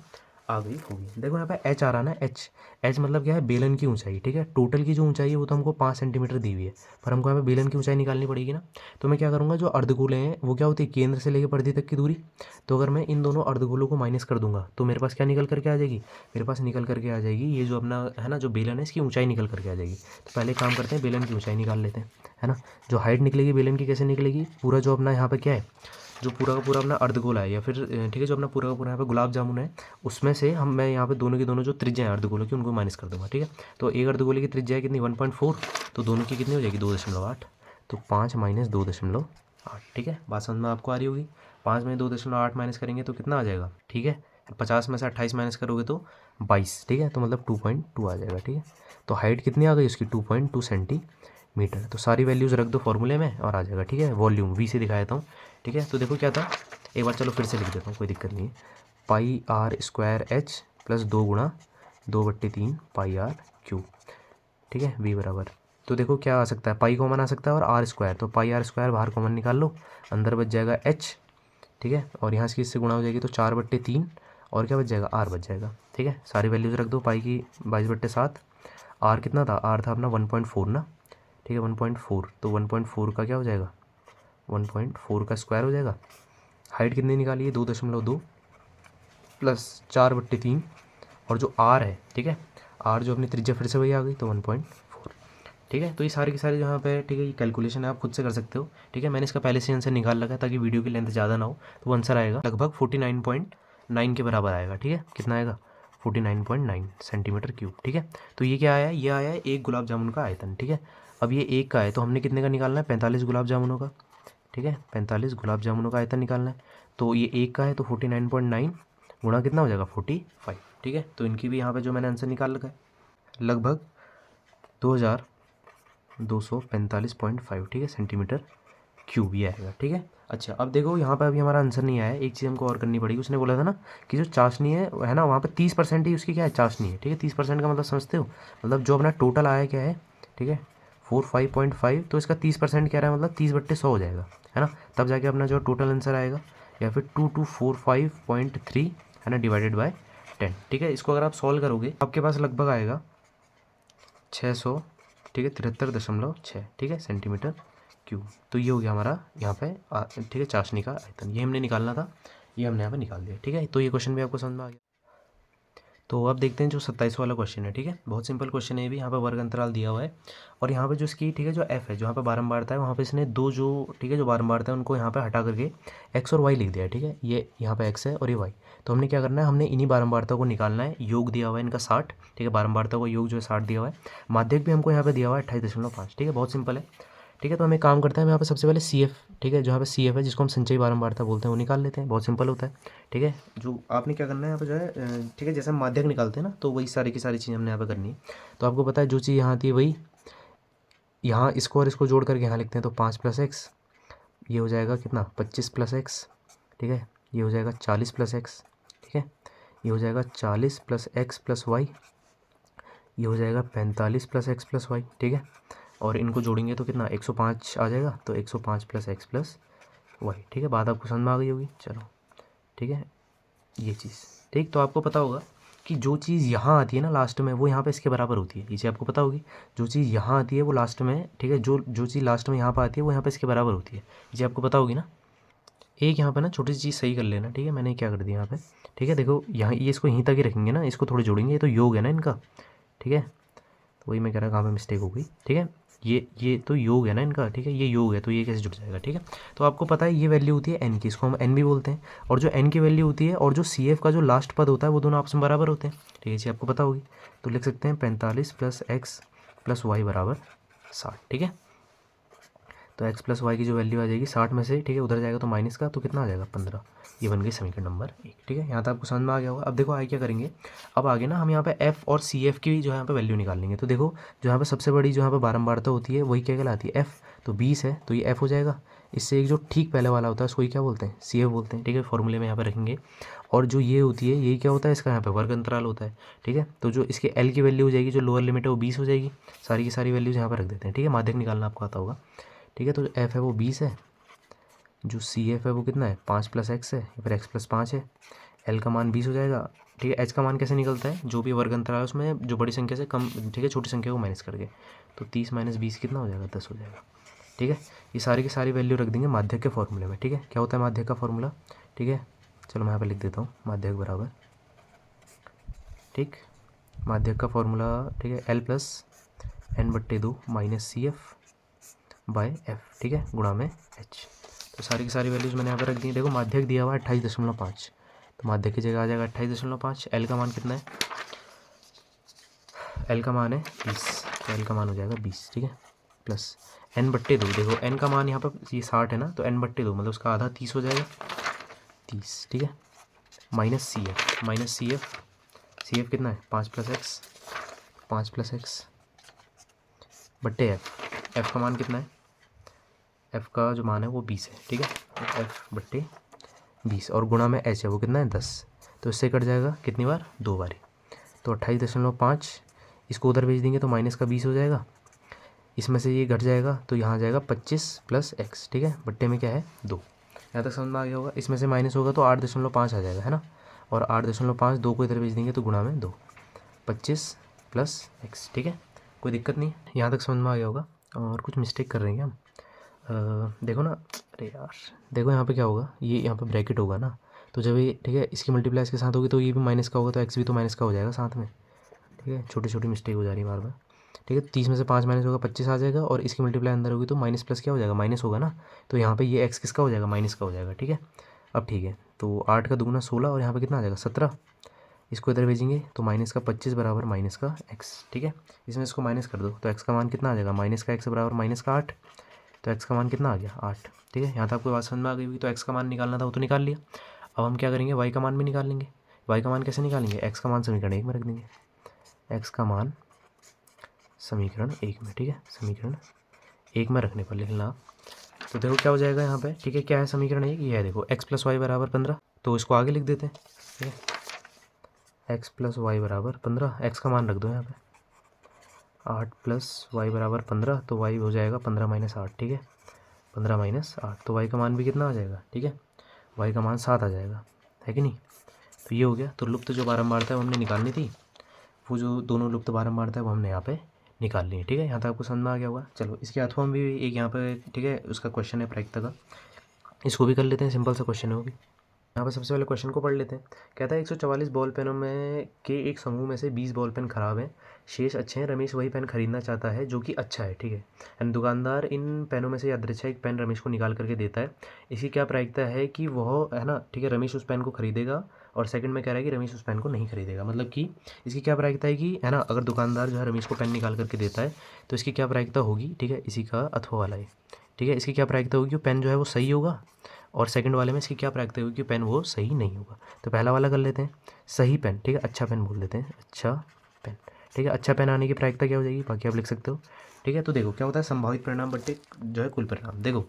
आ गई होगी। देखो यहाँ पे एच आ रहा ना, एच। एच मतलब क्या है, बेलन की ऊंचाई। ठीक है, टोटल की जो ऊंचाई है वो तो हमको 5 सेंटीमीटर दी हुई है, पर हमको यहाँ पे बेलन की ऊंचाई निकालनी पड़ेगी ना। तो मैं क्या करूँगा, जो अर्धगोले हैं वो क्या होती है, केंद्र से लेकर परिधि तक की दूरी। तो अगर मैं इन दोनों अर्धगोलों को माइनस कर दूंगा तो मेरे पास क्या निकल करके आ जाएगी, मेरे पास निकल करके आ जाएगी ये जो अपना है ना, जो बेलन है इसकी ऊंचाई निकल करके आ जाएगी। तो पहले काम करते हैं, बेलन की ऊंचाई निकाल लेते हैं, है ना। जो हाइट निकलेगी बेलन की कैसे निकलेगी, पूरा जो अपना यहाँ पे क्या है, जो पूरा का पूरा अपना अर्धगोला है या फिर ठीक है, जो अपना पूरा का पूरा यहाँ पे गुलाब जामुन है उसमें से मैं यहाँ पे दोनों की दोनों जो त्रिज्या है अर्धगोलों की उनको माइनस कर दूंगा। ठीक है, तो एक अर्धगोले की त्रिज्या है कितनी, 1.4, तो दोनों की कितनी हो जाएगी, 2.8। तो 5 माइनस 2.8। ठीक है, बात समझ में आपको आ रही होगी। 5 में 2.8 माइनस करेंगे तो कितना आ जाएगा, ठीक है, 50 में से 28 माइनस करोगे तो 22। ठीक है, तो मतलब 2.2 आ जाएगा। ठीक है, तो हाइट कितनी आ गई उसकी, 2.2 सेंटीमीटर। तो सारी वैल्यूज़ रख दो फॉर्मूले में और आ जाएगा। ठीक है, वॉल्यूम वी से दिखा देता हूँ। ठीक है, तो देखो क्या था, एक बार चलो फिर से लिख देता हूँ, कोई दिक्कत नहीं है। पाई आर स्क्वायर एच प्लस 2 गुणा 2/3 पाई आर क्यूब। ठीक है, वी बराबर, तो देखो क्या आ सकता है, पाई कॉमन आ सकता है और आर स्क्वायर, तो पाई आर स्क्वायर बाहर कॉमन निकाल लो, अंदर बच जाएगा एच। ठीक है, और यहाँ से इससे गुणा हो जाएगी तो 4/3 और क्या बच जाएगा, आर बच जाएगा। ठीक है, सारी वैल्यूज़ रख दो, पाई की 22/7, आर कितना था, आर था अपना 1.4 ना। ठीक है, 1.4, तो 1.4 का क्या हो जाएगा, 1.4 का स्क्वायर हो जाएगा। हाइट कितनी निकाली है, 2.2 प्लस 4/3 और जो आर है, ठीक है, आर जो अपनी त्रिज्या फिर से वही आ गई तो 1.4। ठीक है, तो ये सारी की सारी जहाँ पे, ठीक है, ये कैलकुलेशन है, आप खुद से कर सकते हो। ठीक है, मैंने इसका पहले से आंसर निकाल रखा है ताकि वीडियो की लेंथ ज़्यादा ना हो। तो वो आंसर आएगा लगभग 49.9 के बराबर आएगा। ठीक है, कितना आएगा, 49.9 सेंटीमीटर क्यूब। ठीक है, तो ये क्या आया, ये आया है एक गुलाब जामुन का आयतन। ठीक है, अब ये एक का है तो हमने कितने का निकालना है, 45 गुलाब जामुनों का। ठीक है, 45 गुलाब जामुनों का आयतन निकालना है। तो ये एक का है तो 49.9 गुणा कितना हो जाएगा, 45। ठीक है, तो इनकी भी यहाँ पे जो मैंने आंसर निकाल रखा है लगभग 2245.5। ठीक है, सेंटीमीटर क्यूब ये आएगा। ठीक है, अच्छा अब देखो यहाँ पे अभी हमारा आंसर नहीं आया है, एक चीज़ हमको और करनी पड़ेगी। उसने बोला था ना कि जो चाशनी है ना, वहाँ पे 30% ही उसकी क्या है, चाशनी है। ठीक है, 30% का मतलब समझते हो, मतलब जो अपना टोटल आया क्या है, ठीक है, 45.5, तो इसका 30% क्या रहा है, मतलब 30/100 हो जाएगा, है ना। तब जाके अपना जो टोटल आंसर आएगा, या फिर 2245.3 है ना, डिवाइडेड बाय 10। ठीक है, इसको अगर आप सॉल्व करोगे आपके पास लगभग आएगा 600, ठीक है, 73.6, ठीक है, सेंटीमीटर क्यूब। तो ये हो गया हमारा यहाँ पे ठीक है, चाशनी का आयतन, ये हमने निकालना था, ये हमने यहाँ पे निकाल दिया। ठीक है, तो ये क्वेश्चन भी आपको समझ में आ गया। तो अब देखते हैं जो 27 वाला क्वेश्चन है। ठीक है, बहुत सिंपल क्वेश्चन है ये भी, यहाँ पे वर्ग अंतराल दिया हुआ है और यहाँ पे जो इसकी, ठीक है, जो एफ है, जो यहाँ पे बारंबारता है, वहाँ पे इसने दो जो, ठीक है, जो बारंबारता है उनको यहाँ पे हटा करके एक्स और वाई लिख दिया है। ठीक है, ये यहाँ पे एक्स है और ये वाई। तो हमने क्या करना है, हमने इन्हीं बारंबारता को निकालना है। योग दिया हुआ है इनका 60। ठीक है, बारंबारता को योग जो है 60 दिया हुआ है। माध्यक भी हमको यहाँ पे दिया हुआ है 28.5। ठीक है, बहुत सिंपल है। ठीक है। तो हमें काम करता है, हम यहाँ पे सबसे पहले सी एफ, ठीक है, जो यहाँ पे सी एफ है जिसको हम संचयी बारंबारता बोलते हैं, वो निकाल लेते हैं। बहुत सिंपल होता है, ठीक है। जो आपने क्या करना है यहाँ पे जो है, ठीक है, जैसे हम माध्यक निकालते हैं ना, तो वही सारी की सारी चीज़ हमने यहाँ पे करनी है। तो आपको पता है जो चीज़ यहाँ आती है वही यहाँ इसको और इसको जोड़ करके यहाँ लिखते हैं, तो 5 + x, ये हो जाएगा कितना 25 + x, ठीक है। ये हो जाएगा 40 + x, ठीक है। ये हो जाएगा 40 + x + y, ये हो जाएगा 45 + x + y, ठीक है। और इनको जोड़ेंगे तो कितना 105 आ जाएगा, तो 105 + x + y, ठीक है। बात आपको समझ में आ गई होगी, चलो ठीक है। ये चीज़ ठीक, तो आपको पता होगा कि जो चीज़ यहाँ आती है ना लास्ट में, वो यहाँ पे इसके बराबर होती है। ये चीज़ आपको पता होगी, जो चीज़ यहाँ आती है वो लास्ट में, ठीक है, जो चीज़ लास्ट में यहाँ पर आती है वो यहाँ पे इसके बराबर होती है। ये चीज़ आपको पता होगी ना। एक यहाँ पे ना छोटी सी चीज़ सही कर लेना, ठीक है। मैंने क्या कर दिया यहाँ पे, ठीक है। देखो यहाँ ये इसको यहीं तक ही रखेंगे ना, इसको थोड़े जोड़ेंगे, ये तो योग है ना इनका, ठीक है। तो वही मैं कह रहा कहाँ पे मिस्टेक हो गई, ठीक है। ये तो योग है ना इनका, ठीक है, ये योग है, तो ये कैसे जुड़ जाएगा, ठीक है। तो आपको पता है ये वैल्यू होती है एन की, इसको हम एन भी बोलते हैं। और जो एन की वैल्यू होती है और जो सी एफ का जो लास्ट पद होता है वो दोनों आपस में बराबर होते हैं, ठीक है जी, आपको पता होगी। तो लिख सकते हैं 45 + x + y = 60, ठीक है। तो x + y की जो वैल्यू आ जाएगी 60 में से, ठीक है, उधर जाएगा तो माइनस का, तो कितना आ जाएगा 15। ये बन गई समीकरण नंबर 1, ठीक है। यहाँ तक आपको समझ में आ गया होगा। अब देखो आगे क्या करेंगे, अब आगे ना हम यहाँ पे f और सी एफ की जो यहाँ पे वैल्यू निकालेंगे। तो देखो जो यहाँ पे सबसे बड़ी जो यहाँ पे बारंबारता होती है वही क्या कहलाती है, f। तो 20 है तो ये f हो जाएगा। इससे एक जो ठीक पहले वाला होता है उसको ही क्या बोलते हैं, सी एफ बोलते हैं, ठीक है। फॉर्मूले में यहाँ पे रखेंगे। और जो ये होती है यही क्या होता है, इसका यहाँ पे वर्ग अंतराल होता है, ठीक है। तो जो इसके एल की वैल्यू हो जाएगी, जो लोअर लिमिट है वो 20 हो जाएगी। सारी की सारी वैल्यूज यहाँ पर रख देते हैं, ठीक है। माध्यक निकालना आपको आता होगा, ठीक है। तो जो एफ है वो 20 है, जो सी एफ है वो कितना है 5 + x है, या फिर x + 5 है। एल का मान 20 हो जाएगा, ठीक है। एच का मान कैसे निकलता है, जो भी वर्ग अंतराल है उसमें जो बड़ी संख्या से कम, ठीक है, छोटी संख्या को माइनस करके। तो 30 - 20 कितना हो जाएगा, 10 हो जाएगा, ठीक है। ये सारी की सारी वैल्यू रख देंगे माध्यक के फॉर्मूले में, ठीक है। क्या होता है माध्यक का फॉर्मूला, ठीक है। चलो मैं यहाँ पर लिख देता हूँ, माध्यक बराबर, ठीक, माध्यक का फॉर्मूला, ठीक है, L + n/2 - CF/F, ठीक है, गुणा में H। तो सारी की सारी वैल्यूज़ मैंने यहाँ पे रख दी। देखो माध्यक दिया हुआ है 28.5, तो माध्यक की जगह आ जाएगा 28.5। एल का मान कितना है, एल का मान है 20, तो एल का मान हो जाएगा 20, ठीक है। प्लस n/2, देखो n का मान यहाँ पर ये 60 है ना, तो n/2 मतलब उसका आधा 30 हो जाएगा, 30, ठीक है। माइनस सी एफ कितना है 5 + x, 5 + x बट्टे एफ। एफ का मान कितना है, एफ़ का जो मान है वो 20 है, ठीक है। तो F/20 और गुणा में एच है वो कितना है 10। तो इससे कट जाएगा कितनी बार, 2 बारी। तो 28.5 इसको उधर भेज देंगे तो माइनस का 20 हो जाएगा। इसमें से ये घट जाएगा तो यहाँ जाएगा 25 + x, ठीक है। बट्टे में क्या है 2। यहाँ तक समझ में आ गया होगा। इसमें से माइनस होगा तो 8.5 आ जाएगा, है ना। और 8.5 2 को इधर भेज देंगे तो गुणा में 2, 25 + x, ठीक है। कोई दिक्कत नहीं, यहाँ तक समझ में आ गया होगा। और कुछ मिस्टेक कर रहे हैं हम, देखो ना, अरे यार देखो यहाँ पे क्या होगा, ये यहाँ पे ब्रैकेट होगा ना, तो जब ये, ठीक है, इसकी मल्टीप्लाई इसके साथ होगी तो ये भी माइनस का होगा, तो एक्स भी तो माइनस का हो जाएगा साथ में, ठीक है। छोटी छोटी मिस्टेक हो जा रही है बार बार, ठीक है। 30 में से 5 माइनस होगा 25 आ जाएगा, और इसकी मल्टीप्लाई अंदर होगी तो माइनस प्लस क्या हो जाएगा, माइनस होगा ना। तो यहाँ पे ये एक्स किसका हो जाएगा, माइनस का हो जाएगा, ठीक है। अब ठीक है, तो 8 का दुगुना 16 और यहाँ पे कितना आ जाएगा 17। इसको इधर भेजेंगे तो माइनस का 25 बराबर माइनस का एक्स, ठीक है। इसमें इसको माइनस कर दो तो एक्स का मान कितना आ जाएगा, माइनस का एक्स बराबर माइनस का 8। तो एक्स का मान कितना आ गया 8, ठीक है। यहाँ तक आपको बात समझ में आ गई होगी। तो एक्स का मान निकालना था वो तो निकाल लिया। अब हम क्या करेंगे, वाई का मान भी निकाल लेंगे। वाई का मान कैसे निकालेंगे, एक्स का मान समीकरण 1 में रख देंगे, एक्स का मान समीकरण 1 में, ठीक है। समीकरण 1 में रखने पर लिखना। तो देखो क्या हो जाएगा यहाँ पे, ठीक है। क्या है समीकरण 1, ये है देखो x + y = 15। तो इसको आगे लिख देते हैं, ठीक है। x + y = 15, एक्स का मान रख दो यहाँ पे 8 + y = 15, तो y हो जाएगा 15 - 8, ठीक है। 15 - 8, तो y का मान भी कितना आ जाएगा, ठीक है। y का मान 7 आ जाएगा, है कि नहीं। तो ये हो गया। तो लुप्त जो बारंबारता है वो हमने निकालनी थी, वो जो दोनों लुप्त बारंबारता है वो हमने यहाँ पे निकाल ली है, ठीक है। यहाँ तक आपको समझ में आ गया होगा। चलो इसके अथवा में भी एक यहाँ पे, ठीक है, उसका क्वेश्चन है प्रायिकता का, इसको भी कर लेते हैं। सिंपल सा क्वेश्चन है वो भी। यहाँ पर सबसे पहले क्वेश्चन को पढ़ लेते हैं। कहता है 144 बॉल पेनों में के एक समूह में से 20 बॉल पेन खराब हैं, शेष अच्छे हैं। रमेश वही पेन खरीदना चाहता है जो कि अच्छा है, ठीक है। एंड दुकानदार इन पेनों में से यादृच्छा एक पेन रमेश को निकाल करके देता है। इसकी क्या प्रायिकता है कि वह, है ना, ठीक है, रमेश उस पेन को खरीदेगा और सेकंड में कह रहा है कि रमेश उस पेन को नहीं खरीदेगा। मतलब कि इसकी क्या प्रायिकता है कि, है ना, अगर दुकानदार जो है रमेश को पेन निकाल करके देता है तो इसकी क्या प्रायिकता होगी, ठीक है, इसी का अथवा वाला है, ठीक है। इसकी क्या प्रायिकता होगी कि पेन जो है वो सही होगा, और सेकंड वाले में इसकी क्या प्रायिकता होगी कि पेन वो सही नहीं होगा। तो पहला वाला कर लेते हैं, सही पेन, ठीक है, अच्छा पेन बोल देते हैं, अच्छा पेन, ठीक है। अच्छा पेन आने की प्रायिकता क्या हो जाएगी, बाकी आप लिख सकते हो, ठीक है। तो देखो क्या होता है, संभावित परिणाम बट्टे जो है कुल परिणाम। देखो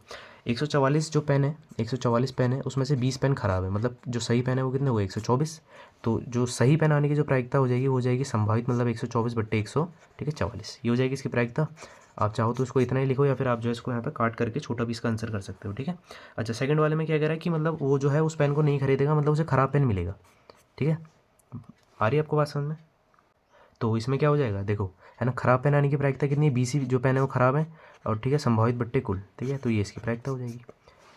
144 जो पेन है, 144 पेन है, उसमें से 20 पेन खराब है, मतलब जो सही पेन है वो कितने, वो 124। तो जो सही पेन आने की जो प्रायिकता हो जाएगी वो हो जाएगी संभावित, मतलब 124 बट्टे 100, ठीक है, 44, ये हो जाएगी इसकी प्रायिकता। आप चाहो तो इसको इतना ही लिखो, या फिर आप जो है इसको यहाँ पे काट करके छोटा भी इसका आंसर कर सकते हो, ठीक है। अच्छा, सेकंड वाले में क्या कह रहा है कि मतलब वो जो है उस पेन को नहीं खरीदेगा, मतलब उसे ख़राब पेन मिलेगा, ठीक है। आ रही है आपको बात समझ में? तो इसमें क्या हो जाएगा, देखो, है ना, ख़राब पेन आने की प्रायिकता कितनी है, 20 ही जो पेन है वो ख़राब है, और ठीक है, संभावित बट्टे कुल, ठीक है। तो ये इसकी प्रायिकता हो जाएगी।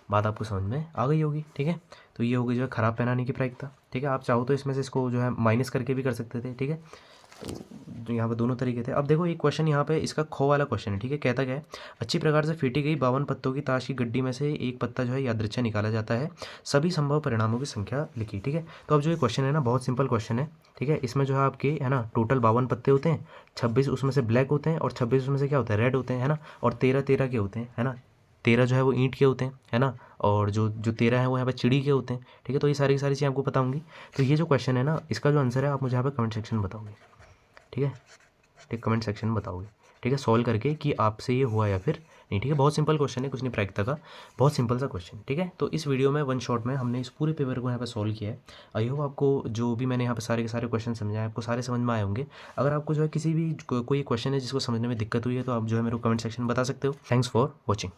बात आपको समझ में आ गई होगी, ठीक है। तो ये होगी जो है ख़राब पेन आने की प्रायिकता, ठीक है। आप चाहो तो इसमें से इसको जो है माइनस करके भी कर सकते थे, ठीक है। तो यहाँ पे दोनों तरीके थे। अब देखो एक क्वेश्चन यहाँ पे इसका खो वाला क्वेश्चन है, ठीक है। कहता क्या है, अच्छी प्रकार से फीटी गई 52 पत्तों की ताश की गड्डी में से एक पत्ता जो है यादृच्छा निकाला जाता है, सभी संभव परिणामों की संख्या लिखी, ठीक है। तो अब जो ये क्वेश्चन है ना, बहुत सिंपल क्वेश्चन है, ठीक है। इसमें जो है आपके, है ना, टोटल 52 पत्ते होते हैं, 26 उसमें से ब्लैक होते हैं, और 26 उसमें से क्या होता है, रेड होते हैं, है ना, और 13 के होते हैं, है ना। 13 जो है वो ईंट के होते हैं, है ना, और जो जो 13 है वो यहाँ पे चिड़ी के होते हैं, ठीक है। तो ये सारी की सारी चीज़ें आपको पता होंगी। तो ये जो क्वेश्चन है ना, इसका जो आंसर है आप मुझे यहाँ पे कमेंट सेक्शन में बताओगे, ठीक है, ठीक, कमेंट सेक्शन में बताओगे, ठीक है, सॉल्व करके कि आपसे ये हुआ या फिर नहीं, ठीक है। बहुत सिंपल क्वेश्चन है, कुछ नहीं प्रायिकता का, बहुत सिंपल सा क्वेश्चन, ठीक है। तो इस वीडियो में वन शॉट में हमने इस पूरे पेपर को यहाँ पे सॉल्व किया है। आई होप आपको जो भी मैंने यहाँ पे सारे के सारे क्वेश्चन समझाए आपको सारे समझ में आए होंगे। अगर आपको जो है किसी भी कोई क्वेश्चन है जिसको समझने में दिक्कत हुई है तो आप जो है मेरे को कमेंट सेक्शन में बता सकते हो। Thanks for watching.